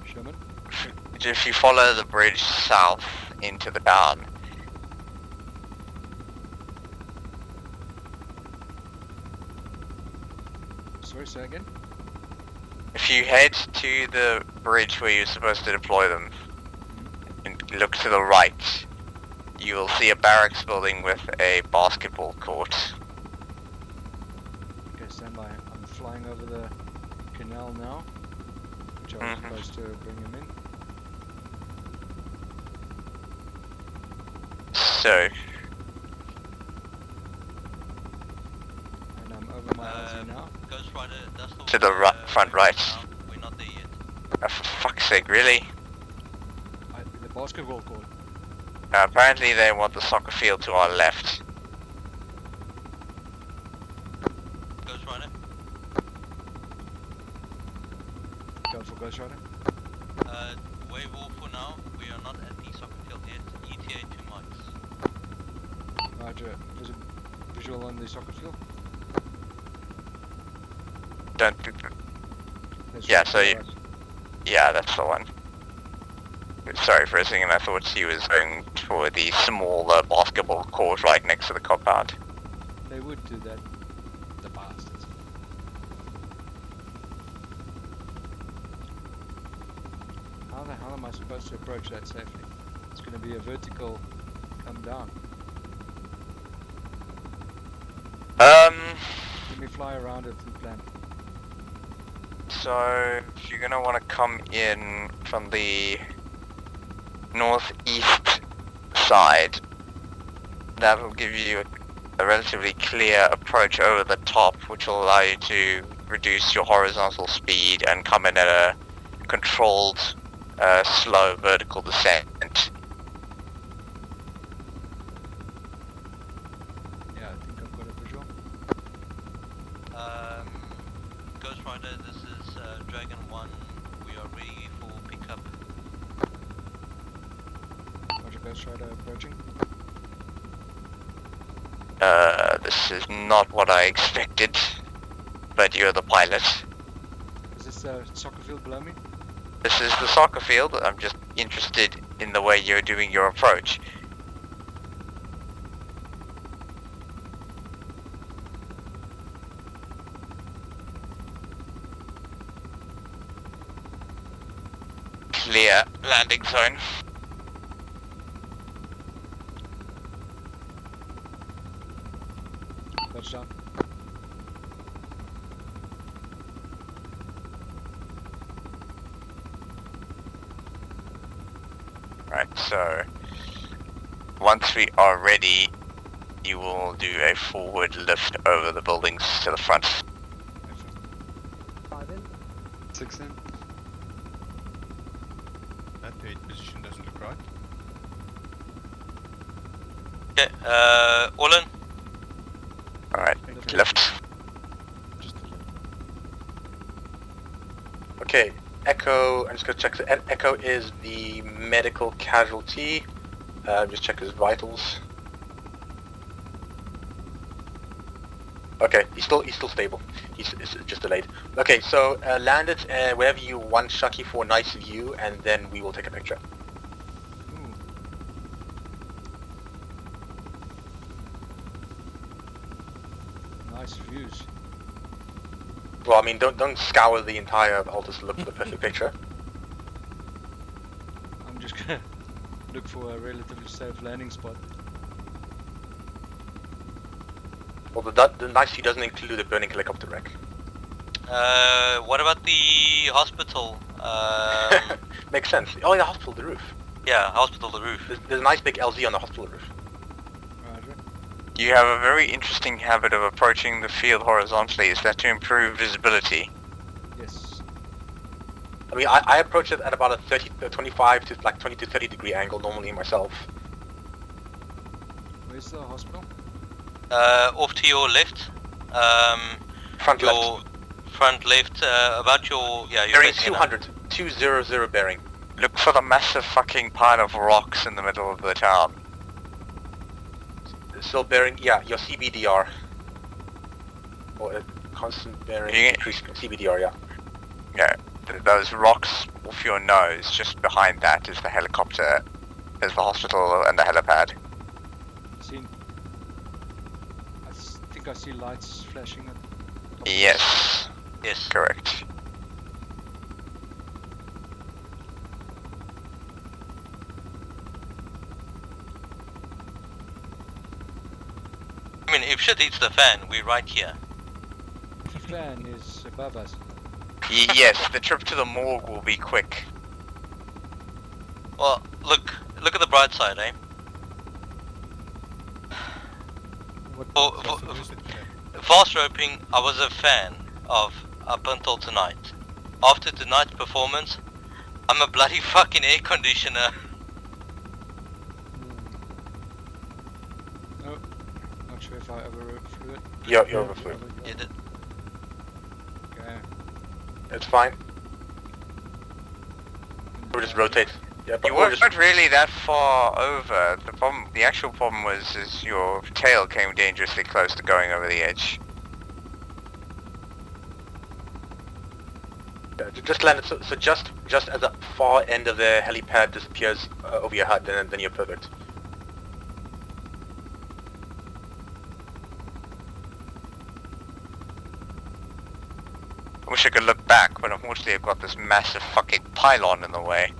Sherman? If you follow the bridge south into the town, Sorry, say again? if you head to the bridge where you're supposed to deploy them, and look to the right, you will see a barracks building with a basketball court. Okay, stand by. I'm flying over the canal now, which I was supposed to bring him in. So, And I'm over my LZ now. Ghost Rider, that's the to the front right. We're not there yet. For fuck's sake, really? The basketball court. Apparently they want the soccer field to our left. Ghost Rider. Go for Ghost Rider. Wave off for now. We are not at the soccer field yet. ETA 2 mics. Roger. Visual on the soccer field. Don't. That's Yeah, right, so you, right. yeah, that's the one. Sorry for a second, I thought he was going for the smaller basketball court right next to the compound. They would do that. The bastards. How the hell am I supposed to approach that safely? It's going to be a vertical come down. Let me fly around it and plan. So, if you're gonna want to come in from the northeast side, that will give you a relatively clear approach over the top, which will allow you to reduce your horizontal speed and come in at a controlled, slow vertical descent. Yeah, I think I've got a visual. Ghost Rider, this is Dragon 1. We are ready for pickup. Roger, Ghost Rider approaching. This is not what I expected, but you're the pilot. Is this the soccer field below me? This is the soccer field. I'm just interested in the way you're doing your approach. clear landing zone. Touchdown. Right, so once we are ready, you will do a forward lift over the buildings to the front. 5 in. 6 in. That third position doesn't look right. Okay, all in. Alright, lift. Okay, Echo, I'm just gonna check. Echo is the medical casualty. Just check his vitals. Okay, he's still stable. It's just delayed. Okay, so land it wherever you want, Shucky, for a nice view, and then we will take a picture. Nice views. Well, I mean, don't scour the entire Altus to look for the perfect picture. I'm just gonna look for a relatively safe landing spot. Well, the nice view doesn't include a burning helicopter wreck. What about the hospital? Makes sense. Oh, yeah, hospital, the roof. Yeah, hospital, the roof. There's a nice big LZ on the hospital roof. Roger. You have a very interesting habit of approaching the field horizontally. Is that to improve visibility? Yes. I mean, I approach it at about a 25 to like 20 to 30 degree angle normally myself. Where's the hospital? Off to your left. Front your left. Front left, about your, yeah, your Bearing 200, 200 bearing. Look for the massive fucking pile of rocks in the middle of the town. Still bearing, yeah, your CBDR. Or a constant bearing, increase CBDR, yeah. Yeah, those rocks off your nose, just behind that is the helicopter, is the hospital and the helipad. Seen. I think I see lights flashing. Yes. Yes. Correct. I mean, if shit hits the fan, we're right here. The fan is above us. Yes, the trip to the morgue will be quick. Well, look at the bright side, eh? Fast roping, I was a fan of up until tonight. After tonight's performance, I'm a bloody fucking air conditioner. Oh, not sure if I overflew it. You overflew. You did. Okay. It's fine. We'll just rotate. Yeah, but You weren't really that far over. The actual problem is your tail came dangerously close to going over the edge. just land it. So just as the far end of the helipad disappears over your HUD, then you're perfect. I wish I could look back, but unfortunately I've got this massive fucking pylon in the way.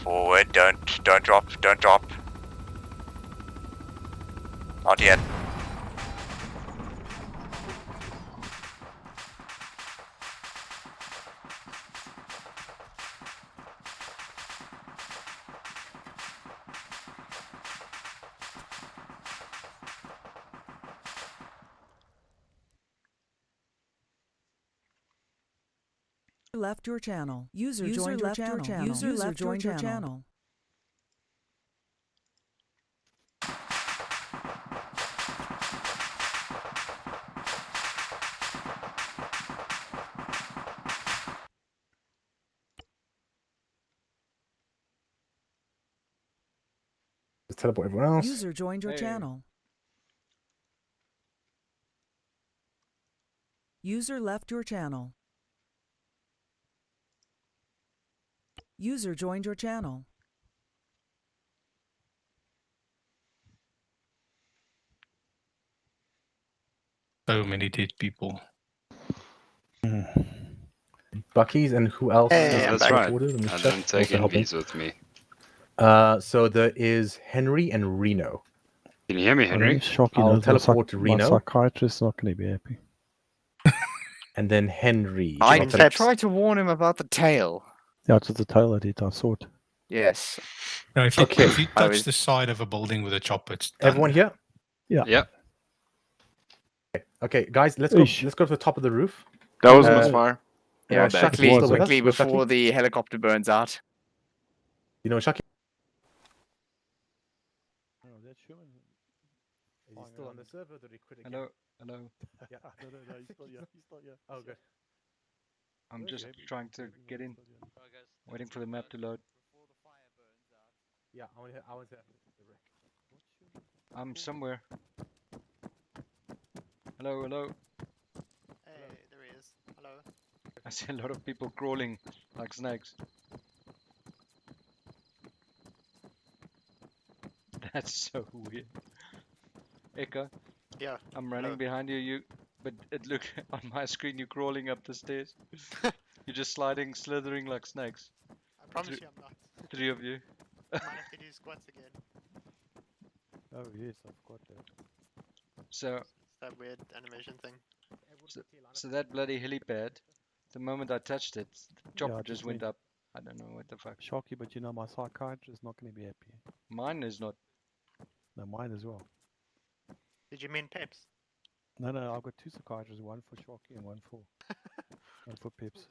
Forward, don't drop. Not yet. Left your channel. User joined your channel. User joined your channel. Just teleport everyone else. User joined your channel. User left your channel. User joined your channel. So many dead people. Bucky's, and who else? Yeah, is that's right. ordered? Let me I check. don't take Also helping. NVs with me. So there is Henry and Reno. Can you hear me, I think Henry? Shocky I'll knows teleport to my Reno. psychiatrist's not going to be happy. And then Henry. I I'll tele- tried to warn him about the tail. Yeah, it's the tail I did. I saw it. Yes. No, if you, Okay. if you I touch was- the side of a building with a chopper, it's done. Everyone here? Yeah. Yeah. Okay, guys, let's go. Eesh. Let's go to the top of the roof. That was a Uh, misfire. Yeah, Shaki quickly, still with us? quickly Where's before Shaki? the helicopter burns out. You know Shaki? Oh, that's human. Is he still on the server? Or did he quit again? Hello, hello. Yeah. No, he's still here. He's still here. Oh, good. I'm just trying to get in. Waiting for the map to load. Yeah, I want to hear the wreck. I'm somewhere. Hello, hello. Hey, there he is. Hello. I see a lot of people crawling like snakes. That's so weird. Eka, Yeah. I'm running hello. behind you. But it look on my screen you're crawling up the stairs. You're just sliding, slithering like snakes. I promise you I'm not. 3 of you. Might have to do squats again. Oh, yes, I've got that. So, It's that weird animation thing. so that bloody helipad. The moment I touched it, the chopper I just just went went- up. I don't know what the fuck. Shocky, but you know, my psychiatrist is not going to be happy. Mine is not. No, mine as well. Did you mean Peps? No, I've got two psychiatrists, one for Shocky and one for Pips.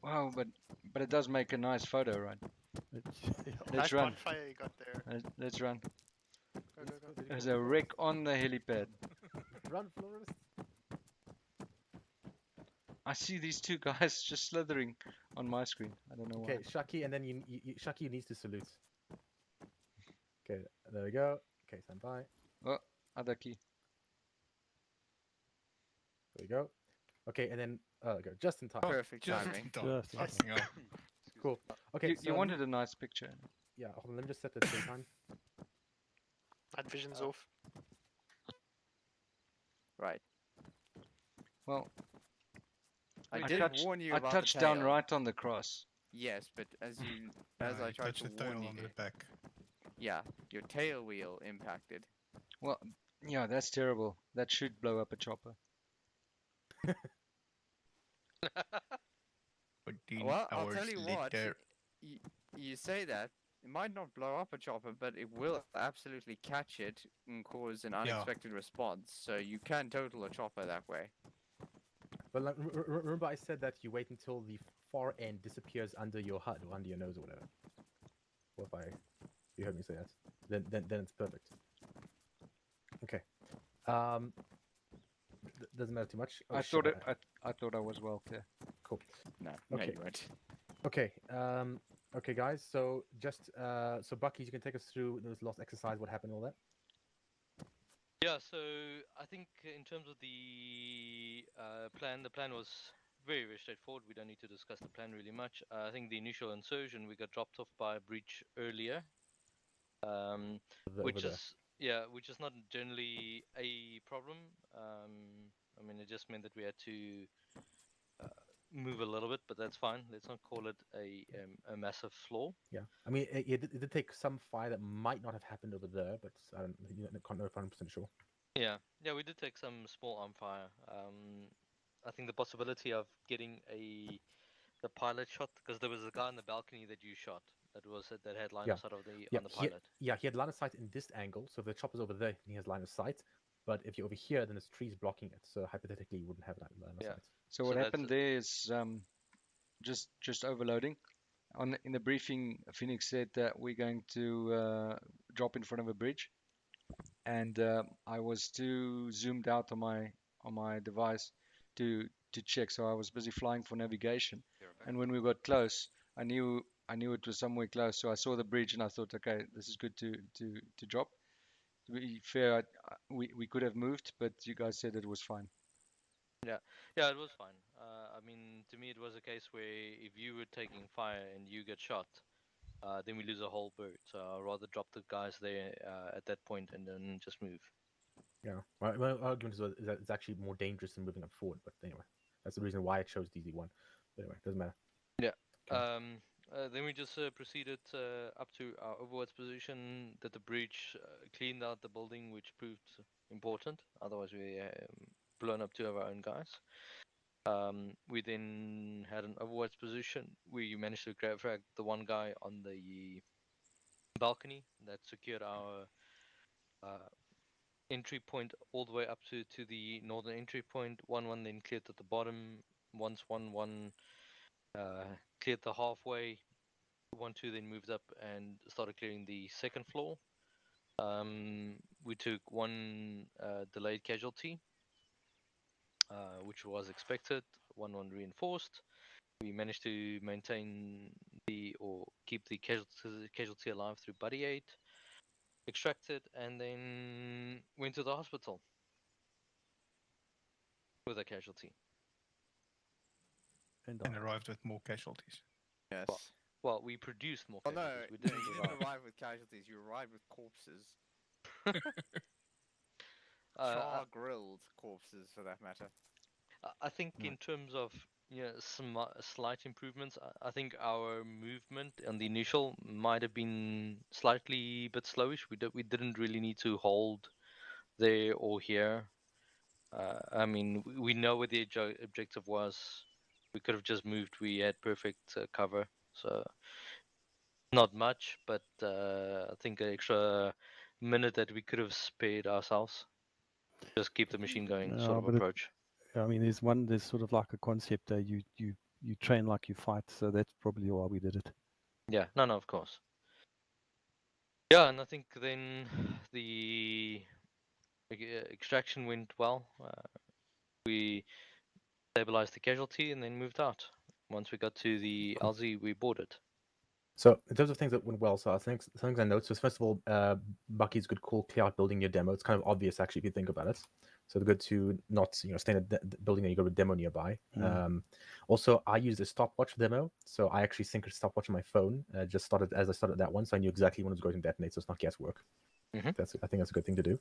Wow, but it does make a nice photo, right? Nice Let's run. bonfire you got there. Let's run. Go, go, go. There's a wreck on the helipad. Run, Florist. I see these two guys just slithering on my screen. I don't know why. Okay, Shaki, and then Shaki needs to salute. Okay, there we go. Okay, stand by. Oh, other key. There we go. Okay, and then go just in time. Perfect Just timing. in time. Just Fucking hell. Cool. Okay, You wanted a nice picture. Yeah, hold on, let me just set the same time. Night vision's off. Right. Well, I did warn you I about touched the down tail. right on the cross. Yes, but as I You tried touch to the tail warn you, on the back. yeah, your tail wheel impacted. Well, yeah, that's terrible. That should blow up a chopper. Well, I'll tell hours you what. later. You say that it might not blow up a chopper, but it will absolutely catch it and cause an unexpected response. So you can total a chopper that way. But like, remember I said that you wait until the far end disappears under your HUD or under your nose or whatever. Or if you heard me say that, then it's perfect. Okay. Doesn't matter too much. Oh, I shit, thought I was well clear. Cool. No, Okay. no, you weren't. Okay. Okay, guys. So just so Bucky, you can take us through this lost exercise, what happened, all that. Yeah, so I think in terms of the plan was very, very straightforward. We don't need to discuss the plan really much. I think the initial insertion, we got dropped off by a breach earlier, which is not generally a problem. I mean, it just meant that we had to move a little bit, but that's fine. Let's not call it a massive flaw. Yeah, I mean, it did take some fire that might not have happened over there, but I can't know if I'm 100% sure. Yeah, we did take some small arm fire. I think the possibility of getting the pilot shot, because there was a guy on the balcony that you shot that had line of sight on the pilot. He had line of sight in this angle, so if the chopper's over there, he has line of sight. But if you're over here, then there's trees blocking it, so hypothetically you wouldn't have line of sight. So what happened there is just overloading. In the briefing, Phoenix said that we're going to drop in front of a bridge, and I was too zoomed out on my device to check, so I was busy flying for navigation. And when we got close, I knew it was somewhere close, so I saw the bridge and I thought, okay, this is good to drop. To be fair, we could have moved, but you guys said it was fine. Yeah, it was fine. I mean, to me, it was a case where if you were taking fire and you get shot, then we lose a whole bird. So I'd rather drop the guys there at that point and then just move. Yeah, my argument is that it's actually more dangerous than moving up forward. But anyway, That's the reason why it shows DZ1. But anyway, doesn't matter. Yeah. Then we just proceeded up to our overwatch position, did the breach, cleaned out the building, which proved important. Otherwise, we blown up 2 of our own guys. We then had an overwatch position. We managed to grab frag the one guy on the balcony that secured our entry point all the way up to the northern entry point. 1-1 then cleared at the bottom. Once 1-1 cleared the halfway. 1-2 then moved up and started clearing the second floor. We took 1 delayed casualty, which was expected. 1-1 reinforced. We managed to maintain or keep the casualty alive through buddy aid. Extracted and then went to the hospital with a casualty. And arrived with more casualties. Yes. Well, we produced more casualties. No, We didn't you didn't arrive with casualties. You arrived with corpses. Char-grilled corpses, for that matter. I think in terms of some slight improvements, I think our movement on the initial might have been slightly bit slowish. We didn't really need to hold there or here. I mean, we know where the objective was. We could have just moved. We had perfect cover, so not much, but I think an extra minute that we could have spared ourselves. Just keep the machine going, sort of approach. I mean, there's sort of like a concept that you train like you fight, so that's probably why we did it. Yeah, no, of course. Yeah, and I think then the extraction went well. We stabilized the casualty and then moved out. Once we got to the LZ, we boarded. So in terms of things that went well, so I think some things I noticed was, first of all, Bucky's good call, clear out building your demo. It's kind of obvious actually if you think about it. So good to not stay in a building that you got a demo nearby. Also, I used a stopwatch demo, so I actually synced a stopwatch on my phone. Just started as I started that one, so I knew exactly when it was going to detonate. So it's not guesswork. I think that's a good thing to do.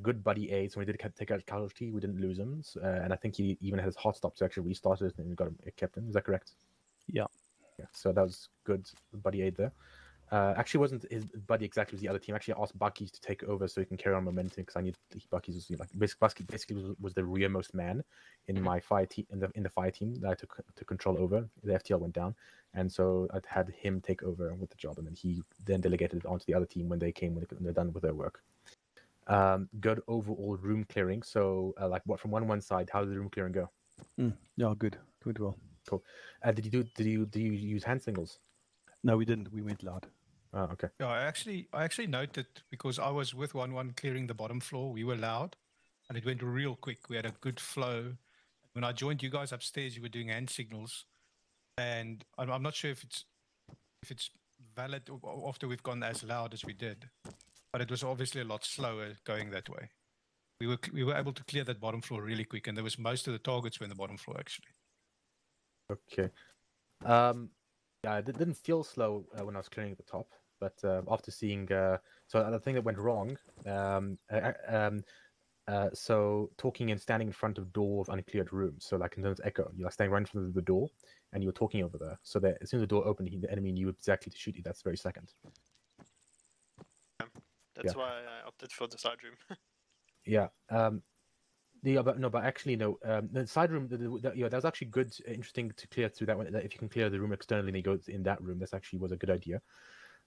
Good buddy aid. So when we did take out casualty, we didn't lose him, and I think he even had his hot stop to actually restart it and it kept him. Is that correct? Yeah. Yeah, so that was good buddy aid there. Actually, wasn't his buddy exactly, was the other team. Actually, I asked Bucky's to take over so he can carry on momentum because I need Bucky's was basically was the rearmost man in my fire team in the fire team that I took control over. The FTL went down, and so I had him take over with the job, and then he delegated it onto the other team when they came when they're done with their work. Good overall room clearing. So from one side, how did the room clearing go? Yeah, good well. Cool. Did you use hand signals? No, we didn't. We went loud. Oh, okay. Yeah, I actually noted because I was with 1-1 clearing the bottom floor. We were loud, and it went real quick. We had a good flow. When I joined you guys upstairs, you were doing hand signals, and I'm not sure if it's valid after we've gone as loud as we did, but it was obviously a lot slower going that way. We were able to clear that bottom floor really quick, and there was most of the targets were in the bottom floor actually. Okay. Yeah, it didn't feel slow when I was clearing at the top, but after seeing, so the thing that went wrong, so talking and standing in front of door of uncleared rooms. So like in terms of echo, you're like standing right in front of the door, and you were talking over there. So that as soon as the door opened, the enemy knew exactly to shoot you. That's the very second. That's why I opted for the side room. Yeah. But actually, no. The side room, that was actually good, interesting to clear through that one. If you can clear the room externally, and you go in that room. That actually was a good idea.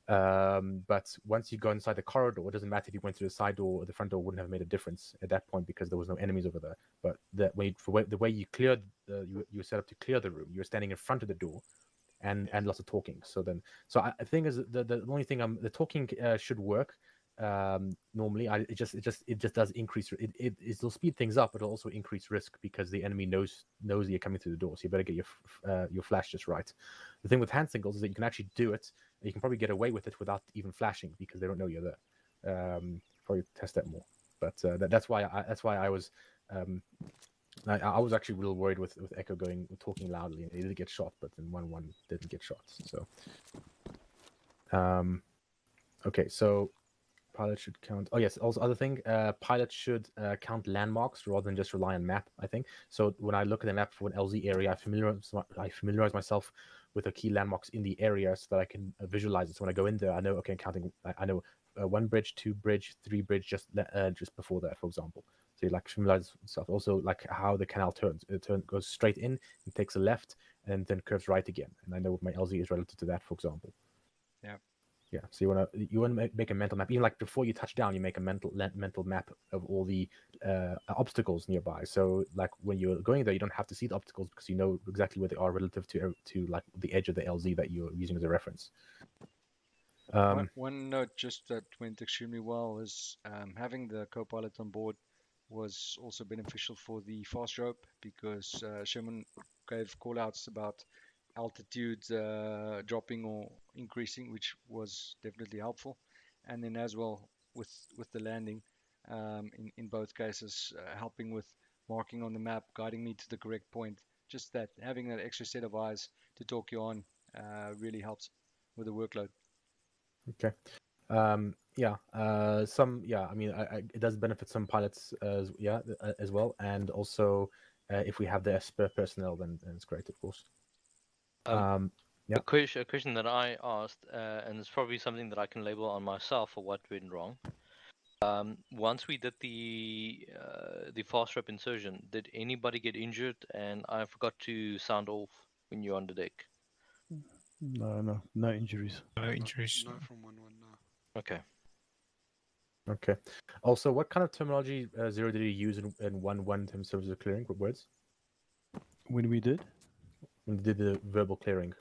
But once you go inside the corridor, it doesn't matter if you went through the side door or the front door. Wouldn't have made a difference at that point because there was no enemies over there. But the way you cleared, you were set up to clear the room. You were standing in front of the door, and lots of talking. So I think is the only thing the talking should work. Normally it just does increase it'll speed things up, but it'll also increase risk because the enemy knows you're coming through the door, so you better get your flash just right. The thing with hand signals is that you can actually do it, you can probably get away with it without even flashing because they don't know you're there. Probably test that more, but that's why I was I was actually real worried with Echo talking loudly, and he did get shot, but then 1-1 didn't get shot. So okay, so Pilot should count. Oh yes, also other thing. Pilot should count landmarks rather than just rely on map. I think so. When I look at the map for an LZ area, I familiarize myself with the key landmarks in the area so that I can visualize it. So when I go in there, I know okay, I'm counting. I know 1 bridge, 2 bridge, 3 bridge just before that, for example. So you like familiarize yourself. Also like how the canal turns. It goes straight in and takes a left and then curves right again. And I know what my LZ is relative to that, for example. Yeah. Yeah, so you want to make a mental map. Even like before you touch down, you make a mental map of all the obstacles nearby. So like when you're going there, you don't have to see the obstacles because you know exactly where they are relative to like the edge of the LZ that you're using as a reference. One note just that went extremely well is having the co-pilot on board was also beneficial for the fast rope because Sherman gave call-outs about altitude dropping or increasing, which was definitely helpful. And then as well with the landing, in both cases, helping with marking on the map, guiding me to the correct point. Just that having that extra set of eyes to talk you on really helps with the workload. Okay. Yeah. I mean, it does benefit some pilots as well, and also if we have the spare personnel, then it's great, of course. Yeah. A question that I asked, and it's probably something that I can label on myself for what went wrong. Once we did the fast rope insertion, did anybody get injured? And I forgot to sound off when you're on the deck. No injuries. No injuries. No from 1-1 now. Okay. Okay. Also, what kind of terminology Zero did you use in 1-1 in terms of clearing? What words? When we did? When we did the verbal clearing.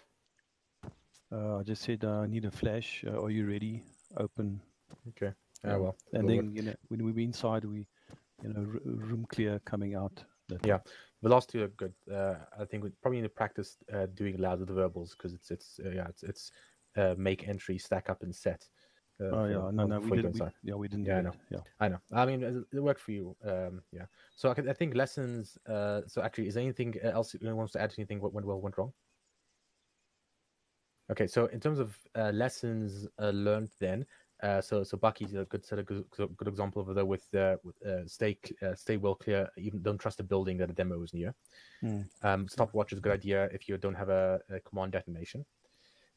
I just said I need a flash. Are you ready? Open. Okay. Well. And then when we were inside, we room clear coming out. Yeah, the last two are good. I think we probably need to practice doing loud with the verbals because it's make entry, stack up, and set. We didn't. We didn't. Yeah, I know. Yeah, I know. I mean, it worked for you. Yeah. So I think lessons. So actually, is there anything else anyone wants to add to anything? What went well, went wrong? Okay, so in terms of lessons learned, then. So Bucky's a good example over there with stay well clear. Even don't trust a building that a demo is near. Stopwatch is a good idea if you don't have a command detonation.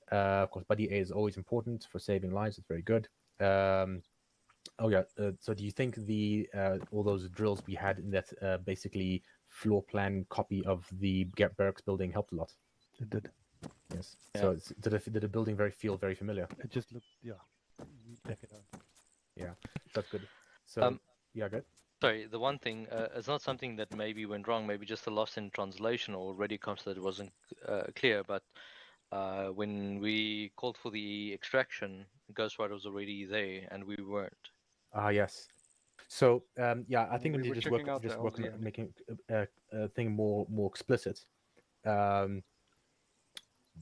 Of course, buddy A is always important for saving lives. It's very good. So do you think the all those drills we had in that basically floor plan copy of the barracks building helped a lot? It did. Yes. Yeah. So did the building feel very familiar? It just looked, Yeah, that's good. So yeah, good. Sorry, the one thing, it's not something that maybe went wrong, maybe just a loss in translation or radio comms that wasn't clear, but when we called for the extraction, Ghost Rider was already there and we weren't. Yes. So I think we need to work on making a thing more explicit.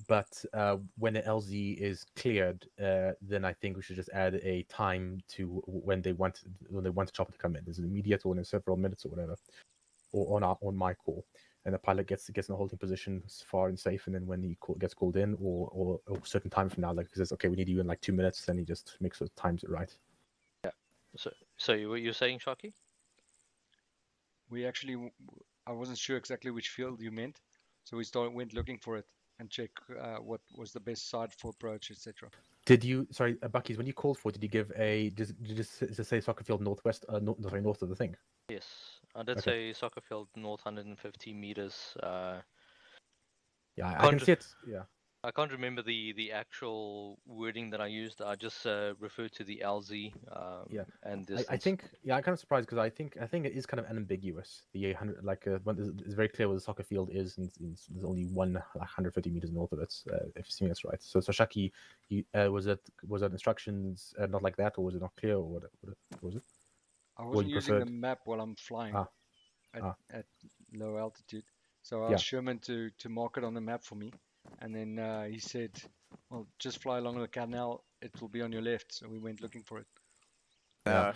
But when the LZ is cleared, then I think we should just add a time to when they want the chopper to come in. Is it immediate or in several minutes or whatever, or on my call, and the pilot gets in a holding position far and safe, and then when he gets called in, or a certain time from now, like he says, okay, we need you in like 2 minutes, then he just makes sure times it right. Yeah. So you're saying, Sharky? I wasn't sure exactly which field you meant, so we went looking for it and check what was the best side for approach, etc. Did you, Bucky's, when you called for, did you give did you just say soccer field northwest, north of the thing? Yes, I did say soccer field north 150 meters. Yeah, I can see it. Yeah. I can't remember the actual wording that I used. I just referred to the LZ. And distance. I think I'm kind of surprised because I think it is kind of unambiguous. The 800, it's very clear where the soccer field is, and there's only 150 meters north of it. If seeing that's right. So Shaki, was it instructions not like that, or was it not clear, or what was it? I wasn't using the map while I'm flying at low altitude, so I asked Sherman to mark it on the map for me. And then he said, well, just fly along the canal. It will be on your left. So we went looking for it.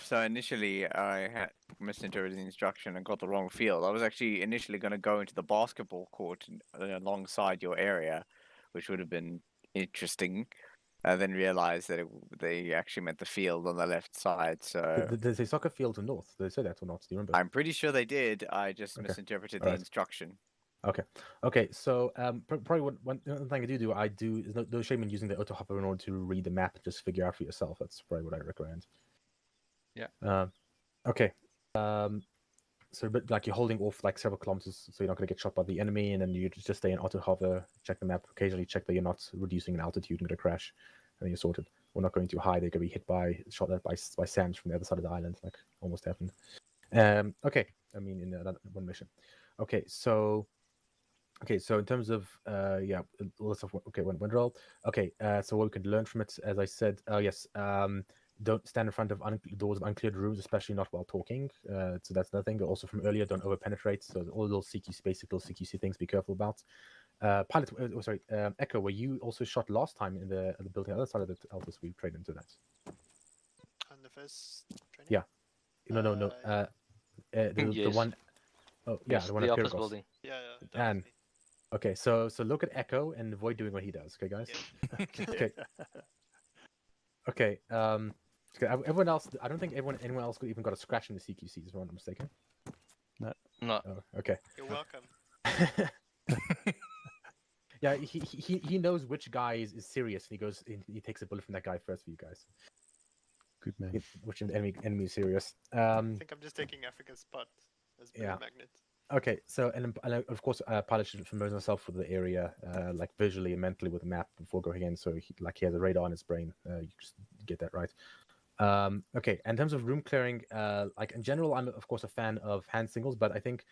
So initially I had misinterpreted the instruction and got the wrong field. I was actually initially going to go into the basketball court alongside your area, which would have been interesting. then realized that they actually meant the field on the left side. So Did they say soccer field to north? Did they say that or not? Do you remember? I'm pretty sure they did. I just misinterpreted the instruction. Okay. So probably one thing I do is no shame in using the auto hopper in order to read the map and just figure out for yourself. That's probably what I recommend. Yeah. Okay. So but like you're holding off like several kilometers, so you're not going to get shot by the enemy, and then you just stay in auto hover, check the map, occasionally check that you're not reducing in altitude and going to crash, and then you're sorted. We're not going too high; they're going to be shot at by SAMs from the other side of the island, like almost happened. Okay. I mean, in one mission. Okay, so in terms of lots of one roll. Okay, so what we could learn from it, as I said, yes, don't stand in front of doors of uncleared rooms, especially not while talking. So that's another thing. Also from earlier, don't over penetrate. So all those basic little CQC things, be careful about. Pilot, Echo, were you also shot last time in the building on the other side of the Altus? We trade into that. On the first training? Yeah. No. The Yes. one. Oh yeah, Yes, the one the at office Pyrgos. building. Yeah. And okay, so look at Echo and avoid doing what he does. Okay, guys. Okay. Everyone else. I don't think anyone else even got a scratch in the CQCs. If I'm not mistaken. No. Oh, okay. You're welcome. Yeah, he knows which guy is serious, and he takes a bullet from that guy first for you guys. Good man. Which enemy is serious. I think I'm just taking Africa's spot as a magnet. Okay, so and of course, pilot should familiarize himself with the area, like visually and mentally with the map before going in. So he has a radar in his brain. You just get that right. Okay, in terms of room clearing, like in general, I'm of course a fan of hand signals, but I think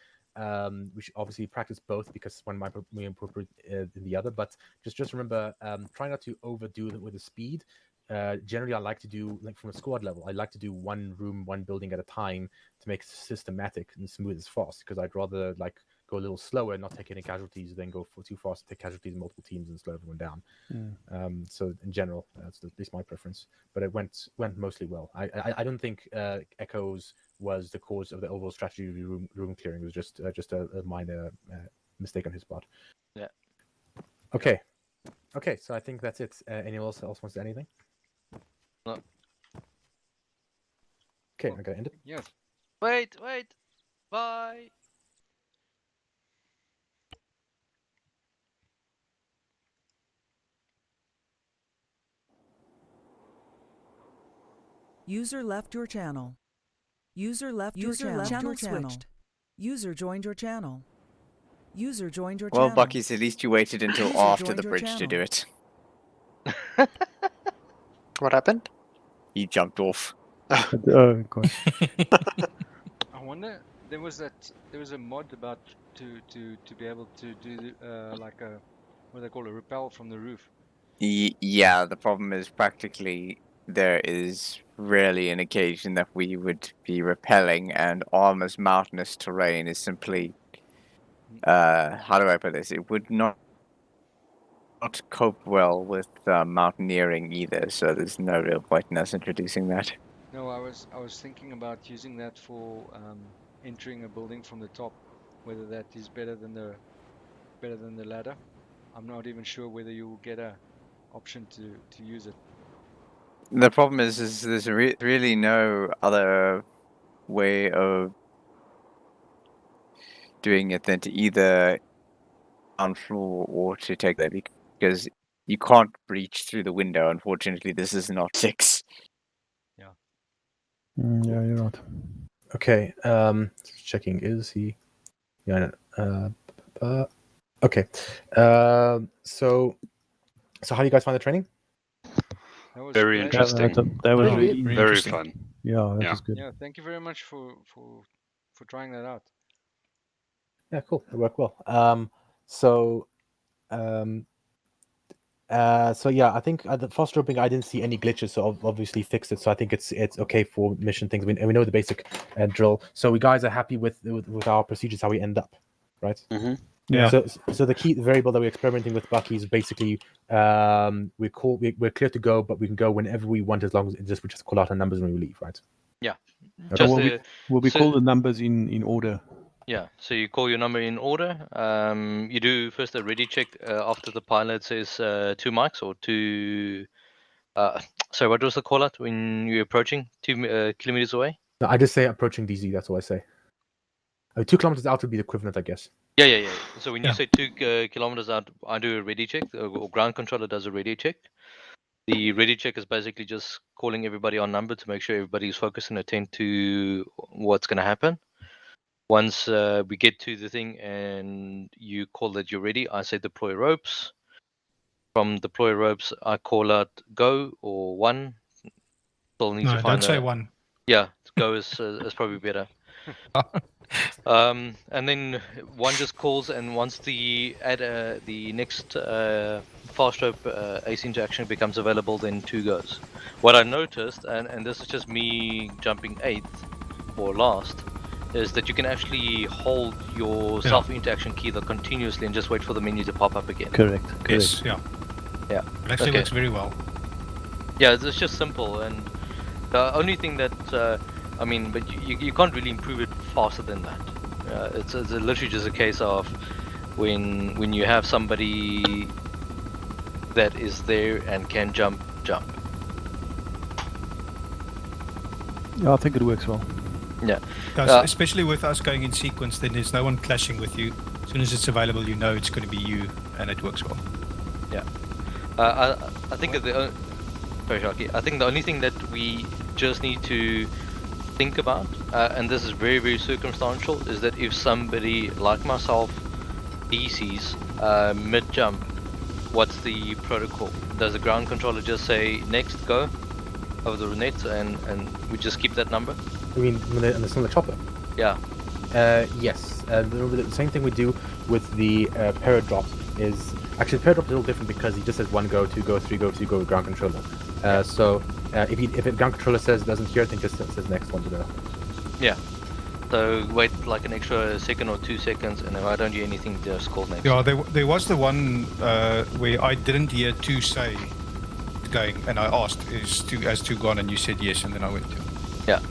we should obviously practice both because one might be appropriate in the other. But just remember, try not to overdo it with the speed. Generally, I like to do, like from a squad level, I like to do one room, one building at a time to make it systematic and smooth as fast, because I'd rather like go a little slower and not take any casualties than go for too fast, take casualties in multiple teams and slow everyone down. So in general, that's at least my preference, but it went mostly well. I don't think Echoes was the cause of the overall strategy room clearing. It was just a minor mistake on his part. Yeah. Okay, so I think that's it. Anyone else wants to say anything? No. Okay, I'm gonna end it. Yes. Wait. Bye. User left your channel. User left your channel. Channel switched. User joined your channel. User joined your channel. Well, Bucky's, at least you waited until after the bridge to do it. What happened? He jumped off. Oh god. I wonder, there was a mod about to be able to do like a, what do they call it, rappel from the roof. Yeah, the problem is practically there is rarely an occasion that we would be rappelling, and Arma's mountainous terrain is simply, how do I put this? It would not cope well with mountaineering either, so there's no real point in us introducing that. No, I was thinking about using that for entering a building from the top, whether that is better than the ladder. I'm not even sure whether you will get a option to use it. The problem is there's really no other way of doing it than to either on floor or to take that, because you can't breach through the window. Unfortunately, this is not 6. Yeah. Yeah, you're right. Okay. Checking. Is he? Yeah. Okay. So how do you guys find the training? Very interesting. That was really really very interesting. fun. Yeah, that was good. Yeah, thank you very much for trying that out. Yeah, cool. It worked well. So yeah, I think the fast roping, I didn't see any glitches, so obviously fixed it. So I think it's okay for mission things. We know the basic drill. So we guys are happy with our procedures, how we end up, right? Mm-hmm. Yeah. So the key variable that we're experimenting with, Bucky, is basically we're clear to go, but we can go whenever we want, as long as we just call out our numbers when we leave, right? Yeah. Okay. So will we call the numbers in order? Yeah, so you call your number in order. You do first a ready check after the pilot says 2 mics or 2 Sorry, what was the call out when you're approaching 2 kilometers away? No, I just say approaching DZ. That's all I say. 2 kilometers out would be the equivalent, I guess. Yeah. So when you say 2 kilometers out, I do a ready check, or ground controller does a ready check. The ready check is basically just calling everybody on number to make sure everybody's focused and attent to what's going to happen. Once we get to the thing and you call that you're ready, I say deploy ropes. From deploy ropes, I call out go or one. Still need to find don't say one. Yeah, go is probably better. And then one just calls, and once the next fast rope async action becomes available, then 2 goes. What I noticed, and this is just me jumping 8th or last, is that you can actually hold your self-interaction key continuously and just wait for the menu to pop up again. Correct. Yes, yeah. Yeah. It actually works very well. Yeah, it's just simple, and the only thing that I mean, but you can't really improve it faster than that. It's literally just a case of when you have somebody that is there and can jump. Yeah, I think it works well. Yeah. Especially with us going in sequence, then there's no one clashing with you. As soon as it's available, you know it's going to be you, and it works well. Yeah. I think I think the only thing that we just need to think about, and this is very, very circumstantial, is that if somebody like myself DCs mid-jump, what's the protocol? Does the ground controller just say next go over the net, and we just keep that number? I mean, on the similar chopper? Yeah. Yes. The same thing we do with the paradrop is... Actually, the paradrop is a little different because he just says 1 go, 2 go, 3 go, 2 go with ground controller. So if a ground controller doesn't hear it, then just says next 1 to go. Yeah. So wait like an extra second or 2 seconds, and if I don't hear anything, just call next. Yeah, there was the one where I didn't hear 2 say going, and I asked, has 2 gone, and you said yes, and then I went to. Yeah.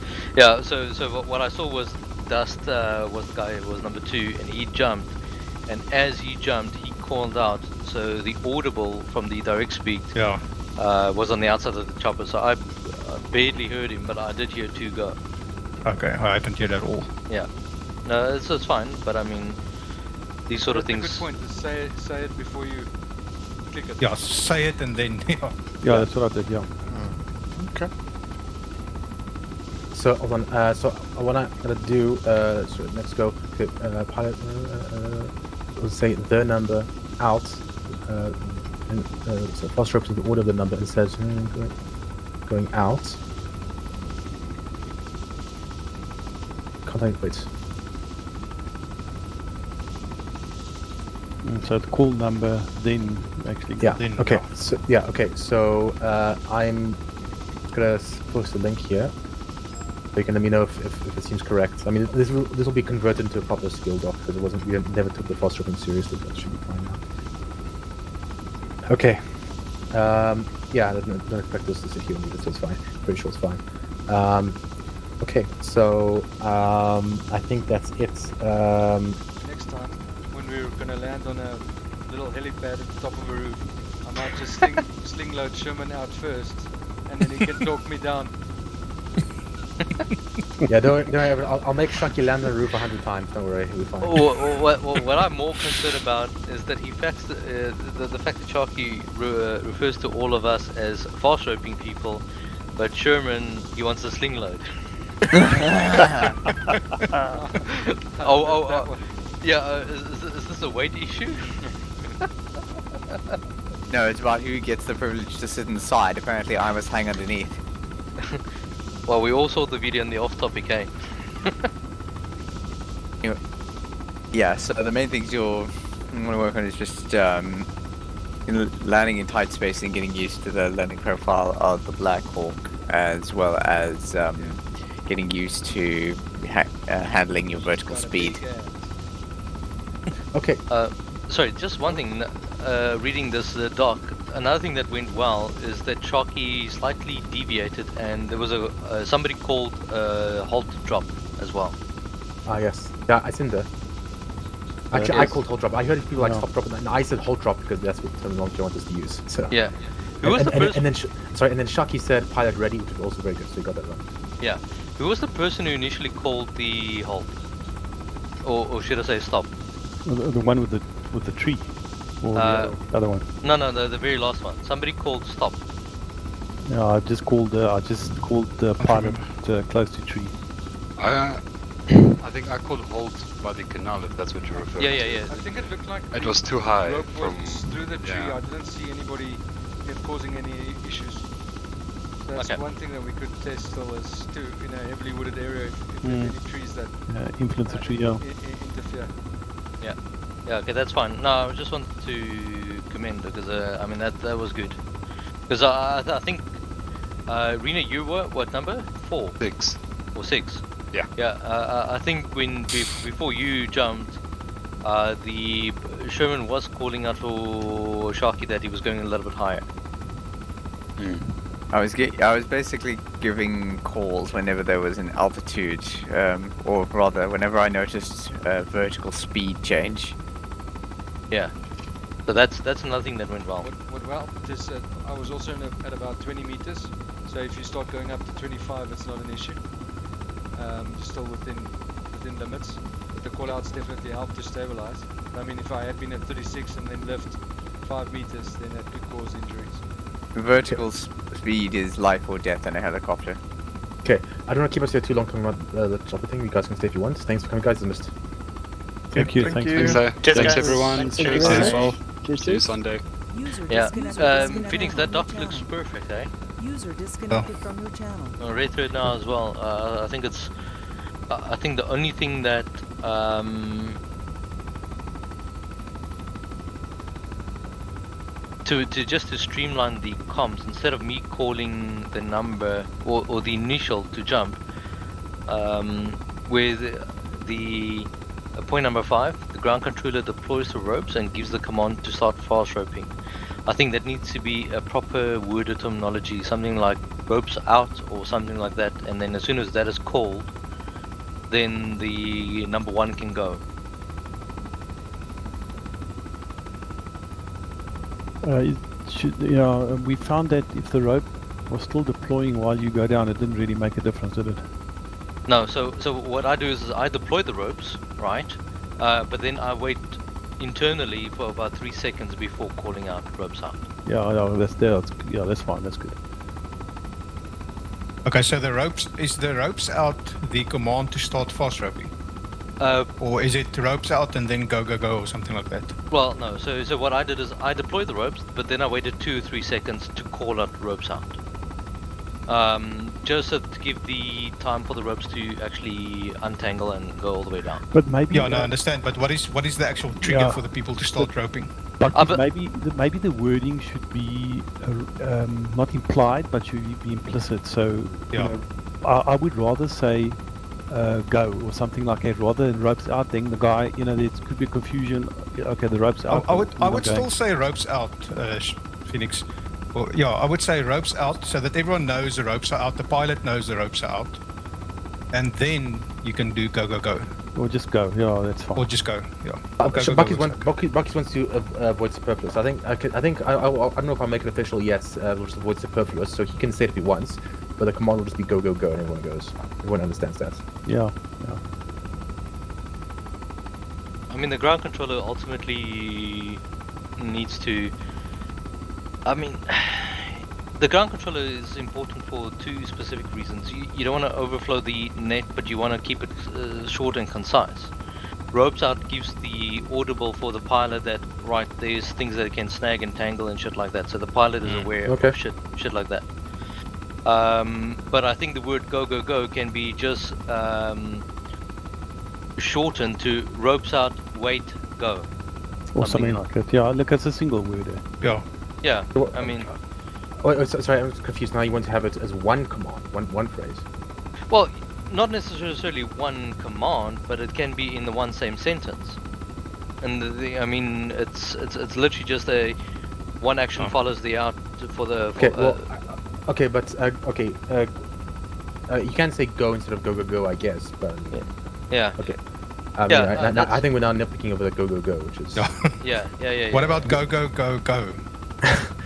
So what I saw was Dust was the guy who was number 2, and he jumped, and as he jumped, he called out. So the audible from the direct speak was on the outside of the chopper. So I barely heard him, but I did hear 2 go. Okay, I didn't hear that at all. Yeah. No, it's fine, but I mean, these sort of things. Good point. Just say it before you click it. Yeah, say it and then. Yeah, that's what I did. Yeah. Okay. So hold on. So what I'm gonna do. So let's go. Okay, pilot. We'll say the number out. And so fast ropes in the order of the number and says going out. Can't I wait? So the call number, then actually. Yeah. Then Okay. So Okay. So I'm gonna post a link here. So you can let me know if it seems correct. I mean, this will be converted into a proper skill doc because it wasn't. We never took the fast roping seriously. That should be fine now. Okay. Yeah. I don't expect this to sit here and read it, so it's fine. Pretty sure it's fine. Okay. So I think that's it. Next time, when we're gonna land on a little helipad at the top of a roof, I might just sling load Sherman out first, and then he can talk me down. Yeah, don't worry. I'll make Shucky land on the roof 100 times. Don't worry, we'll be fine. What I'm more concerned about is that the fact that Sharky refers to all of us as fast roping people, but Sherman, he wants a sling load. Yeah. Is this a weight issue? No, it's about who gets the privilege to sit inside. Apparently, I must hang underneath. Well, we all saw the video in the off-topic, eh? Yeah, so the main things you'll want to work on is just landing in tight space and getting used to the landing profile of the Black Hawk, as well as getting used to handling your vertical speed. Okay. Sorry, just one thing. Reading this doc, another thing that went well is that Sharky slightly deviated, and there was somebody called halt drop as well. Ah yes, yeah, I seen that. Actually, I called halt drop. I heard people like stop drop, and I said halt drop because that's what terminology I want us to use. So yeah, Who was the person? And then Shaki said pilot ready, which is also very good. So you got that right. Yeah. Who was the person who initially called the halt? Or should I say stop? The one with the tree, or the other one. No, the very last one. Somebody called stop. Yeah, I just called the pilot close to tree. I think I called halt by the canal, if that's what you're referring to. Yeah. I think it looked like it was too high rope from was through the tree. yeah. I didn't see anybody causing any issues. That's one thing that we could test still is to in a heavily wooded area if there are any trees that influence the tree. Interfere. Yeah. Okay, that's fine. No, I just wanted to commend because I mean that was good. Because I think Rena, you were what number? 4? 6 or 6? Yeah. Yeah. I think before you jumped, the Sherman was calling out for Sharky that he was going a little bit higher. I was basically giving calls whenever there was an altitude, or rather, whenever I noticed a vertical speed change. Yeah. So that's another thing that went well. What well is I was also at about 20 meters. So if you start going up to 25, it's not an issue. Still within limits. But the call-outs definitely help to stabilize. I mean, if I had been at 36 and then lift 5 meters, then that could cause injuries. Vertical speed is life or death in a helicopter. Okay, I don't want to keep us here too long talking about the chopper thing. You guys can stay if you want. Thanks for coming, guys. Missed. Thank you. Thanks everyone. Cheers as well. See you Sunday. Yeah. Phoenix, that dock looks perfect, eh? User disconnected from your channel. I read through it now as well. I think it's. I think the only thing that to streamline the comms, instead of me calling the number or the initial to jump, with the point number 5, the ground controller deploys the ropes and gives the command to start fast roping. I think that needs to be a proper worded terminology, something like ropes out or something like that, and then as soon as that is called, then the number 1 can go. We found that if the rope was still deploying while you go down, it didn't really make a difference, did it? No, so what I do is I deploy the ropes, right? But then I wait internally for about 3 seconds before calling out ropes out. That's fine. That's good. Okay, so the ropes out the command to start fast roping? Or is it ropes out and then go or something like that? Well, no. So what I did is I deployed the ropes, but then I waited 2 or 3 seconds to call out ropes out. Just to give the time for the ropes to actually untangle and go all the way down. But maybe. Yeah, no, I understand. But what is the actual trigger for the people to start roping? But maybe the wording should be not implied, but should be implicit. So I would rather say go or something like that, rather than ropes out. Then the guy, there could be confusion. Okay, the ropes out. I would still say ropes out, Phoenix. Well, yeah, I would say ropes out so that everyone knows the ropes are out. The pilot knows the ropes are out, and then you can do go. Or just go. Yeah, that's fine. Or just go. Yeah. Bucky's wants to avoid superfluous. I think I don't know if I'll make it official yet. We'll just avoid superfluous, so he can say it if he wants, but the command will just be go, and everyone goes. Everyone understands that. Yeah. I mean, the ground controller ultimately needs to. I mean, the ground controller is important for 2 specific reasons. You don't want to overflow the net, but you want to keep it short and concise. Ropes out gives the audible for the pilot that, right, there's things that it can snag and tangle and shit like that. So the pilot is aware of shit like that. But I think the word go can be just shortened to ropes out, wait, go. Or something like that. Yeah, look, it's a single word. Yeah, I mean... sorry, I'm confused now. You want to have it as one command, one phrase? Well, not necessarily one command, but it can be in the one same sentence. And I mean, it's literally just one action follows the out for the... you can say go instead of go, I guess, but... Yeah. Okay. I think we're now nitpicking over the go, which is... Yeah. What about go?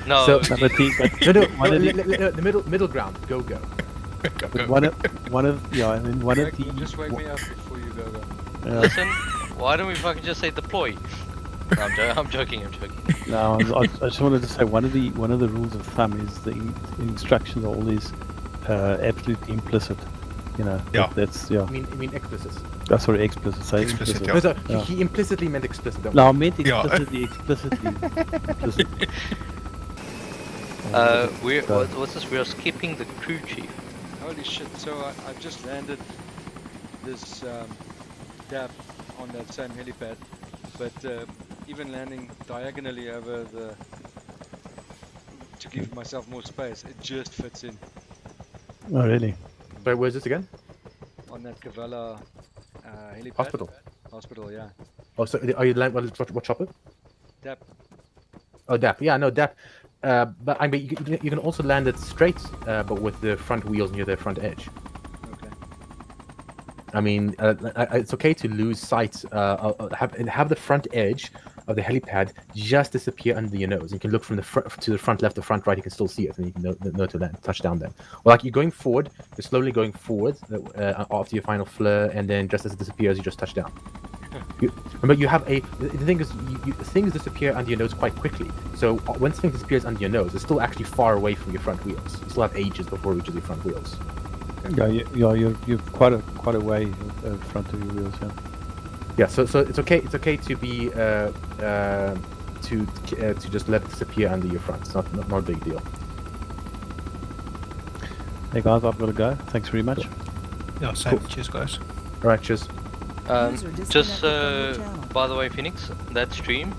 No, So, No, but the middle ground. Go. But one of yeah, and then one of the Just wake me up before you go. Listen, why don't we fucking just say deploy? No, I'm joking. No, I just wanted to say one of the rules of thumb is the instructions are always absolutely implicit. You know. Yeah. That's yeah. I mean explicit. Oh, sorry, explicit. Say Explicit, implicit. yeah. No, he implicitly meant explicit. Don't No, I worry. meant explicitly. Implicit. What's this? We are skipping the crew chief. Holy shit! So I just landed this DAP on that same helipad, but even landing diagonally over to give myself more space, it just fits in. Oh, really? But where's this again? On that Cavala helipad. Hospital, yeah. Oh, so are you land? What chopper? DAP. Oh, DAP. Yeah, no DAP. But I mean, you can also land it straight, but with the front wheels near the front edge. Okay. I mean, it's okay to lose sight. Have the front edge of the helipad just disappear under your nose. You can look from the front to the front left, the front right. You can still see it, and you can know to land, touch down then. Or like you're going forward, you're slowly going forward after your final flare, and then just as it disappears, you just touch down. Remember, you have the thing is, things disappear under your nose quite quickly. So when something disappears under your nose, it's still actually far away from your front wheels. You still have ages before it reaches your front wheels. Okay. Yeah, you're quite a way in front of your wheels. Yeah. Yeah. So it's okay. It's okay to be to just let it disappear under your front. It's not a big deal. Hey guys, I've got to go. Thanks very much. Yeah, same. Cool. Cheers, guys. All right, cheers. Just by the way, Phoenix, that stream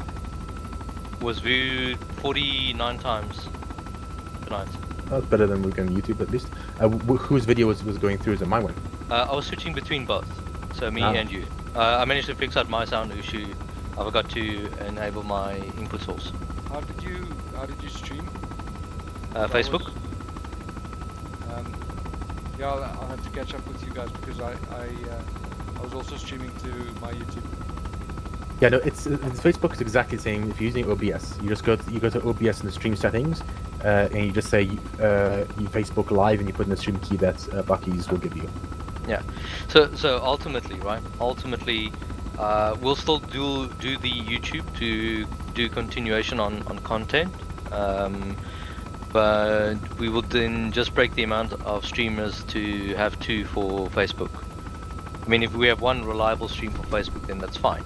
was viewed 49 times tonight. That's better than we can YouTube at least. Whose video was going through? Is it my one? I was switching between both, so me and you. I managed to fix out my sound issue. I forgot to enable my input source. How did you stream? Facebook. Yeah, I'll have to catch up with you guys because I was also streaming to my YouTube. Yeah, no, it's Facebook is exactly the same. If you're using OBS, you just go to OBS in the stream settings, and you just say you Facebook Live, and you put in the stream key that Bucky's will give you. Yeah. So ultimately, right? Ultimately, we'll still do the YouTube to do continuation on content. But we will then just break the amount of streamers to have 2 for Facebook. I mean, if we have 1 reliable stream for Facebook, then that's fine.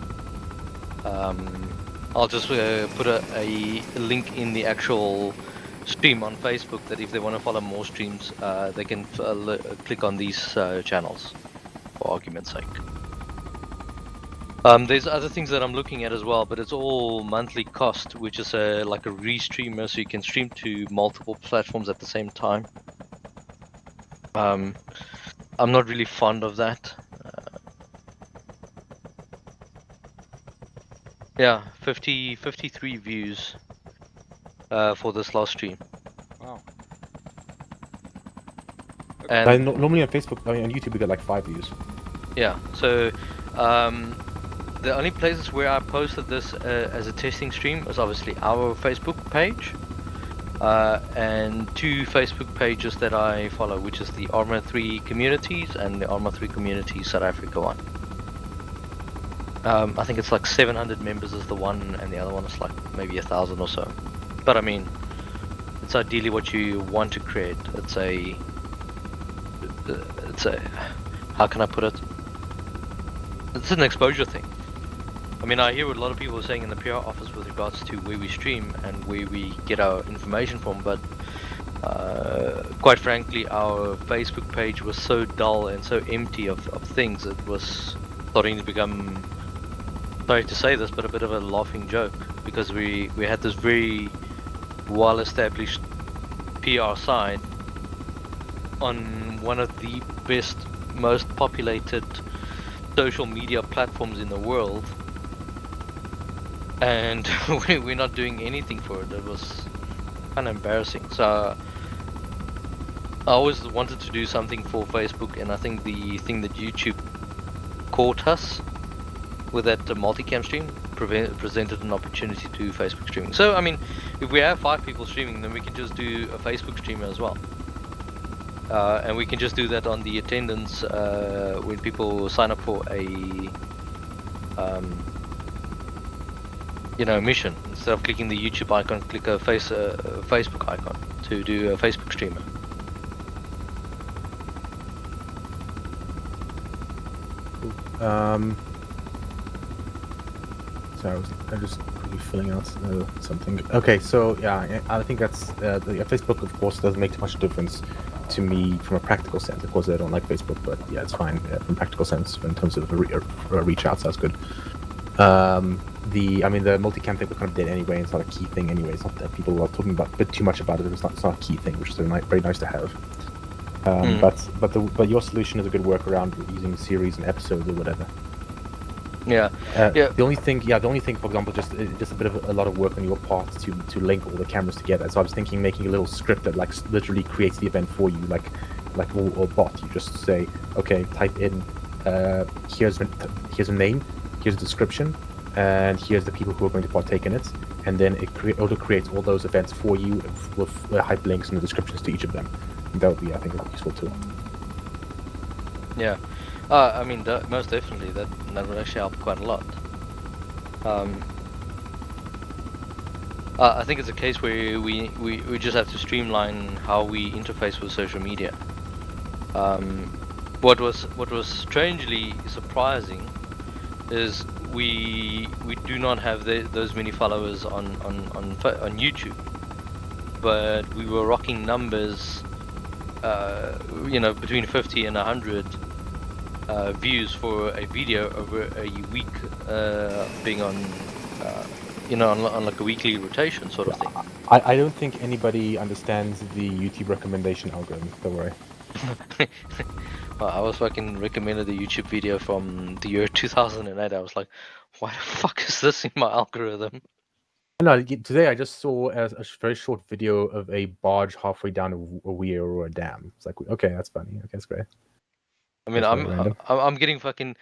I'll just put a link in the actual stream on Facebook that if they want to follow more streams, they can click on these channels, for argument's sake. There's other things that I'm looking at as well, but it's all monthly cost, which is like a restreamer, so you can stream to multiple platforms at the same time. I'm not really fond of that. Yeah, 53 views for this last stream. Wow. And normally on Facebook, on YouTube, we get like 5 views. Yeah, so the only places where I posted this as a testing stream is obviously our Facebook page and 2 Facebook pages that I follow, which is the Arma 3 Communities and the Arma 3 Communities South Africa one. I think it's like 700 members is the one, and the other one is like maybe 1,000 or so. But I mean, it's ideally what you want to create. It's a how can I put it? It's an exposure thing. I mean, I hear what a lot of people are saying in the PR office with regards to where we stream and where we get our information from, but quite frankly, our Facebook page was so dull and so empty of things. It was starting to become, sorry to say this, but a bit of a laughing joke, because we had this very well-established PR site on one of the best, most populated social media platforms in the world, and we're not doing anything for it. It was kind of embarrassing. So I always wanted to do something for Facebook, and I think the thing that YouTube caught us with that multicam stream presented an opportunity to Facebook streaming. So I mean, if we have 5 people streaming, then we can just do a Facebook stream as well. And we can just do that on the attendance when people sign up for a mission. Instead of clicking the YouTube icon, click a Facebook icon to do a Facebook streamer. So I'm just quickly filling out something. Okay, so yeah, I think that's Facebook, of course, doesn't make too much difference to me from a practical sense. Of course, I don't like Facebook, but yeah, it's fine from a practical sense in terms of a reach out. So that's good. The multicam thing was kind of dead anyway. And it's not a key thing anyway. It's not that people are talking about a bit too much about it. It's not a key thing, which is very nice to have. But your solution is a good workaround using series and episodes or whatever. Yeah. The only thing, for example, just a lot of work on your part to link all the cameras together. So I was thinking making a little script that like literally creates the event for you, like a bot. You just say, okay, type in, here's a name, here's a description, and here's the people who are going to partake in it, and then it auto creates all those events for you with hyperlinks and the descriptions to each of them. And that would be, I think, a useful tool. Yeah. Most definitely, that would actually help quite a lot. I think it's a case where we just have to streamline how we interface with social media. What was strangely surprising is we do not have those many followers on YouTube, but we were rocking numbers, between 50 and 100. Views for a video over a week, being on like a weekly rotation sort of thing. I don't think anybody understands the YouTube recommendation algorithm. Don't worry. Well, I was fucking recommended a YouTube video from the year 2008. I was like, why the fuck is this in my algorithm? No, today I just saw a very short video of a barge halfway down a weir or a dam. It's like, okay, that's funny. Okay, that's great. I mean, I'm getting fucking.